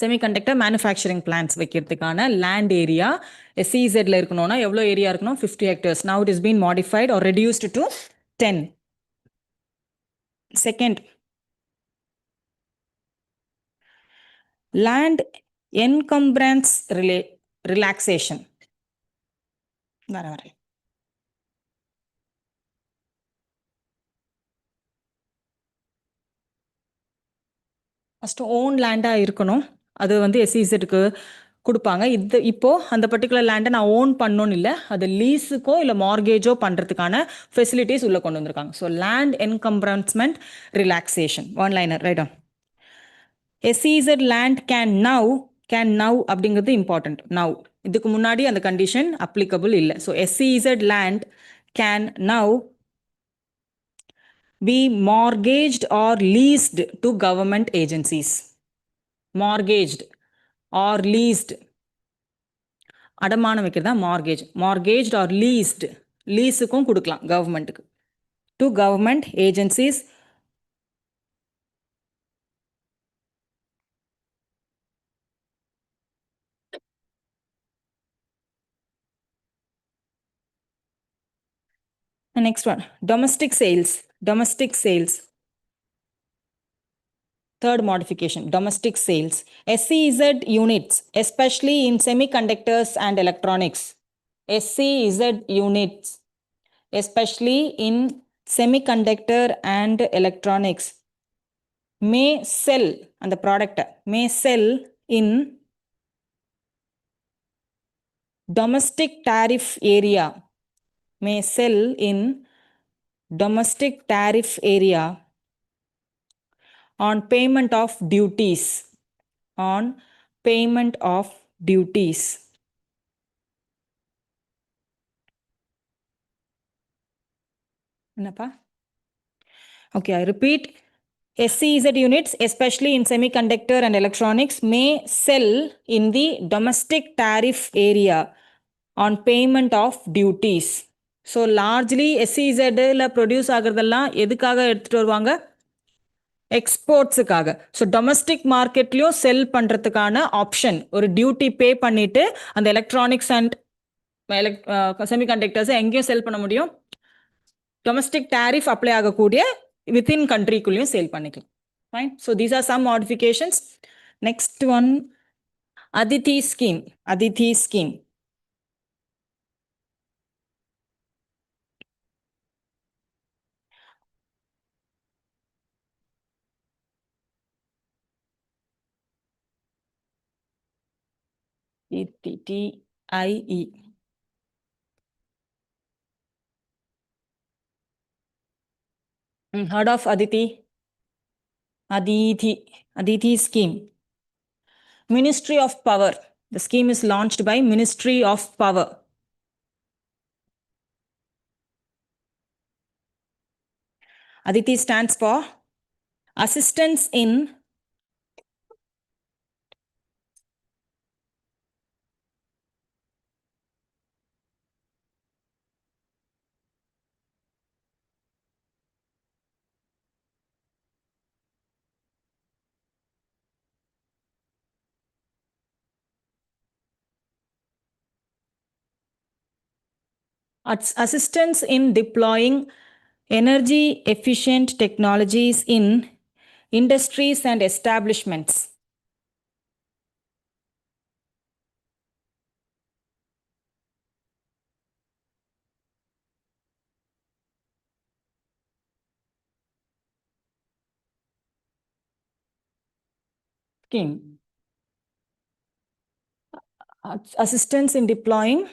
Semiconductor manufacturing plans வைக்கிறதுக்கான லேண்ட் ஏரியா எஸ்இஇசட்ல இருக்கணும்னா எவ்வளோ ஏரியா இருக்கணும்? 50 hectares. Now it is been modified or reduced to 10. Second, land encumbrance relaxation. First own லேண்டாக இருக்கணும். அது வந்து எஸ்இஇசட்டுக்கு கொடுப்பாங்க. இப்போது அந்த பர்டிகுலர் லேண்டை நான் ஓன் பண்ணணும்னு இல்லை, அது லீஸுக்கோ இல்லை மார்கேஜோ பண்ணுறதுக்கான ஃபெசிலிட்டிஸ் உள்ளே கொண்டு வந்திருக்காங்க. So land encumbrancement relaxation, one liner right on. SEZ land can now அப்படிங்கிறது இம்பார்ட்டன்ட். நவ், இதுக்கு முன்னாடி அந்த கண்டிஷன் அப்ளிகபிள் இல்லை. So SEZ land can now be mortgaged or leased to government agencies. Mortgaged or leased. அடமானம் வைக்கிறதா mortgaged or leased. லீஸுக்கும் கொடுக்கலாம் கவர்மெண்ட்டுக்கு. to government agencies. The next one, domestic sales. Third modification, domestic sales. SEZ units, especially in semiconductors and electronics. SEZ units, especially in semiconductor and electronics, may sell, and the product may sell in domestic tariff area. May sell in domestic tariff area on payment of duties. என்னப்பா? Okay, I repeat. SEZ units, especially in semiconductor and electronics, may sell in the domestic tariff area on payment of duties. So largely SEZ-ல produce ஆகிறதெல்லாம் எதுக்காக எடுத்துகிட்டு வருவாங்க? எக்ஸ்போர்ட்ஸுக்காக. So domestic மார்க்கெட்லேயும் செல் பண்ணுறதுக்கான option, ஒரு duty பே பண்ணிவிட்டு அந்த எலக்ட்ரானிக்ஸ் அண்ட் செமிகண்டக்டர்ஸை எங்கேயும் செல் பண்ண முடியும்? டொமஸ்டிக் டேரிஃப் அப்ளை ஆகக்கூடிய வித்தின் கண்ட்ரிக்குள்ளேயும் சேல் பண்ணிக்கலாம். Fine. So these are some modifications. Next one, Aditi scheme. Aditi scheme. ETTIE. Heard of Aditi? Aditi scheme. Ministry of Power. The scheme is launched by Ministry of Power. Aditi stands for Assistance in assistance in deploying energy efficient technologies in industries and establishments. Scheme. Assistance in deploying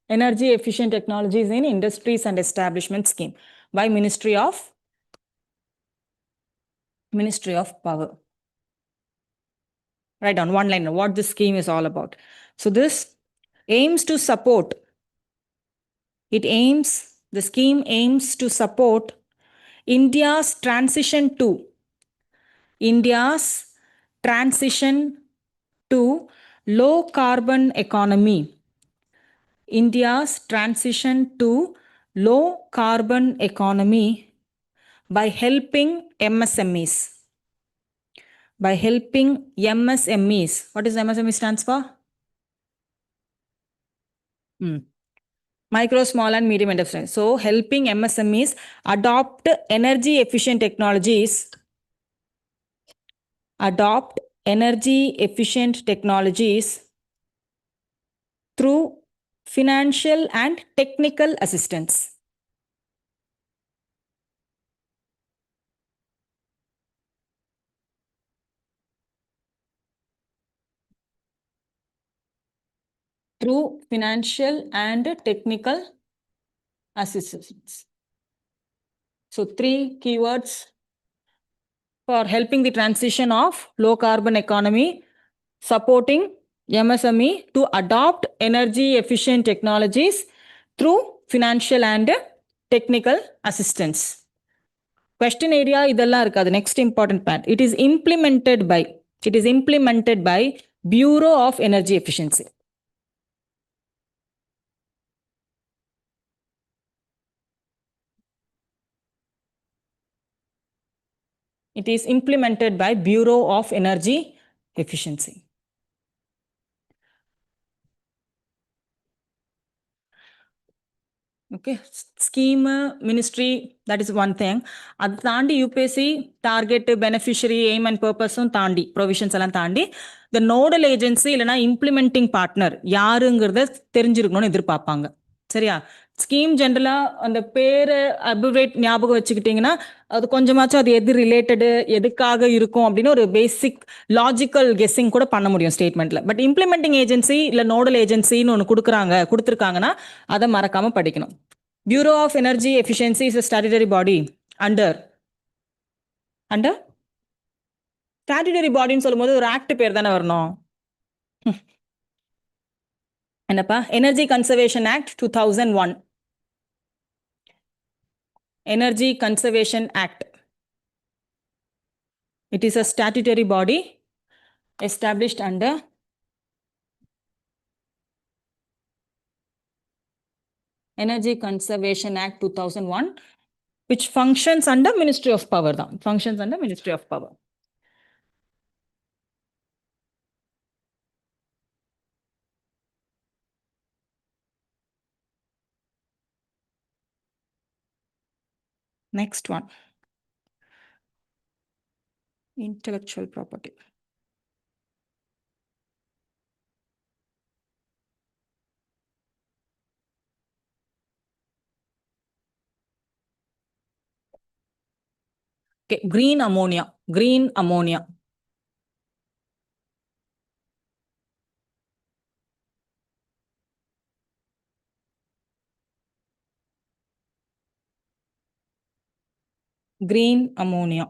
energy efficient technologies in industries and establishment scheme by Ministry of Power. Write down one line what this scheme is all about. So this aims to support. The scheme aims to support India's transition to low carbon economy. India's transition to low carbon economy by helping MSMEs. By helping MSMEs. What is MSME stands for? Micro, small and medium enterprises. So helping MSMEs adopt energy efficient technologies. Through financial and technical assistance. Through financial and technical assistance. So 3 keywords for helping the transition of low carbon economy, supporting MSME to adopt energy efficient technologies through financial and technical assistance. Question area idella irukadu. Next important part. It is implemented by Bureau of Energy Efficiency. It is implemented by Bureau of Energy Efficiency. Okay, scheme, ministry, that is one thing. Ad thandi UPSC target, beneficiary, aim and purpose thandi, provisions எல்லாம் தாண்டி the nodal agency இல்லனா implementing partner யாருங்கிறத தெரிஞ்சிருக்கணும்னு எதிர்பார்ப்பாங்க. சரியா? Scheme ஜென்ரலா அந்த பேரு abbreviate ஞாபகம் வச்சுக்கிட்டீங்கன்னா அது கொஞ்சமாச்சும் அது எது ரிலேட்டடு எதுக்காக இருக்கும் அப்படின்னு ஒரு பேசிக் லாஜிக்கல் கெஸ்ஸிங் கூட பண்ண முடியும் ஸ்டேட்மெண்ட்ல. பட் இம்ப்ளிமெண்டிங் ஏஜென்சி இல்ல நோடல் ஏஜென்சின்னு ஒன்று கொடுத்துருக்காங்கன்னா அதை மறக்காம படிக்கணும். Bureau of Energy Efficiency is a statutory body under statutory bodyன்னு சொல்லும்போது ஒரு ஆக்ட் பேர் தானே வரணும். என்னப்பா? Energy Conservation Act 2001. Energy Conservation Act. It is a statutory body established under Energy Conservation Act 2001, which functions under Ministry of Power. Functions under Ministry of Power. Next one. Intellectual property. Okay, green ammonia. Green ammonia. Green ammonia.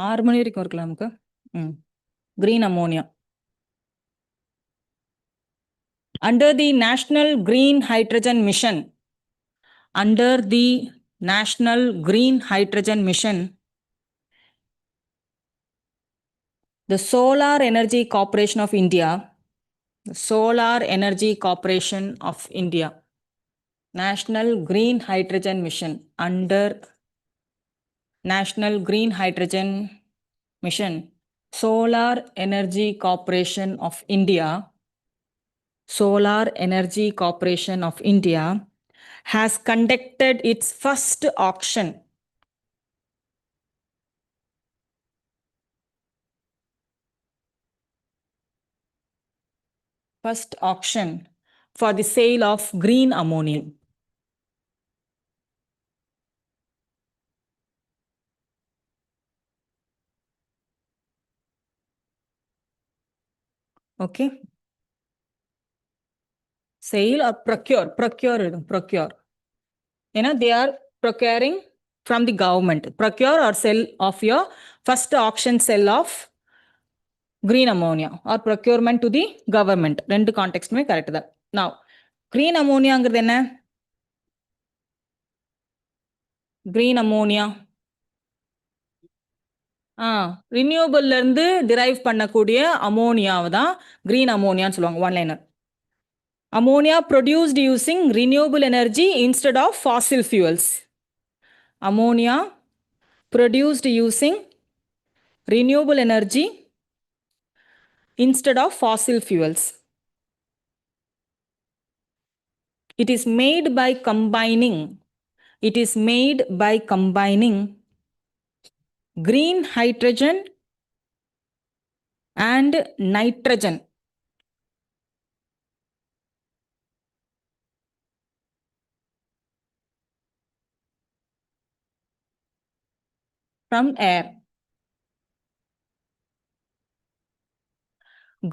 6 மணி வரைக்கும் இருக்கலாம் நமக்கு. Green ammonia. Under the National Green Hydrogen Mission. Under the National Green Hydrogen Mission, the Solar Energy Corporation of India, the Solar Energy Corporation of India, National Green Hydrogen Mission, under National Green Hydrogen Mission, Solar Energy Corporation of India, Solar Energy Corporation of India has conducted its first auction. First auction for the sale of green ammonia. Okay. Sale or procure. You know, they are procuring from the government. Procure or sell of your first auction sell of green ammonia or procurement to the government. ரெண்டு கான்டெக்ஸ்டுமே correct தான். Now, green ammoniaங்கிறது என்ன? Green ammonia. ரினியூவபிள்ல இருந்து drive பண்ணக்கூடிய அமோனியாவை தான் green அமோனியான்னு சொல்லுவாங்க. One liner. Ammonia produced using renewable energy instead of fossil fuels. Ammonia produced using renewable energy instead of fossil fuels. It is made by combining green hydrogen and nitrogen from air.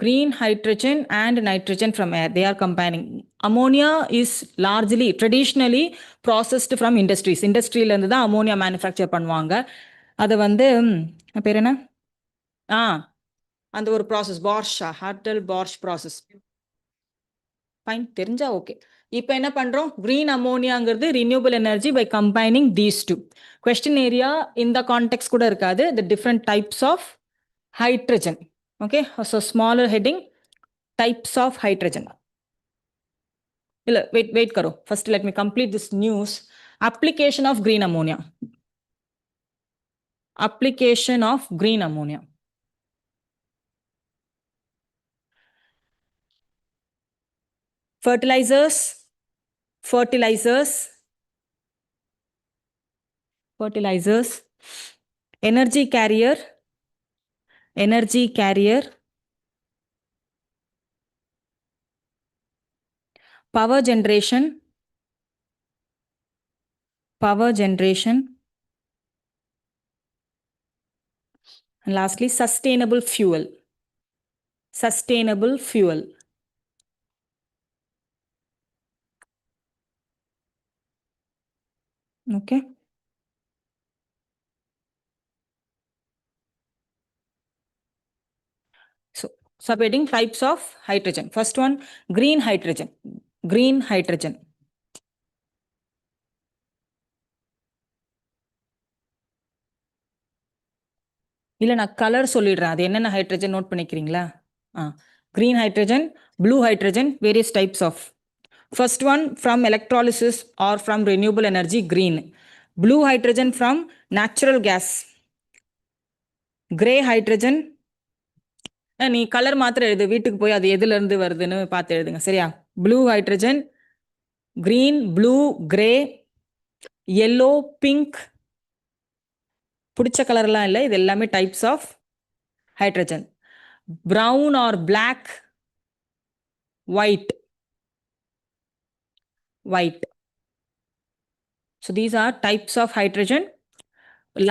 Green hydrogen and nitrogen from air. They are combining. Ammonia is largely, traditionally processed from industries. இண்டஸ்ட்ரியில இருந்து தான் ammonia manufacture பண்ணுவாங்க. அதை வந்து பேர் என்ன? அந்த ஒரு ப்ராசஸ் ஹார்டல் பார்ஷ் ப்ராசஸ். ஃபைன், தெரிஞ்சா ஓகே. இப்போ என்ன பண்றோம்? கிரீன் அமோனியாங்கிறது renewable energy by combining these two. Question area இந்த கான்டெக்ட் கூட இருக்காது. The different types of hydrogen. Okay, so smaller heading, types of hydrogen. Wait karo. First let me complete this news. Application of green ammonia. Application of green ammonia. Fertilizers, energy carrier, power generation, and lastly sustainable fuel. Okay. So, subheading types of hydrogen. First one, green hydrogen. இல்லை, நான் colour சொல்லிடுறேன். அது என்னென்ன hydrogen note பண்ணிக்கிறீங்களா? green hydrogen, blue hydrogen, various types of. First one from electrolysis or from renewable energy, green. Blue hydrogen from natural gas. Gray hydrogen, நீ colour மாத்திரம் எழுது, வீட்டுக்கு போய் அது எதுல இருந்து வருதுன்னு பார்த்து எழுதுங்க, சரியா? Blue hydrogen, green, blue, grey, yellow, pink, பிடிச்ச கலர்லாம் இல்லை, இது எல்லாமே types of hydrogen. brown or black, white. So these are types of hydrogen,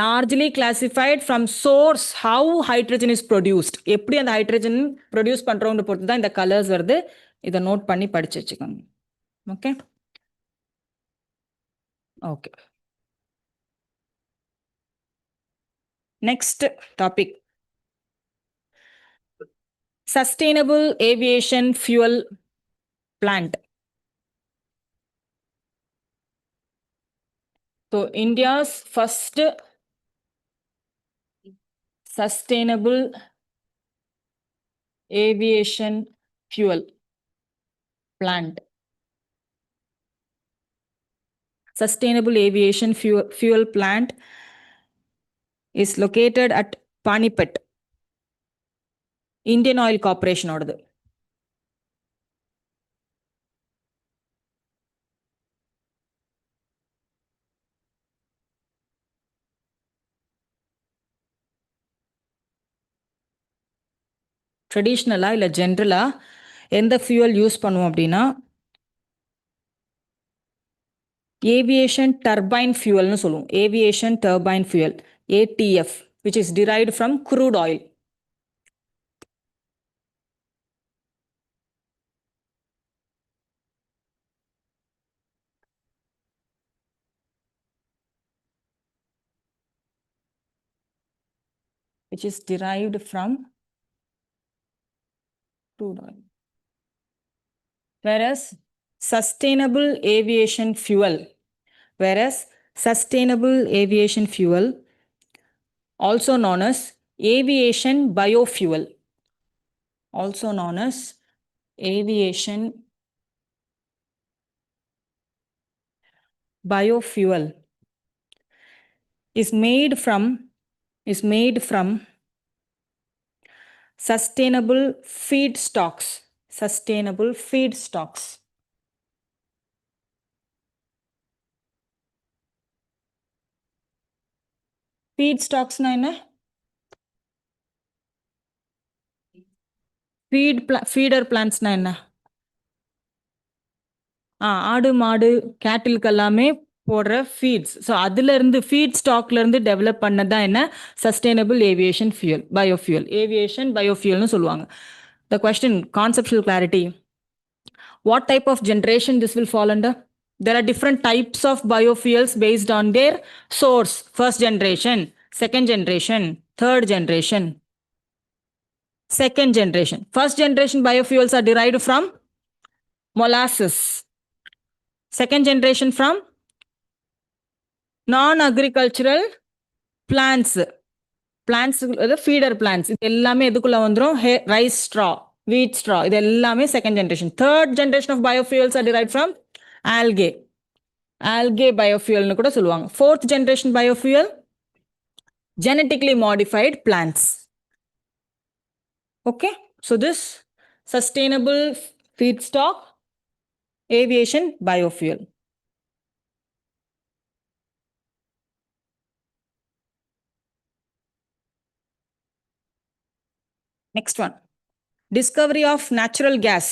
largely classified from source, how hydrogen is produced. எப்படி அந்த ஹைட்ரஜன் ப்ரொடியூஸ் பண்றோம்னு பொறுத்து தான் இந்த கலர்ஸ் வருது. இதை நோட் பண்ணி படிச்சு வச்சுக்கோங்க. Okay okay. Next topic, sustainable aviation fuel plant. So India's first sustainable aviation fuel plant. Sustainable aviation fuel plant is located at Panipat. Indian Oil Corporation order. ட்ரெடிஷ்னலா இல்லை ஜென்ரலா எந்த ஃபியூவல் யூஸ் பண்ணுவோம் அப்படின்னா ஏவியேஷன் டர்பைன் ஃபியூவல்னு சொல்லுவோம். Aviation turbine fuel, ADF, which is derived from crude oil. Which is derived from crude oil. Whereas sustainable aviation fuel, also known as aviation biofuel, is made from sustainable feedstocks. Feedstocks na enna? Feeder plants na enna? ஆடு மாடு கேட்டிலுக்கு எல்லாமே போடுற feeds. So அதுல இருந்து feet ஸ்டாக்ல இருந்து develop பண்ணதான் என்ன sustainable aviation fuel, biofuel. Aviation பயோஃபியூல்னு சொல்லுவாங்க. The question, conceptual clarity. What type of generation this will fall under? There are different types of biofuels based on their source. First generation, second generation, third generation. Second generation. First generation biofuels are derived from molasses. Second generation from non-agricultural plants. Feeder plants. இது எல்லாமே எதுக்குள்ள வந்துரும்? Rice straw, wheat straw. இது எல்லாமே second generation. Third generation of biofuels are derived from algae. Algae biofuel னு கூட சொல்லுவாங்க. Fourth generation biofuel, genetically modified plants. Okay, so this sustainable feedstock, aviation biofuel. Next one, discovery of natural gas.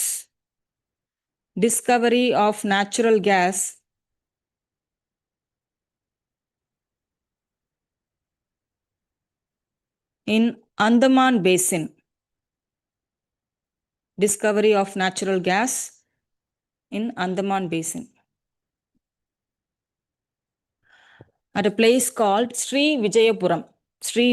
In Andaman Basin. Discovery of natural gas in Andaman Basin at a place called Sri Vijayapuram. Sri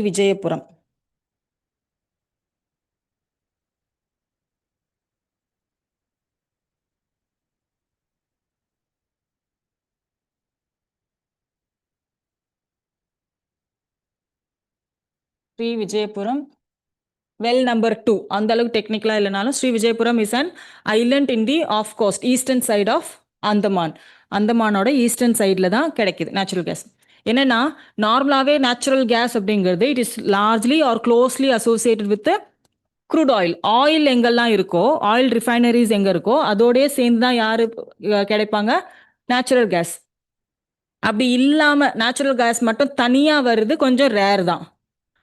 Vijayapuram, well number 2. அந்த அளவுக்கு டெக்னிக்கலா இல்லைனாலும் Sri Vijayapuram is an island in the of coast, eastern side of Andaman. அந்தமானோட eastern சைடில் தான் கிடைக்குது natural gas. என்னன்னா நார்மலாகவே நேச்சுரல் கேஸ் அப்படிங்கிறது it is largely or closely associated with crude oil. Oil எங்கெல்லாம் இருக்கோ, ஆயில் ரிஃபைனரிஸ் எங்கே இருக்கோ அதோடய சேர்ந்து தான் யார் கிடைப்பாங்க? Natural gas. அப்படி இல்லாம நேச்சுரல் கேஸ் மட்டும் தனியா வருது, கொஞ்சம் ரேர் தான்.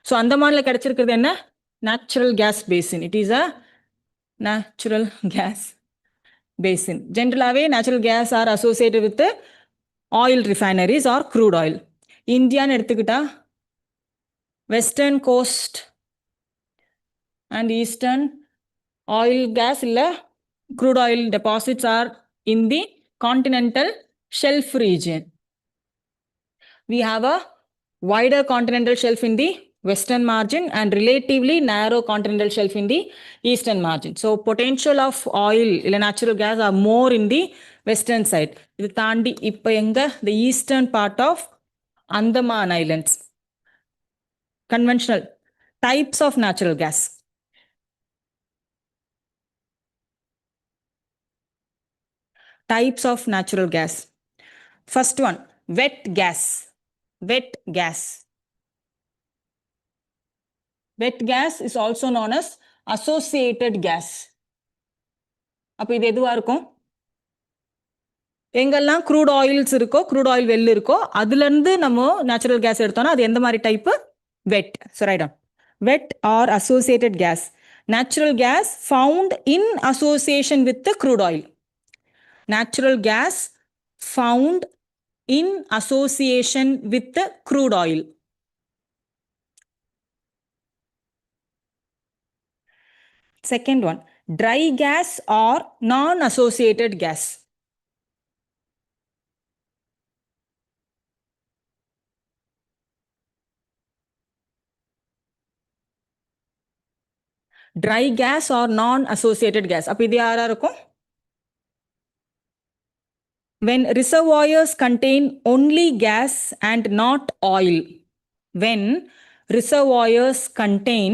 ஸோ அந்தமான்ல கிடைச்சிருக்கிறது என்ன? Natural gas basin. It is a natural gas basin. Generally, natural gas are associated with the oil refineries or crude oil. India எடுத்துக்கிட்டா western coast and eastern oil gas இல்ல crude oil deposits are in the continental shelf region. We have a wider continental shelf in the western margin and relatively narrow continental shelf in the eastern margin. So potential of oil இல்ல natural gas are more in the western side. இது தாண்டி இப்போ எங்க the eastern part of Andaman Islands. Conventional types of natural gas. Types of natural gas. First one, wet gas. Wet gas. Wet gas is also known as associated gas. அப்போ இது எதுவா இருக்கும்? எங்கெல்லாம் crude oils இருக்கோ, crude oil well இருக்கோ, அதுலேருந்து நம்ம natural gas எடுத்தோம்னா அது எந்த மாதிரி type? Wet. So right on. Wet or associated gas. Natural gas found in association with crude oil. Natural gas found in association with the crude oil. Second one, dry gas or non-associated gas. Dry gas or non-associated gas. அப்போ இது யாரா இருக்கும்? When reservoirs contain only gas and not oil. When reservoirs contain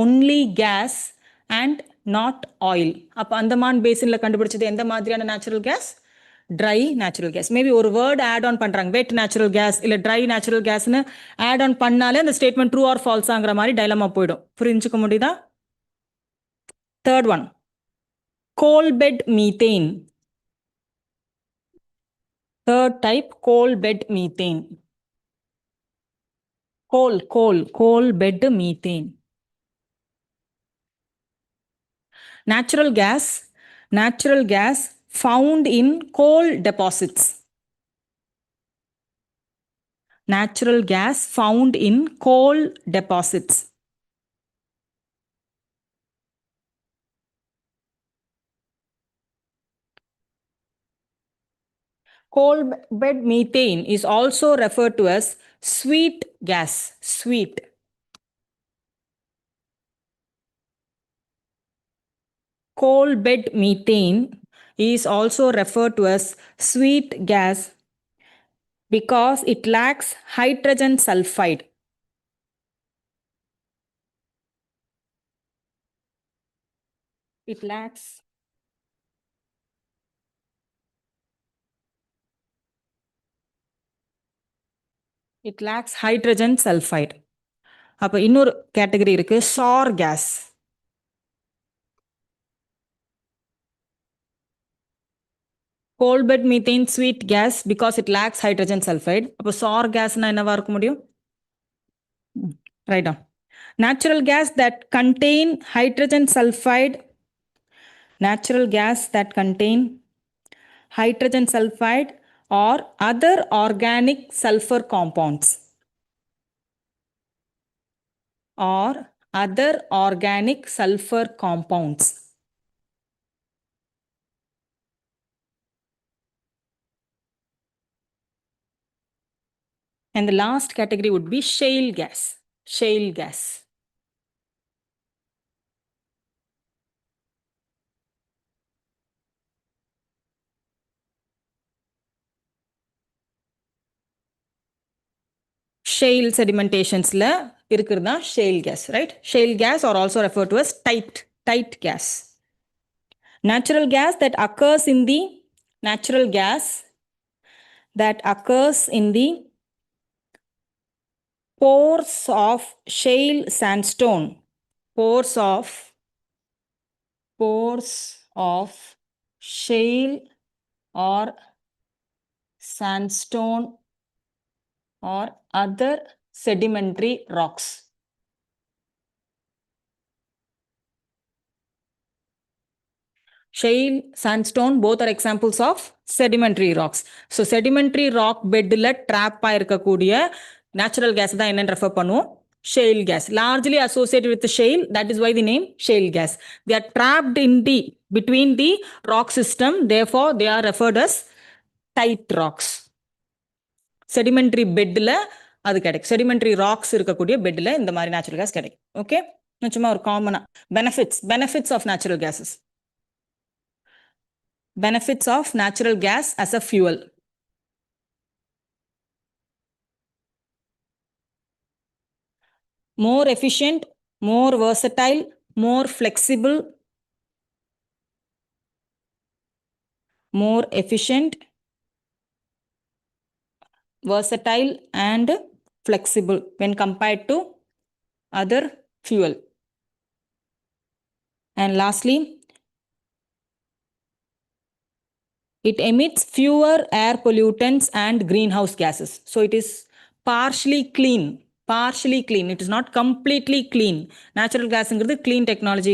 only gas and not oil. அப்போ அந்தமான் பேசின்ல கண்டுபிடிச்சது எந்த மாதிரியான natural gas? Try natural gas. Maybe ஒரு word add on பண்றாங்க, வெட் நேச்சுரல் கேஸ் இல்ல ட்ரை நேச்சுரல் கேஸ்னு ஆட் ஆன் பண்ணாலே அந்த statement true R ஃபால்ஸாங்கிற மாதிரி டைலமா போயிடும். புரிஞ்சுக்க முடியுதா? Third one, coal bed methane. Third type, coal bed methane. Coal bed methane. Natural gas found in coal deposits. Natural gas found in coal deposits. Coal bed methane is also referred to as sweet gas. Sweet. Coal bed methane is also referred to as sweet gas because it lacks hydrogen sulfide. It lacks hydrogen sulfide. அப்போ இன்னொரு category இருக்கு, sour gas. Coal bed methane sweet gas because it lacks hydrogen sulfide. அப்போ sour gasனா என்னவா இருக்க முடியும்? Right on. Natural gas that contain hydrogen sulfide. Natural gas that contain hydrogen sulfide or other organic sulfur compounds. Or other organic sulfur compounds. And the last category would be shale gas. Shale gas. Shale sedimentations-ல இருக்கிறது தான் shale gas, right? Shale gas are also referred to as tight gas. Natural gas that occurs in the pores of shale sandstone. Pores of shale or sandstone or other sedimentary rocks. Shale, sandstone, both are examples of sedimentary rocks. So sedimentary rock bedல trap ஆயிருக்கக்கூடிய natural gas தான் என்னன்னு refer பண்ணுவோம் shale gas. Largely associated with the shale, that is why the name shale gas. They are trapped in the between the rock system, therefore they are referred as tight rocks. Sedimentary bedல அது கிடைக்கும். Sedimentary rocks இருக்கக்கூடிய bedல இந்த மாதிரி natural gas கிடைக்கும். Okay, சும்மா ஒரு காமனா benefits of natural gases. Benefits of natural gas as a fuel. More efficient, more versatile, more flexible, more efficient, versatile and flexible when compared to other fuel. And lastly, it emits fewer air pollutants and greenhouse gases. So it is partially clean. It is not completely clean. Natural gas is clean technology.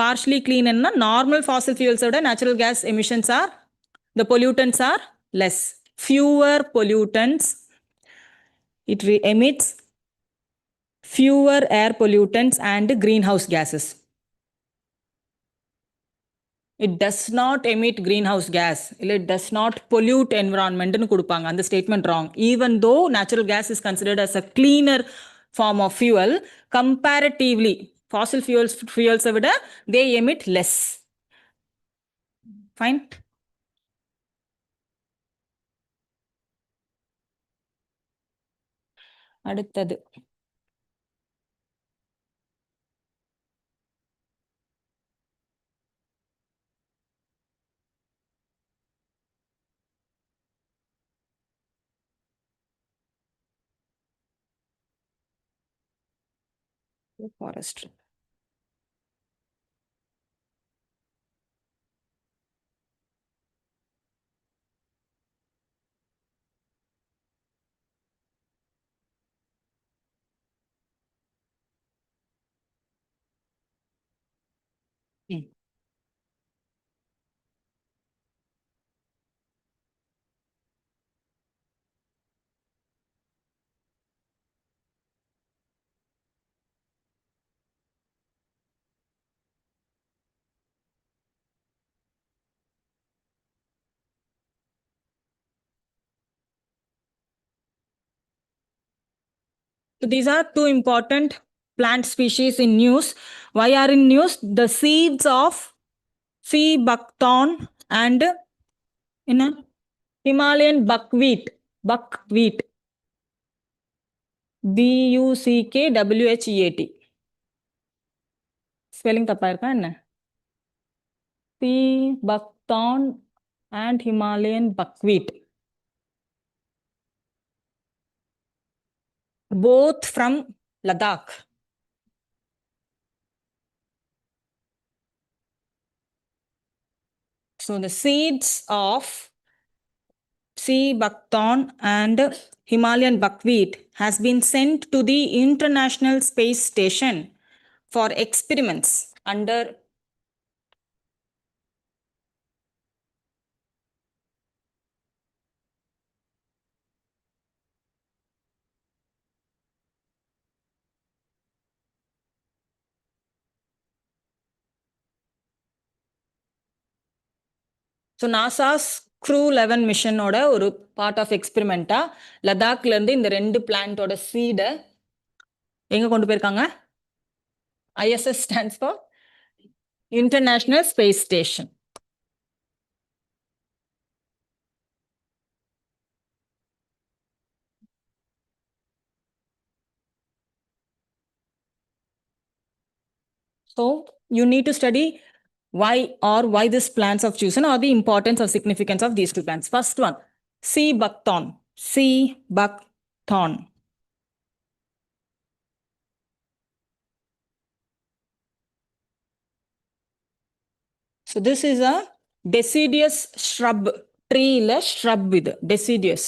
Partially clean and normal fossil fuels natural gas emissions are, the pollutants are less. Fewer pollutants. It emits fewer air pollutants and greenhouse gases. It does not emit greenhouse gas. It does not pollute environment. And the statement wrong. Even though natural gas is considered as a cleaner form of fuel, comparatively, fossil fuels they emit less. Fine. அடுத்தது forestry. So these are two important plant species in news. Why are in news? The seeds of sea buckthorn and in a Himalayan buckwheat. Buckwheat. BUCKWHEAT. Spelling தப்பா இருக்கா என்ன? Sea buckthorn and Himalayan buckwheat. Both from Ladakh. So the seeds of sea buckthorn and Himalayan buckwheat has been sent to the International Space Station for experiments under So NASA's Crew 11 mission ஓட ஒரு part of experiment-ஆ லடாக்ல இருந்து இந்த ரெண்டு பிளான்ட்டோட சீடை எங்க கொண்டு போயிருக்காங்க? ISS stands for International Space Station. So you need to study why these plants are chosen or the importance or significance of these two plants. First one, sea buckthorn. Sea buckthorn. So this is a deciduous shrub tree illa shrub இது deciduous.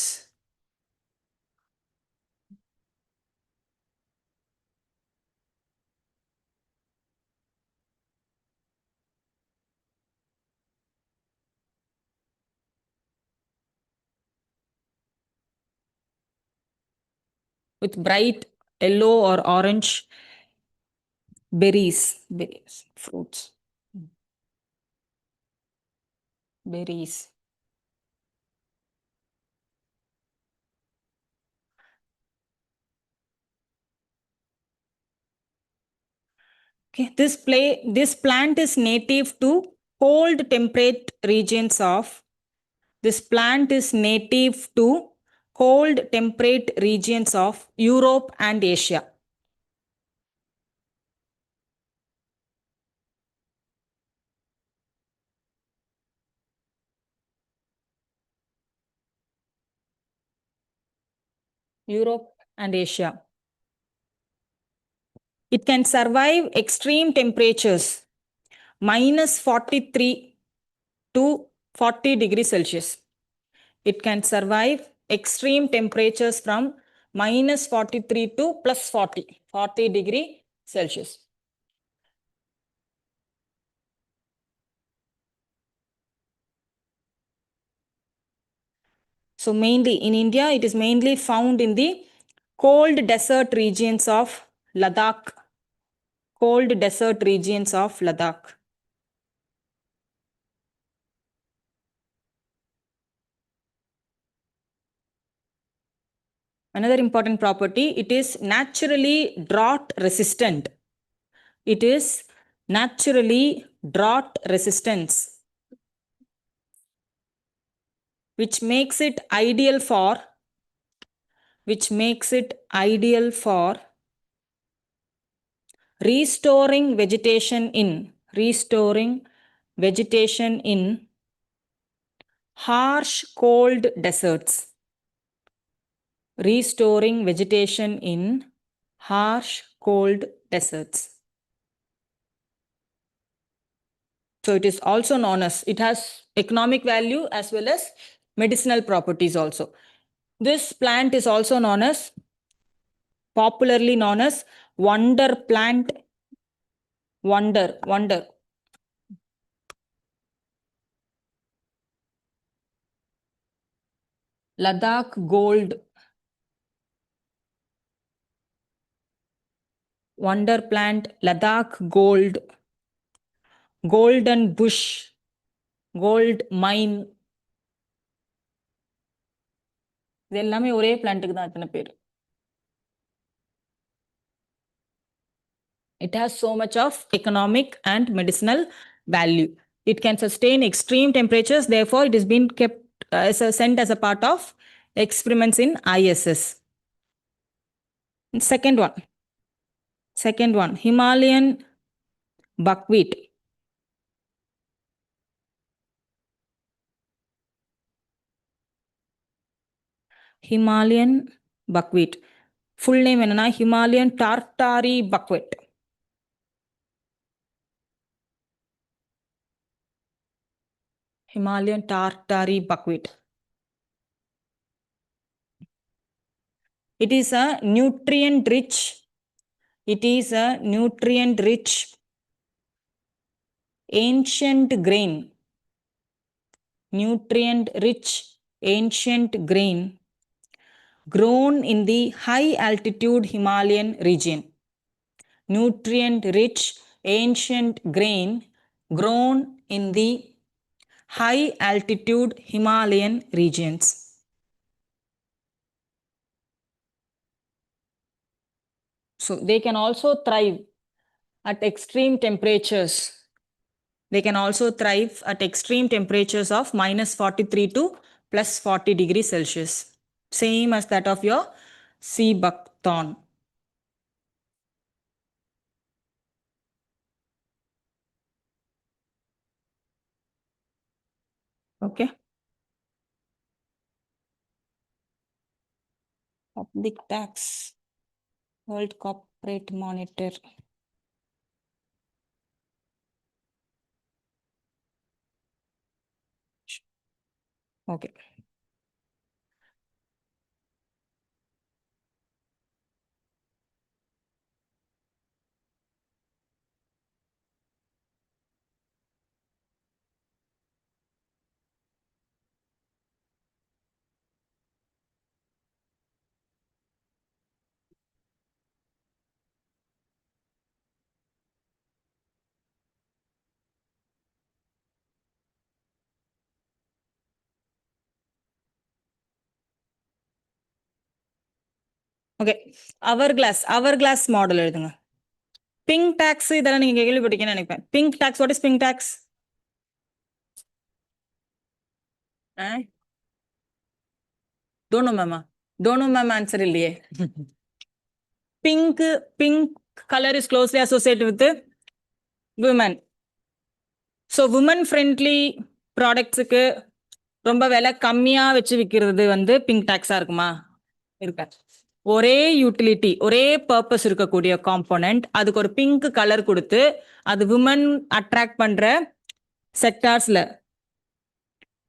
With bright yellow or orange berries, fruits, berries. Okay, this plant is native to cold temperate regions of. This plant is native to cold temperate regions of Europe and Asia. Europe and Asia. It can survive extreme temperatures, -43 to 40 degrees Celsius. It can survive extreme temperatures from -43 to +40 degree Celsius. So mainly in India, it is mainly found in the cold desert regions of Ladakh. Cold desert regions of Ladakh. Another important property, it is naturally drought resistant. It is naturally drought resistant, which makes it ideal for restoring vegetation in harsh cold deserts. Restoring vegetation in harsh cold deserts. So it is also known as, it has economic value as well as medicinal properties also. This plant is also known as, popularly known as wonder plant. Wonder. Ladakh gold. Wonder plant, Ladakh gold. Golden bush. Gold mine. இது எல்லாமே ஒரே பிளான்ட்டுக்கு தான் இத்தனை பேர். It has so much of economic and medicinal value. It can sustain extreme temperatures. Therefore, it is being kept sent as a part of experiments in ISS. Second one, Himalayan buckwheat. Himalayan buckwheat. Full name enna Himalayan tartary buckwheat. Himalayan tartary buckwheat. It is a nutrient rich. Ancient grain. Nutrient rich ancient grain grown in the high altitude Himalayan region. Nutrient rich ancient grain grown in the high altitude Himalayan regions. So they can also thrive at extreme temperatures. They can also thrive at extreme temperatures of -43 to +40 degrees Celsius. Same as that of your sea buckthorn. Okay. Public tax. World Corporate Monitor. Okay. Okay, hourglass model எழுதுங்க. Pink tax இதெல்லாம் நீங்க கேள்விப்பட்டீங்கன்னு நினைப்பேன். Pink tax, what is pink tax? Dunno மேமா? Dunno ma'am answer இல்லையே. Pink, pink colour is closely associated with women. So woman friendly ப்ராடக்ட்ஸுக்கு ரொம்ப விலை கம்மியா வச்சு விற்கிறது வந்து பிங்க் டாக்ஸா இருக்குமா? இருக்காது. ஒரே யூட்டிலிட்டி, ஒரே பர்பஸ் இருக்கக்கூடிய காம்போனன்ட், அதுக்கு ஒரு பிங்க் கலர் கொடுத்து அது விமன் அட்ராக்ட் பண்ற செக்டார்ஸ்ல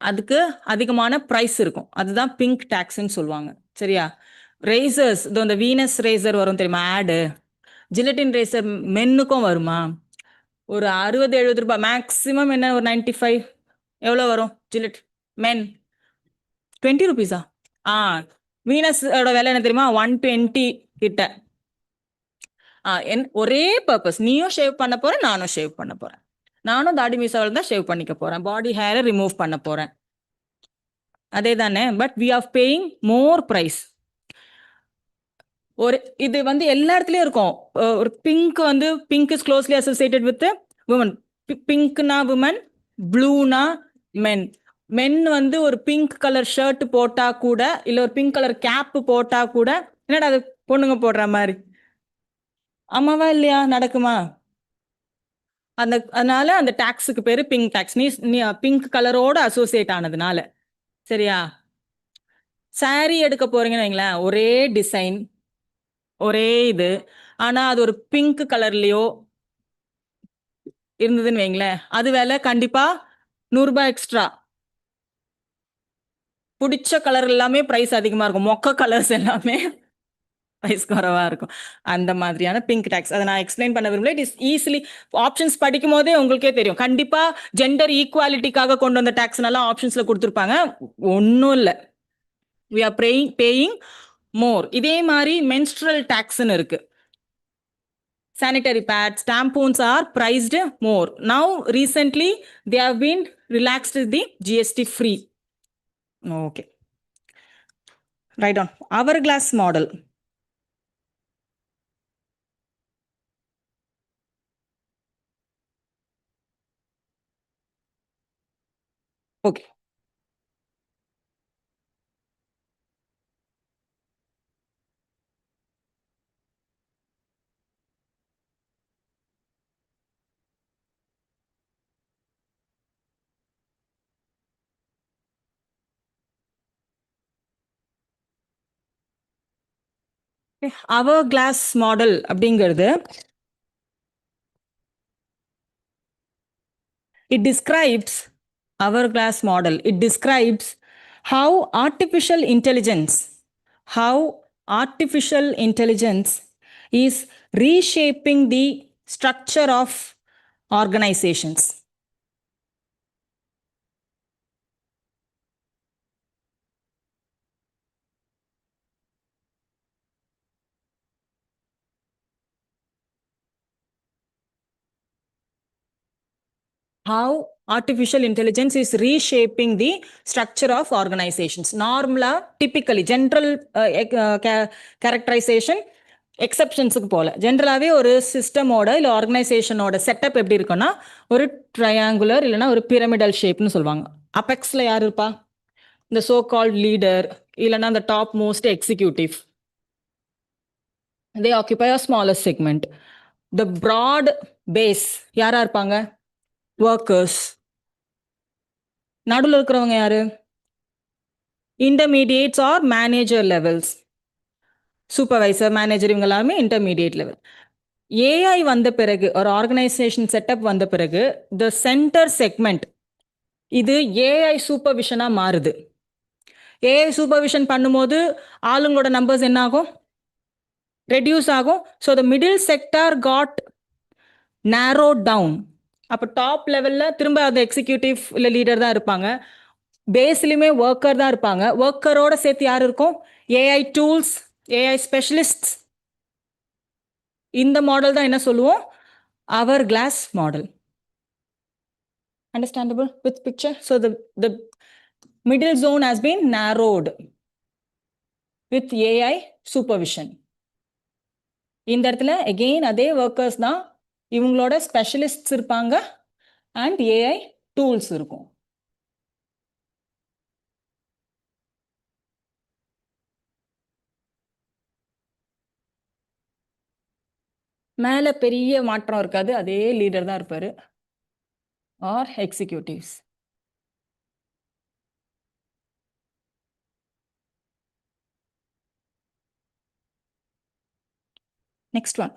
அதுக்கு அதிகமான பிரைஸ் இருக்கும். அதுதான் பிங்க் டாக்ஸ்ன்னு சொல்லுவாங்க. சரியா? ரேசர்ஸ், இந்த வீனஸ் ரேசர் வரும் தெரியுமா ஆடு, ஜிலட்டின் ரேசர் மென்னுக்கும் வருமா? ஒரு 60-70 ரூபாய் மேக்ஸிமம். என்ன ஒரு 95 எவ்வளோ வரும் ஜிலட் மென்? 20 ருபீஸா? ஆ, வீனஸோட விலை என்ன தெரியுமா? 120 கிட்ட. ஒரே பர்பஸ், நீயும் ஷேவ் பண்ண போற, நானும் ஷேவ் பண்ண போறேன். நானும் தாடி மீசாவில் தான் ஷேவ் பண்ணிக்க போறேன், பாடி ஹேரை ரிமூவ் பண்ண போறேன். அதே தானே? But we are paying more price. ஒரு இது வந்து எல்லா இடத்துலயும் இருக்கும். ஒரு பிங்க் வந்து pink is closely associated with woman. பிங்க்னா உமன், ப்ளூனா மென். மென் வந்து ஒரு பிங்க் கலர் ஷர்ட் போட்டா கூட, இல்ல ஒரு பிங்க் கலர் கேப் போட்டா கூட, என்னடா அது பொண்ணுங்க போடுற மாதிரி, ஆமாவா இல்லையா? நடக்குமா? அதனால அந்த டாக்ஸுக்கு பேரு பிங்க் டாக்ஸ். நீ பிங்க் கலரோட அசோசியேட் ஆனதுனால. சரியா? சாரி எடுக்க போறீங்கன்னு வைங்களேன், ஒரே டிசைன், ஒரே இது, ஆனா அது ஒரு பிங்க் கலர்லயோ இருந்ததுன்னு வைங்களேன், அது விலை கண்டிப்பா 100 ரூபாய் எக்ஸ்ட்ரா. பிடிச்ச கலர் எல்லாமே பிரைஸ் அதிகமா இருக்கும், மொக்க கலர்ஸ் எல்லாமே பிரைஸ் குறைவா இருக்கும். அந்த மாதிரியான பிங்க் டாக்ஸ் அதை நான் எக்ஸ்பிளைன் பண்ண விரும்பல. இட் இஸ் ஈஸிலி ஆப்ஷன்ஸ் படிக்கும் போதே உங்களுக்கே தெரியும். கண்டிப்பா ஜெண்டர் ஈக்குவாலிட்டிக்காக கொண்டு வந்த டாக்ஸ் எல்லாம் ஆப்ஷன்ஸ்ல கொடுத்துருப்பாங்க. ஒன்றும் இல்லை, we are paying more. இதே மாதிரி menstrual taxன்னு இருக்கு. Sanitary pads, tampons are priced more. Now recently they have been relaxed the GST free. Okay, right on. Hourglass model. Okay. Hourglass model அப்படிங்கிறது it describes hourglass model. It describes how artificial intelligence is reshaping the structure of organizations. How artificial intelligence is reshaping the structure of organizations. Normally, typically, general characterization, எக்ஸப்ஷன்ஸுக்கு போல, ஜென்ரலாகவே ஒரு சிஸ்டமோட இல்லை ஆர்கனைசேஷனோட setup எப்படி இருக்குன்னா, ஒரு triangular இல்லைன்னா ஒரு பிரமிடல் ஷேப்னு சொல்லுவாங்க. அபெக்ஸில் யார் இருப்பா? இந்த சோ கால்ட் லீடர் இல்லைன்னா அந்த top most executive. they occupy a smaller segment. The broad base யாரா இருப்பாங்க? ஒர்க்கர்ஸ். நடுவில் இருக்கிறவங்க யாரு? Intermediates or manager levels. Supervisor, manager, இவங்க எல்லாமே இன்டர்மீடியேட் லெவல். ஏஐ வந்த பிறகு, ஒரு ஆர்கனைசேஷன் செட்டப் வந்த பிறகு, த சென்டர் செக்மெண்ட் இது ஏஐ சூப்பர்விஷனா மாறுது. ஏஐ சூப்பர்விஷன் பண்ணும்போது ஆளுங்களோட நம்பர்ஸ் என்ன ஆகும்? ரெடியூஸ் ஆகும். So the middle sector got narrowed down. அப்போ டாப் லெவலில் திரும்ப அந்த எக்ஸிக்யூட்டிவ் இல்லை லீடர் தான் இருப்பாங்க. பேஸ்லையுமே ஒர்க்கர் தான் இருப்பாங்க. ஒர்க்கரோட சேர்த்து யார் இருக்கும்? AI tools, AI specialist. இந்த மாடல் தான் என்ன சொல்லுவோம்? Hourglass model. Understandable with picture? So the middle zone has been narrowed with AI supervision. இந்த இடத்துல again அதே ஒர்க்கர்ஸ் தான், இவங்களோட ஸ்பெஷலிஸ்ட்ஸ் இருப்பாங்க அண்ட் ஏஐ டூல்ஸ் இருக்கும். மேலே பெரிய மாற்றம் இருக்காது, அதே லீடர் தான் இருப்பாரு or executives. Next one.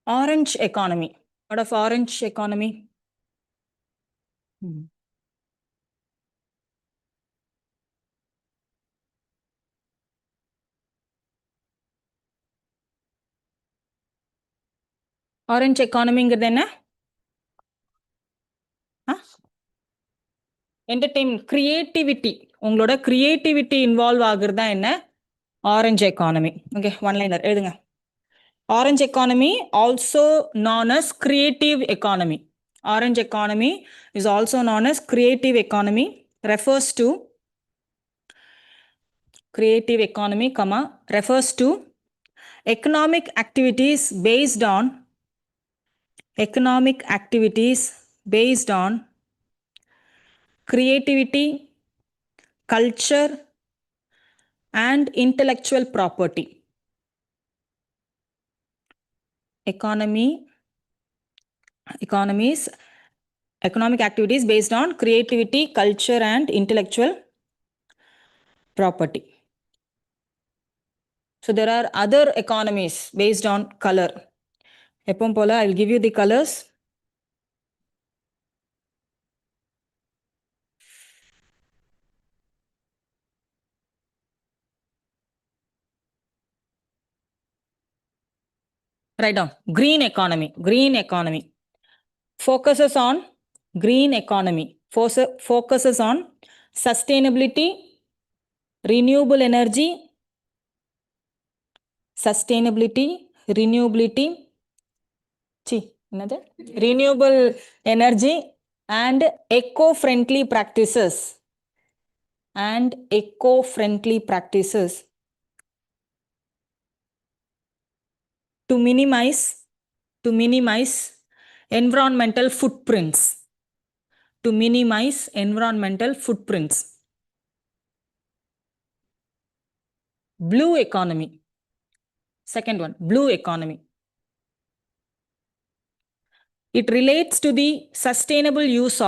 Orange economy. What of orange economy? Orange எக்கானமிங்கிறது என்ன? Entertainment, creativity. உங்களோட கிரியேட்டிவிட்டி இன்வால்வ் ஆகுறது தான் என்ன? Orange economy. Okay, one liner எழுதுங்க. Orange economy, also known as creative economy. Orange economy is also known as creative economy, refers to creative economy, refers to economic activities based on creativity, culture, and intellectual property. Economic activities based on creativity, culture, and intellectual property. So there are other economies based on color. எப்பவும் போல I will give you the colors. Write down. Green economy. Green economy focuses on green economy. Focuses on sustainability, renewable energy, renewable energy and eco-friendly practices. To minimize environmental footprints. Blue economy. Second one, blue economy. It relates to the sustainable use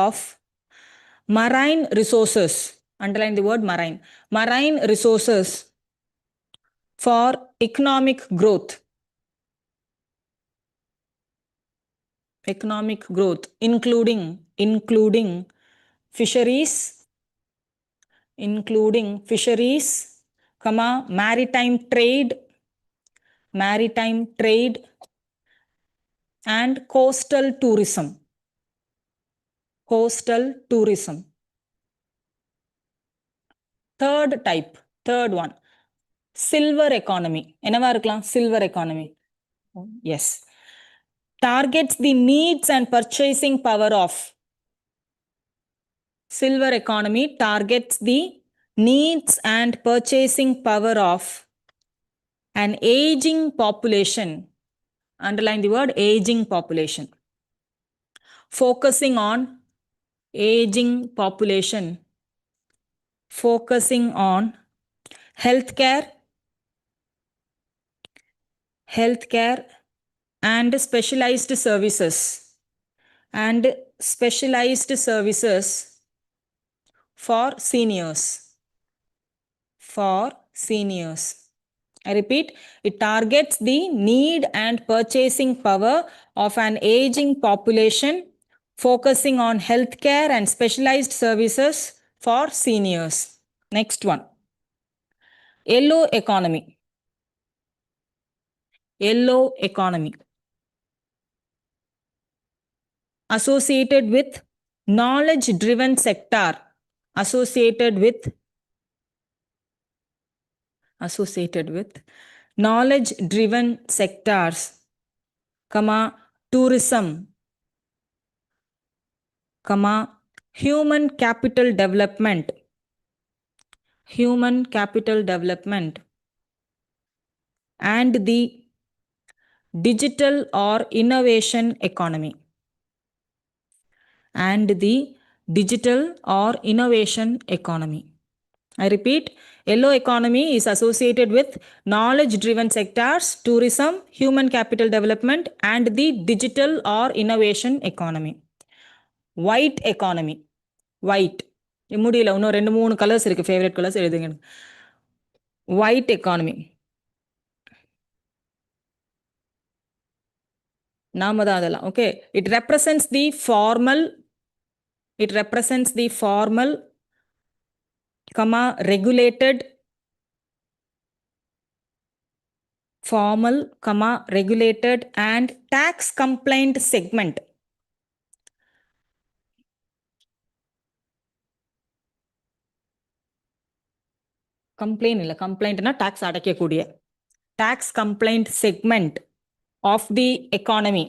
of marine resources. Underline the word marine. Marine resources for economic growth. Including fisheries, maritime trade and coastal tourism. Third one, silver economy. என்னவா இருக்கலாம்? Silver economy. Yes. Targets the needs and purchasing power of. Silver economy targets the needs and purchasing power of an aging population. Underline the word aging population. Focusing on aging population. Focusing on healthcare and specialized services. For seniors. I repeat, it targets the need and purchasing power of an aging population, focusing on healthcare and specialized services for seniors. Next one. Yellow economy. Yellow economy. Associated with knowledge driven sector. Associated with knowledge driven sectors, comma, tourism, comma, human capital development, and the digital or innovation economy. I repeat, yellow economy is associated with knowledge driven sectors, tourism, human capital development, and the digital or innovation economy. White economy. White. முடியல, இன்னும் 2-3 colours இருக்கு, favourite colours எழுதுங்க. White economy. நாம தான் அதெல்லாம். Okay, it represents the formal, comma, regulated, and tax compliant segment. கம்ப்ளைண்ட்னா tax அடைக்கக்கூடிய. tax compliant segment of the economy.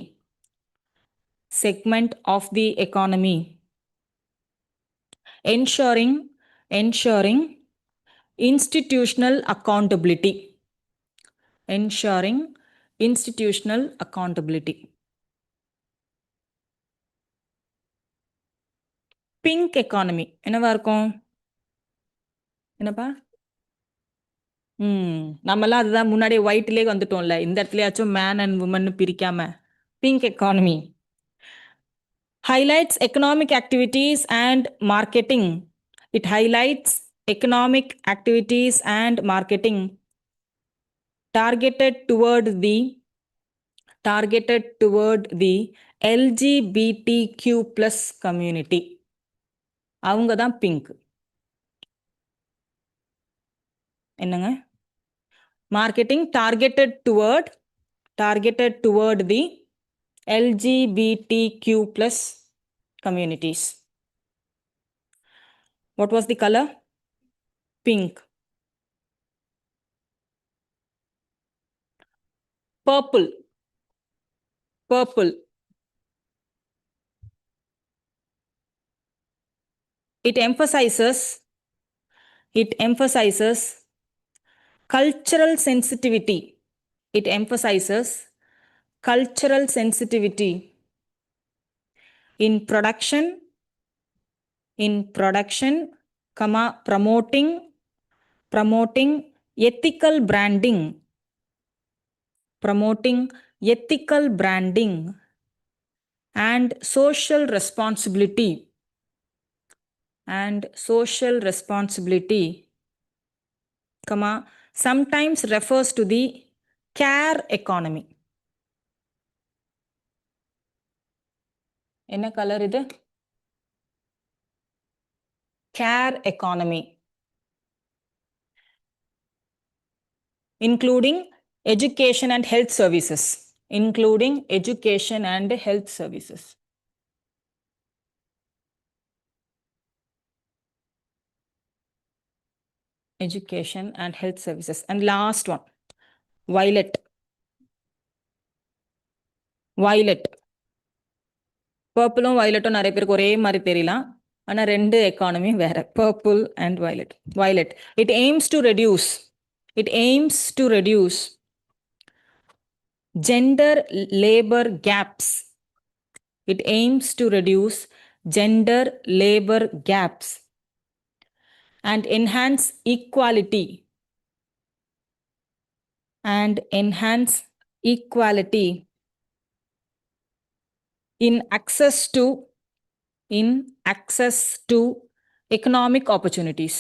Ensuring institutional accountability. Pink economy. என்னவா இருக்கும்? என்னப்பா? நம்மலாம் அதுதான் முன்னாடி ஒயிட்லேயே வந்துட்டோம்ல, இந்த இடத்துலயாச்சும் மேன் அண்ட் உமன் பிரிக்காம. Pink economy highlights economic activities and marketing. It highlights economic activities and marketing targeted toward the LGBTQ+ community. அவங்க தான் பிங்க். என்னங்க? Marketing targeted toward the LGBTQ+ communities. What was the color? Pink. Purple. It emphasizes cultural sensitivity. In production, comma, promoting ethical branding. And social responsibility. Comma, sometimes refers to the care economy. என்ன colour இது? care economy. Including education and health services. And last one, violet. பர்பிளும் வயலட்டும் நிறைய பேருக்கு ஒரே மாதிரி தெரியலாம், ஆனா ரெண்டு economy வேற. Purple and violet. It aims to reduce gender labor gaps. And enhance equality. In access to economic opportunities.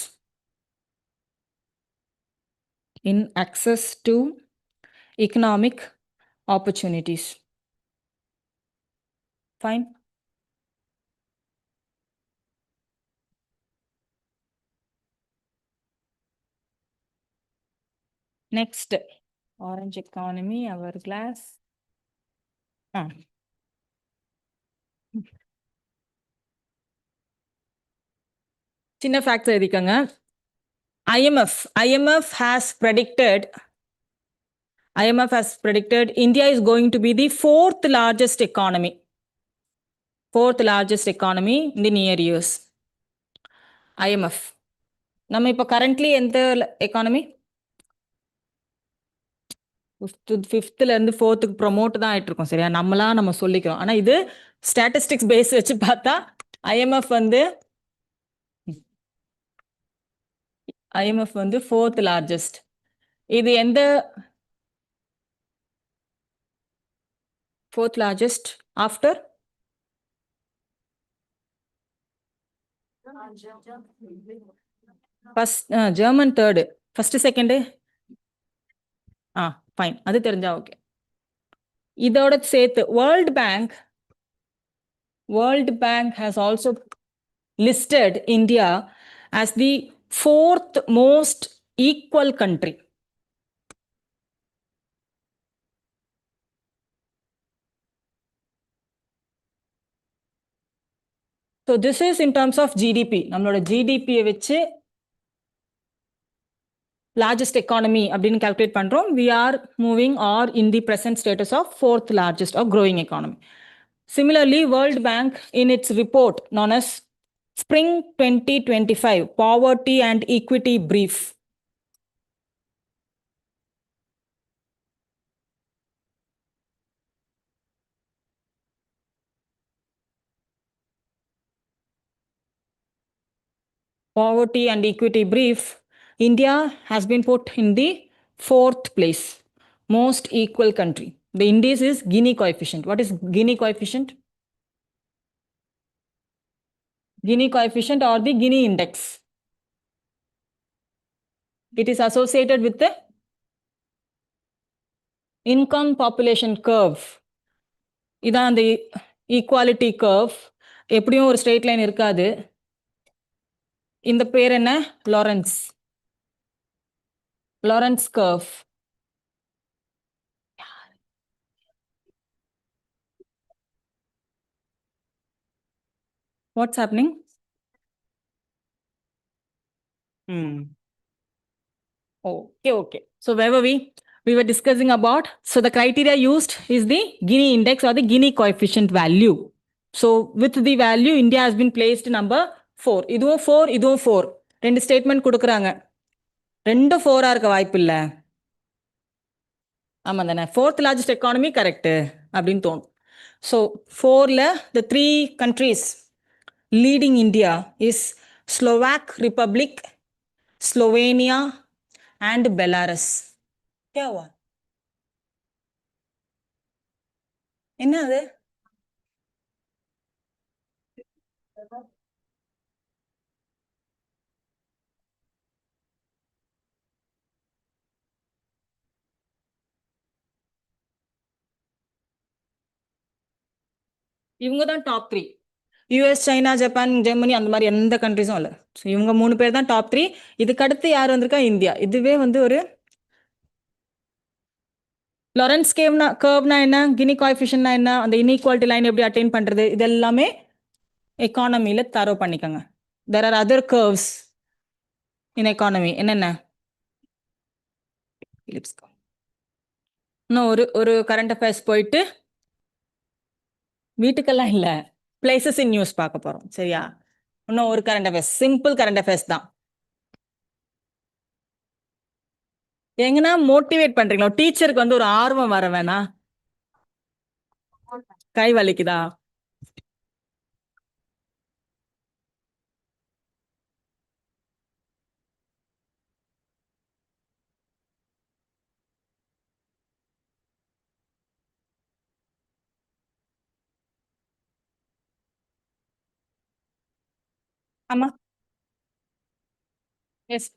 in access to economic opportunities. Fine. Next, orange economy, hourglass. சின்ன facts எழுதிக்கங்க. IMF has predicted India is going to be the fourth largest economy in the near years. IMF. நம்ம இப்போ currently எந்த economy? ஃபிஃப்த்ல இருந்து ஃபோர்த்துக்கு promote தான் ஆயிட்டு இருக்கோம். சரியா? நம்ம சொல்லிக்கிறோம். ஆனா இது ஸ்டாட்டிஸ்டிக்ஸ் பேஸ் வச்சு பார்த்தா ஐஎம்எஃப் வந்து ஃபோர்த் லார்ஜஸ்ட். இது எந்த fourth largest after? First, German third. First, second. Fine. அது தெரிஞ்சா ஓகே. இதோட சேர்த்து World Bank has also listed India as the fourth most equal country. So this is in terms of GDP. நம்மளோட GDP வச்சு largest economy அப்படின்னு calculate பண்றோம். We are moving or in the present status of fourth largest or growing economy. Similarly, World Bank in its report known as Spring 2025 Poverty and Equity Brief. Poverty and Equity Brief, India has been put in the fourth place, most equal country. The index is Gini coefficient. What is Gini coefficient? Gini coefficient or the Gini index. It is associated with the income population curve. இதான் அந்த equality curve. எப்படியும் ஒரு straight line இருக்காது. இந்த பேர் என்ன? Lawrence curve. What's happening? Okay. So where were we? We were discussing about, so the criteria used is the Gini index or the Gini coefficient value. So with the value, India has been placed number 4. இதுவும் 4, இதுவும் 4. ரெண்டு statement கொடுக்குறாங்க. ரெண்டு 4 இருக்க வாய்ப்பு இல்லை. ஆமா தானே? ஃபோர்த் லார்ஜஸ்ட் எக்கானமி கரெக்டு அப்படின்னு தோணும். ஸோ 4ல the 3 countries leading India is Slovak Republic, Slovenia and Belarus. என்ன அது? இவங்க தான் top 3. US, China, Japan, Germany அந்த மாதிரி எந்த கண்ட்ரிஸும் இல்லை. ஸோ இவங்க 3 பேர் தான் டாப் 3. இதுக்கு அடுத்து யார் வந்திருக்கா? இந்தியா. இதுவே வந்து ஒரு லாரன்ஸ் கர்வ்னா என்ன, கினி கோஎஃபிஷியன்ட்னா என்ன, அந்த இன்இக்வாலிட்டி லைன் எப்படி அட்டைன் பண்றது, இது எல்லாமே எக்கானமியில தரோ பண்ணிக்கோங்க. There are other curves in economy. என்னென்ன? இன்னும் ஒரு கரண்ட் அஃபேர்ஸ் போயிட்டு வீட்டுக்கெல்லாம் இல்லை, பிளேசஸ் இன் நியூஸ் பார்க்க போறோம். சரியா? இன்னும் ஒரு current affairs, simple current affairs தான். எங்கன்னா மோட்டிவேட் பண்றீங்களா? டீச்சருக்கு வந்து ஒரு ஆர்வம் வர வேணா? கை வலிக்குதா? ஆமா. Yes.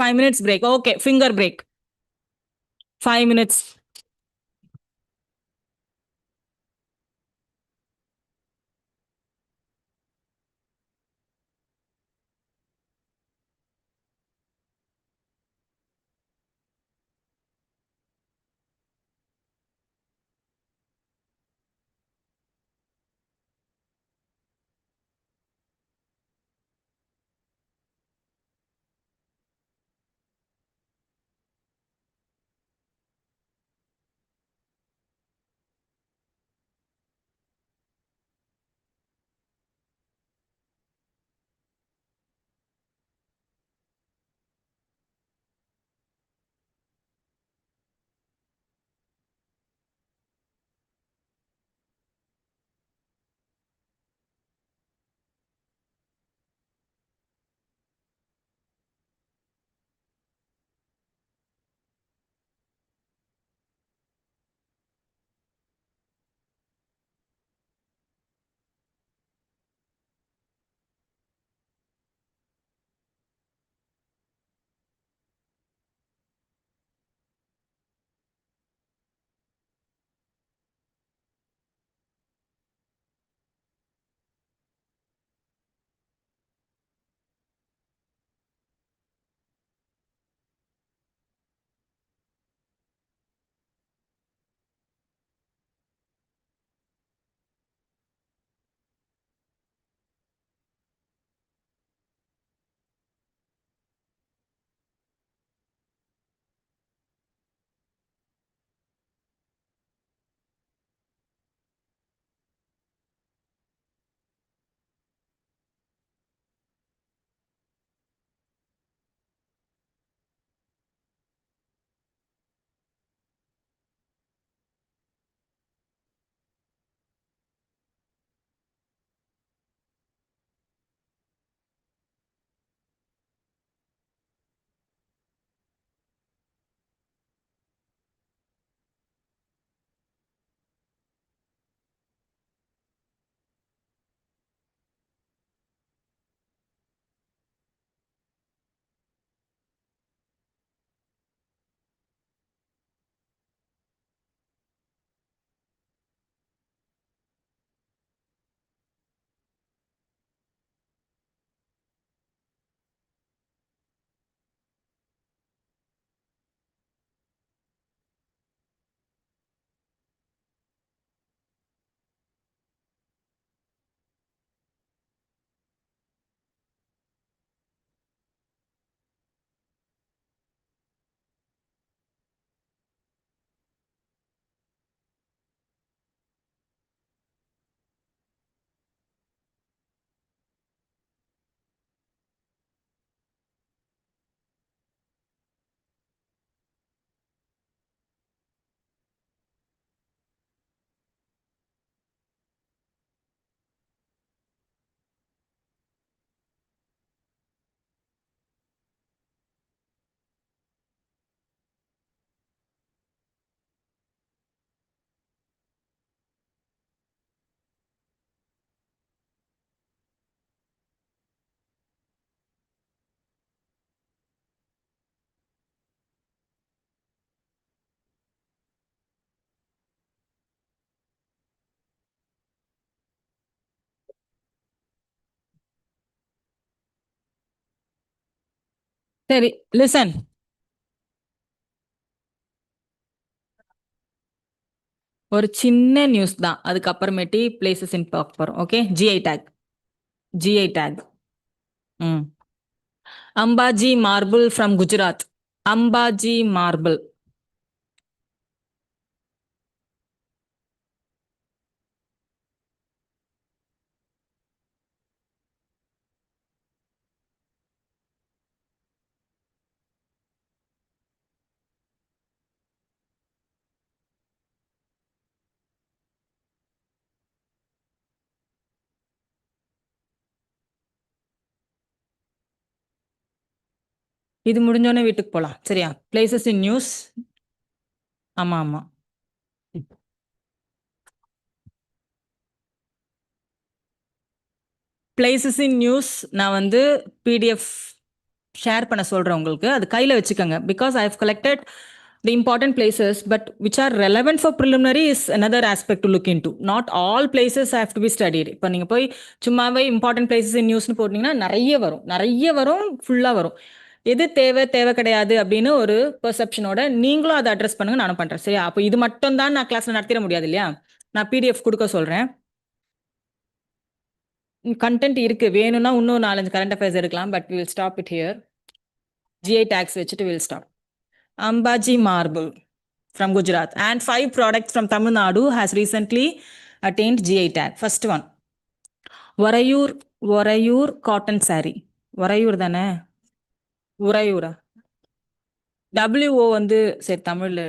5 minutes break. Okay, finger break. 5 minutes. சரி, லிசன். ஒரு சின்ன நியூஸ் தான். அதுக்கப்புறமேட்டி பிளேசஸ் இன் பார்க்க போறோம். Okay, GI tag. GI tag. ம். Ambaji marble from Gujarat. Ambaji marble. இது முடிஞ்சோடனே வீட்டுக்கு போலாம். சரியா? Places in news. ஆமா ஆமா. பிளேசஸ் இன் நியூஸ் நான் வந்து பிடிஎஃப் ஷேர் பண்ண சொல்றேன் உங்களுக்கு. அது கையில வச்சுக்கோங்க. Because I have collected the important places, but which are relevant for preliminary is another aspect to look into. Not all places have to be studied. இப்போ நீங்கள் போய் சும்மாவே இம்பார்ட்டன்ட் பிளேசஸ் இன் நியூஸ்னு போட்டிங்கன்னா நிறைய வரும் ஃபுல்லாக வரும். எது தேவை தேவை கிடையாது அப்படின்னு ஒரு பெர்செப்ஷனோட நீங்களும் அதை அட்ரஸ் பண்ணுங்க, நானும் பண்ணுறேன். சரியா? அப்போ இது மட்டும் தான் நான் கிளாஸில் நடத்திட முடியாது இல்லையா? நான் பிடிஎஃப் கொடுக்க சொல்கிறேன். கண்டென்ட் இருக்கு, வேணும்னா இன்னும் 4-5 கரண்ட் அஃபேர்ஸ் எடுக்கலாம், but will stop it here. GI tags வச்சுட்டு will stop. Ambaji Marble from Gujarat and 5 products from Tamil Nadu has recently attained GI tag. First one, Varayur cotton saree. Varayur தானே? உறையூரா? WO வந்து சரி தமிழ்ல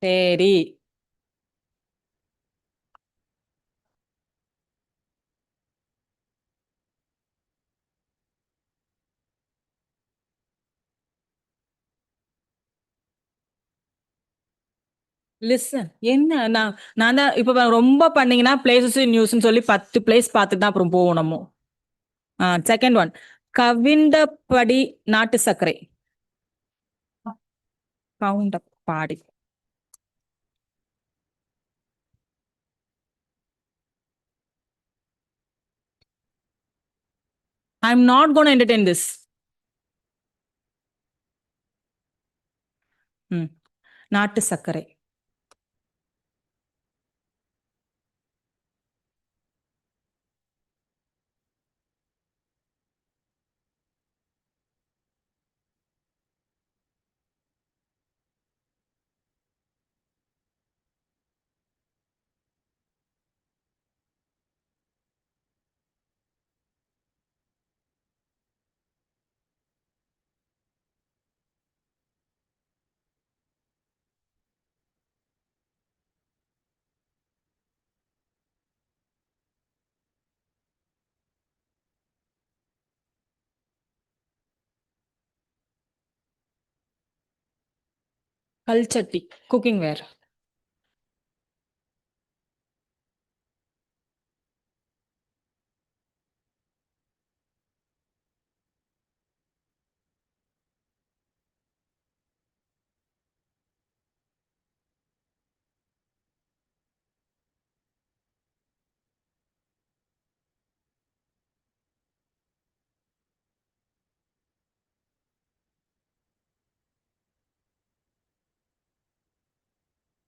சரி. Listen, என்ன நான் தான் இப்போ ரொம்ப பண்ணீங்கன்னா பிளேசஸ் நியூஸ்னு சொல்லி 10 பிளேஸ் பார்த்துட்டு தான் அப்புறம் போவோம் நம்ம. செகண்ட் ஒன், கவிண்டப்படி நாட்டு சர்க்கரை. கவுண்டப்பாடி. I'm not going to entertain this. நாட்டு சர்க்கரை. கல்சட்டி, குக்கிங் வேர்.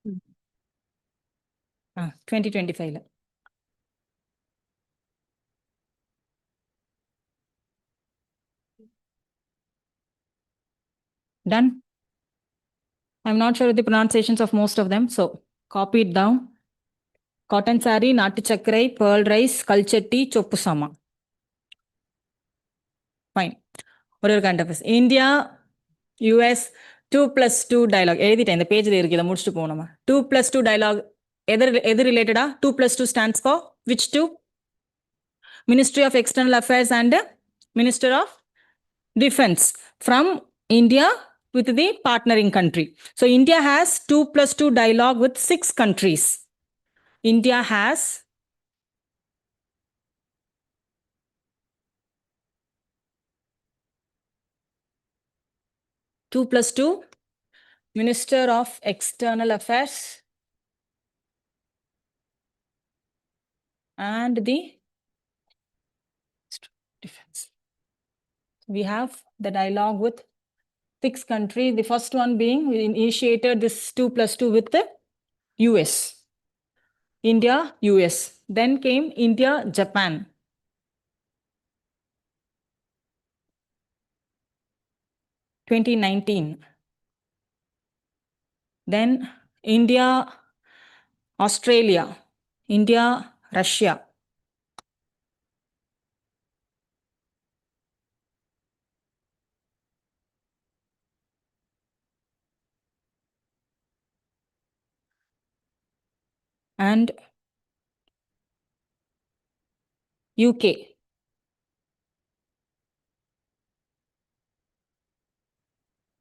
ம். 2025ல. Done. I'm not sure of the pronunciations of most of them, so copy it down. Cotton saree, நாட்டு சர்க்கரை, pearl rice, கல்சட்டி, சொப்பு சாமா. Fine. ஒரு current affairs. India US 2+2 dialogue எழுதிட்டேன், இந்த பேஜில் இருக்கு, இதை முடிச்சுட்டு போகணும். 2+2 டயலாக் எது ரிலேட்டடா? 2+2 stands for which two? Ministry of External Affairs and Minister of Defense from India with the partnering country. So India has 2+2 dialogue with 6 countries. India has 2+2 Minister of External Affairs and the Defense. We have the dialogue with 6 countries. The first one being, we initiated this 2+2 with the US. India, US. Then came India, Japan. In 2019. Then India, Australia. India, Russia. And UK.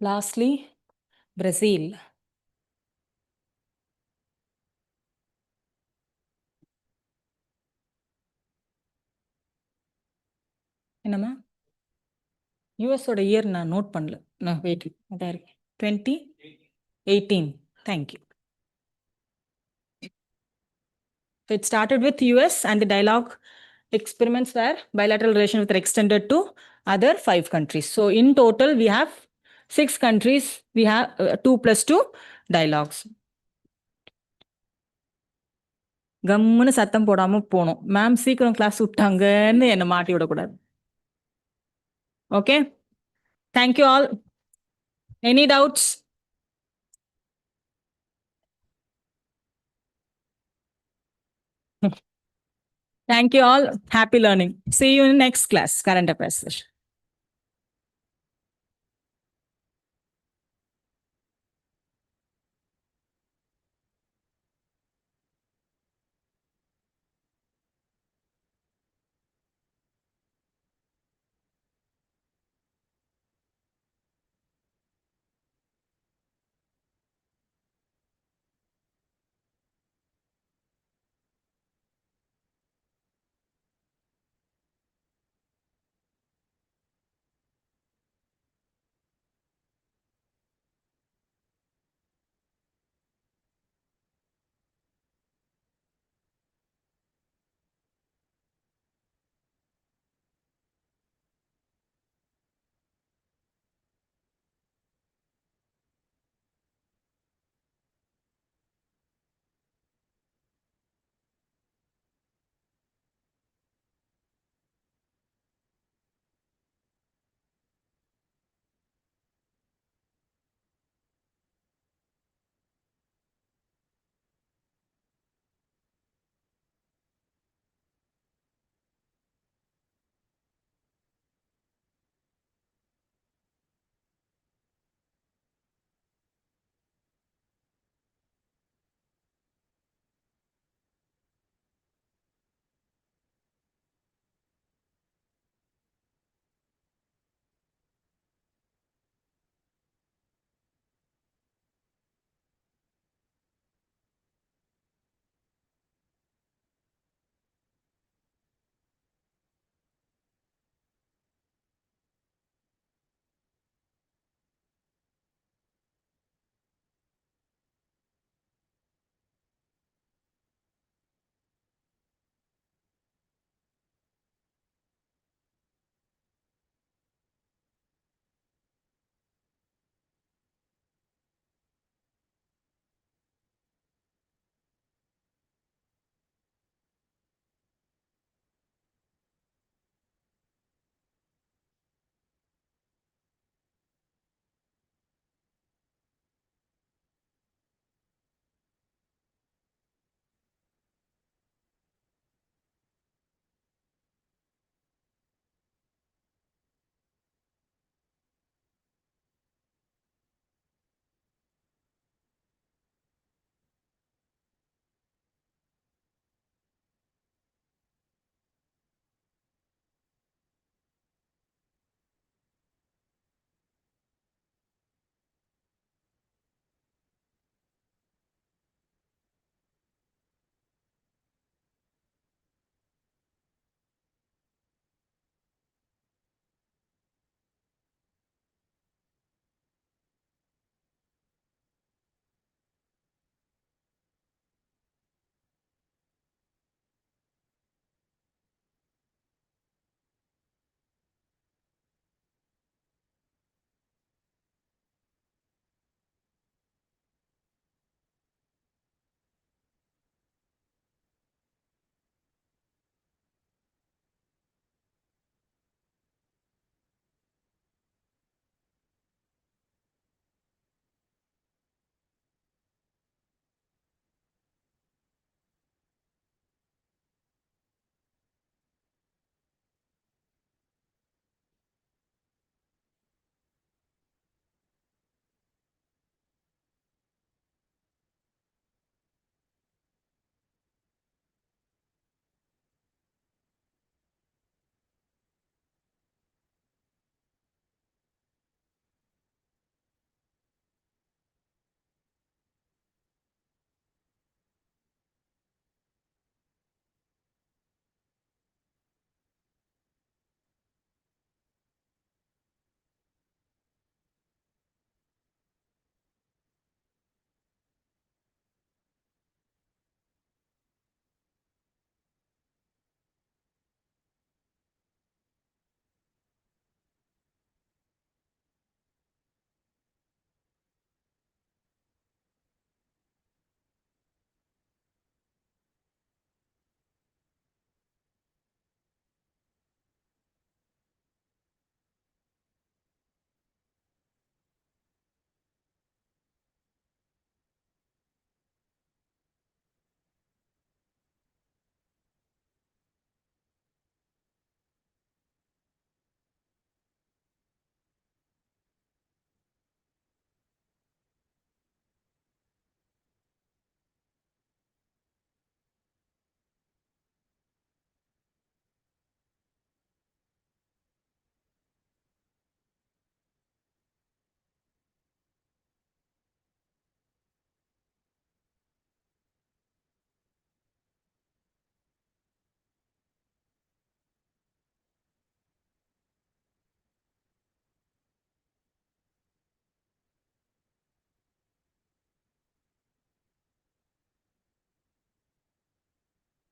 Lastly, Brazil. என்னம்மா? யூஎஸோட year நான் note பண்ணல. நான் wait 2018. Thank you. So it started with US and the dialogue experiments where bilateral relations were extended to other 5 countries. So in total, we have 6 countries. We have 2+2 dialogues. கம்முன்னு சத்தம் போடாம போனோம். Ma'am சீக்கிரம் class விட்டாங்கன்னு என்னை மாட்டி விடக்கூடாது. Okay, thank you all. Any doubts? Thank you all. Happy learning. See you in next class, current affairs session.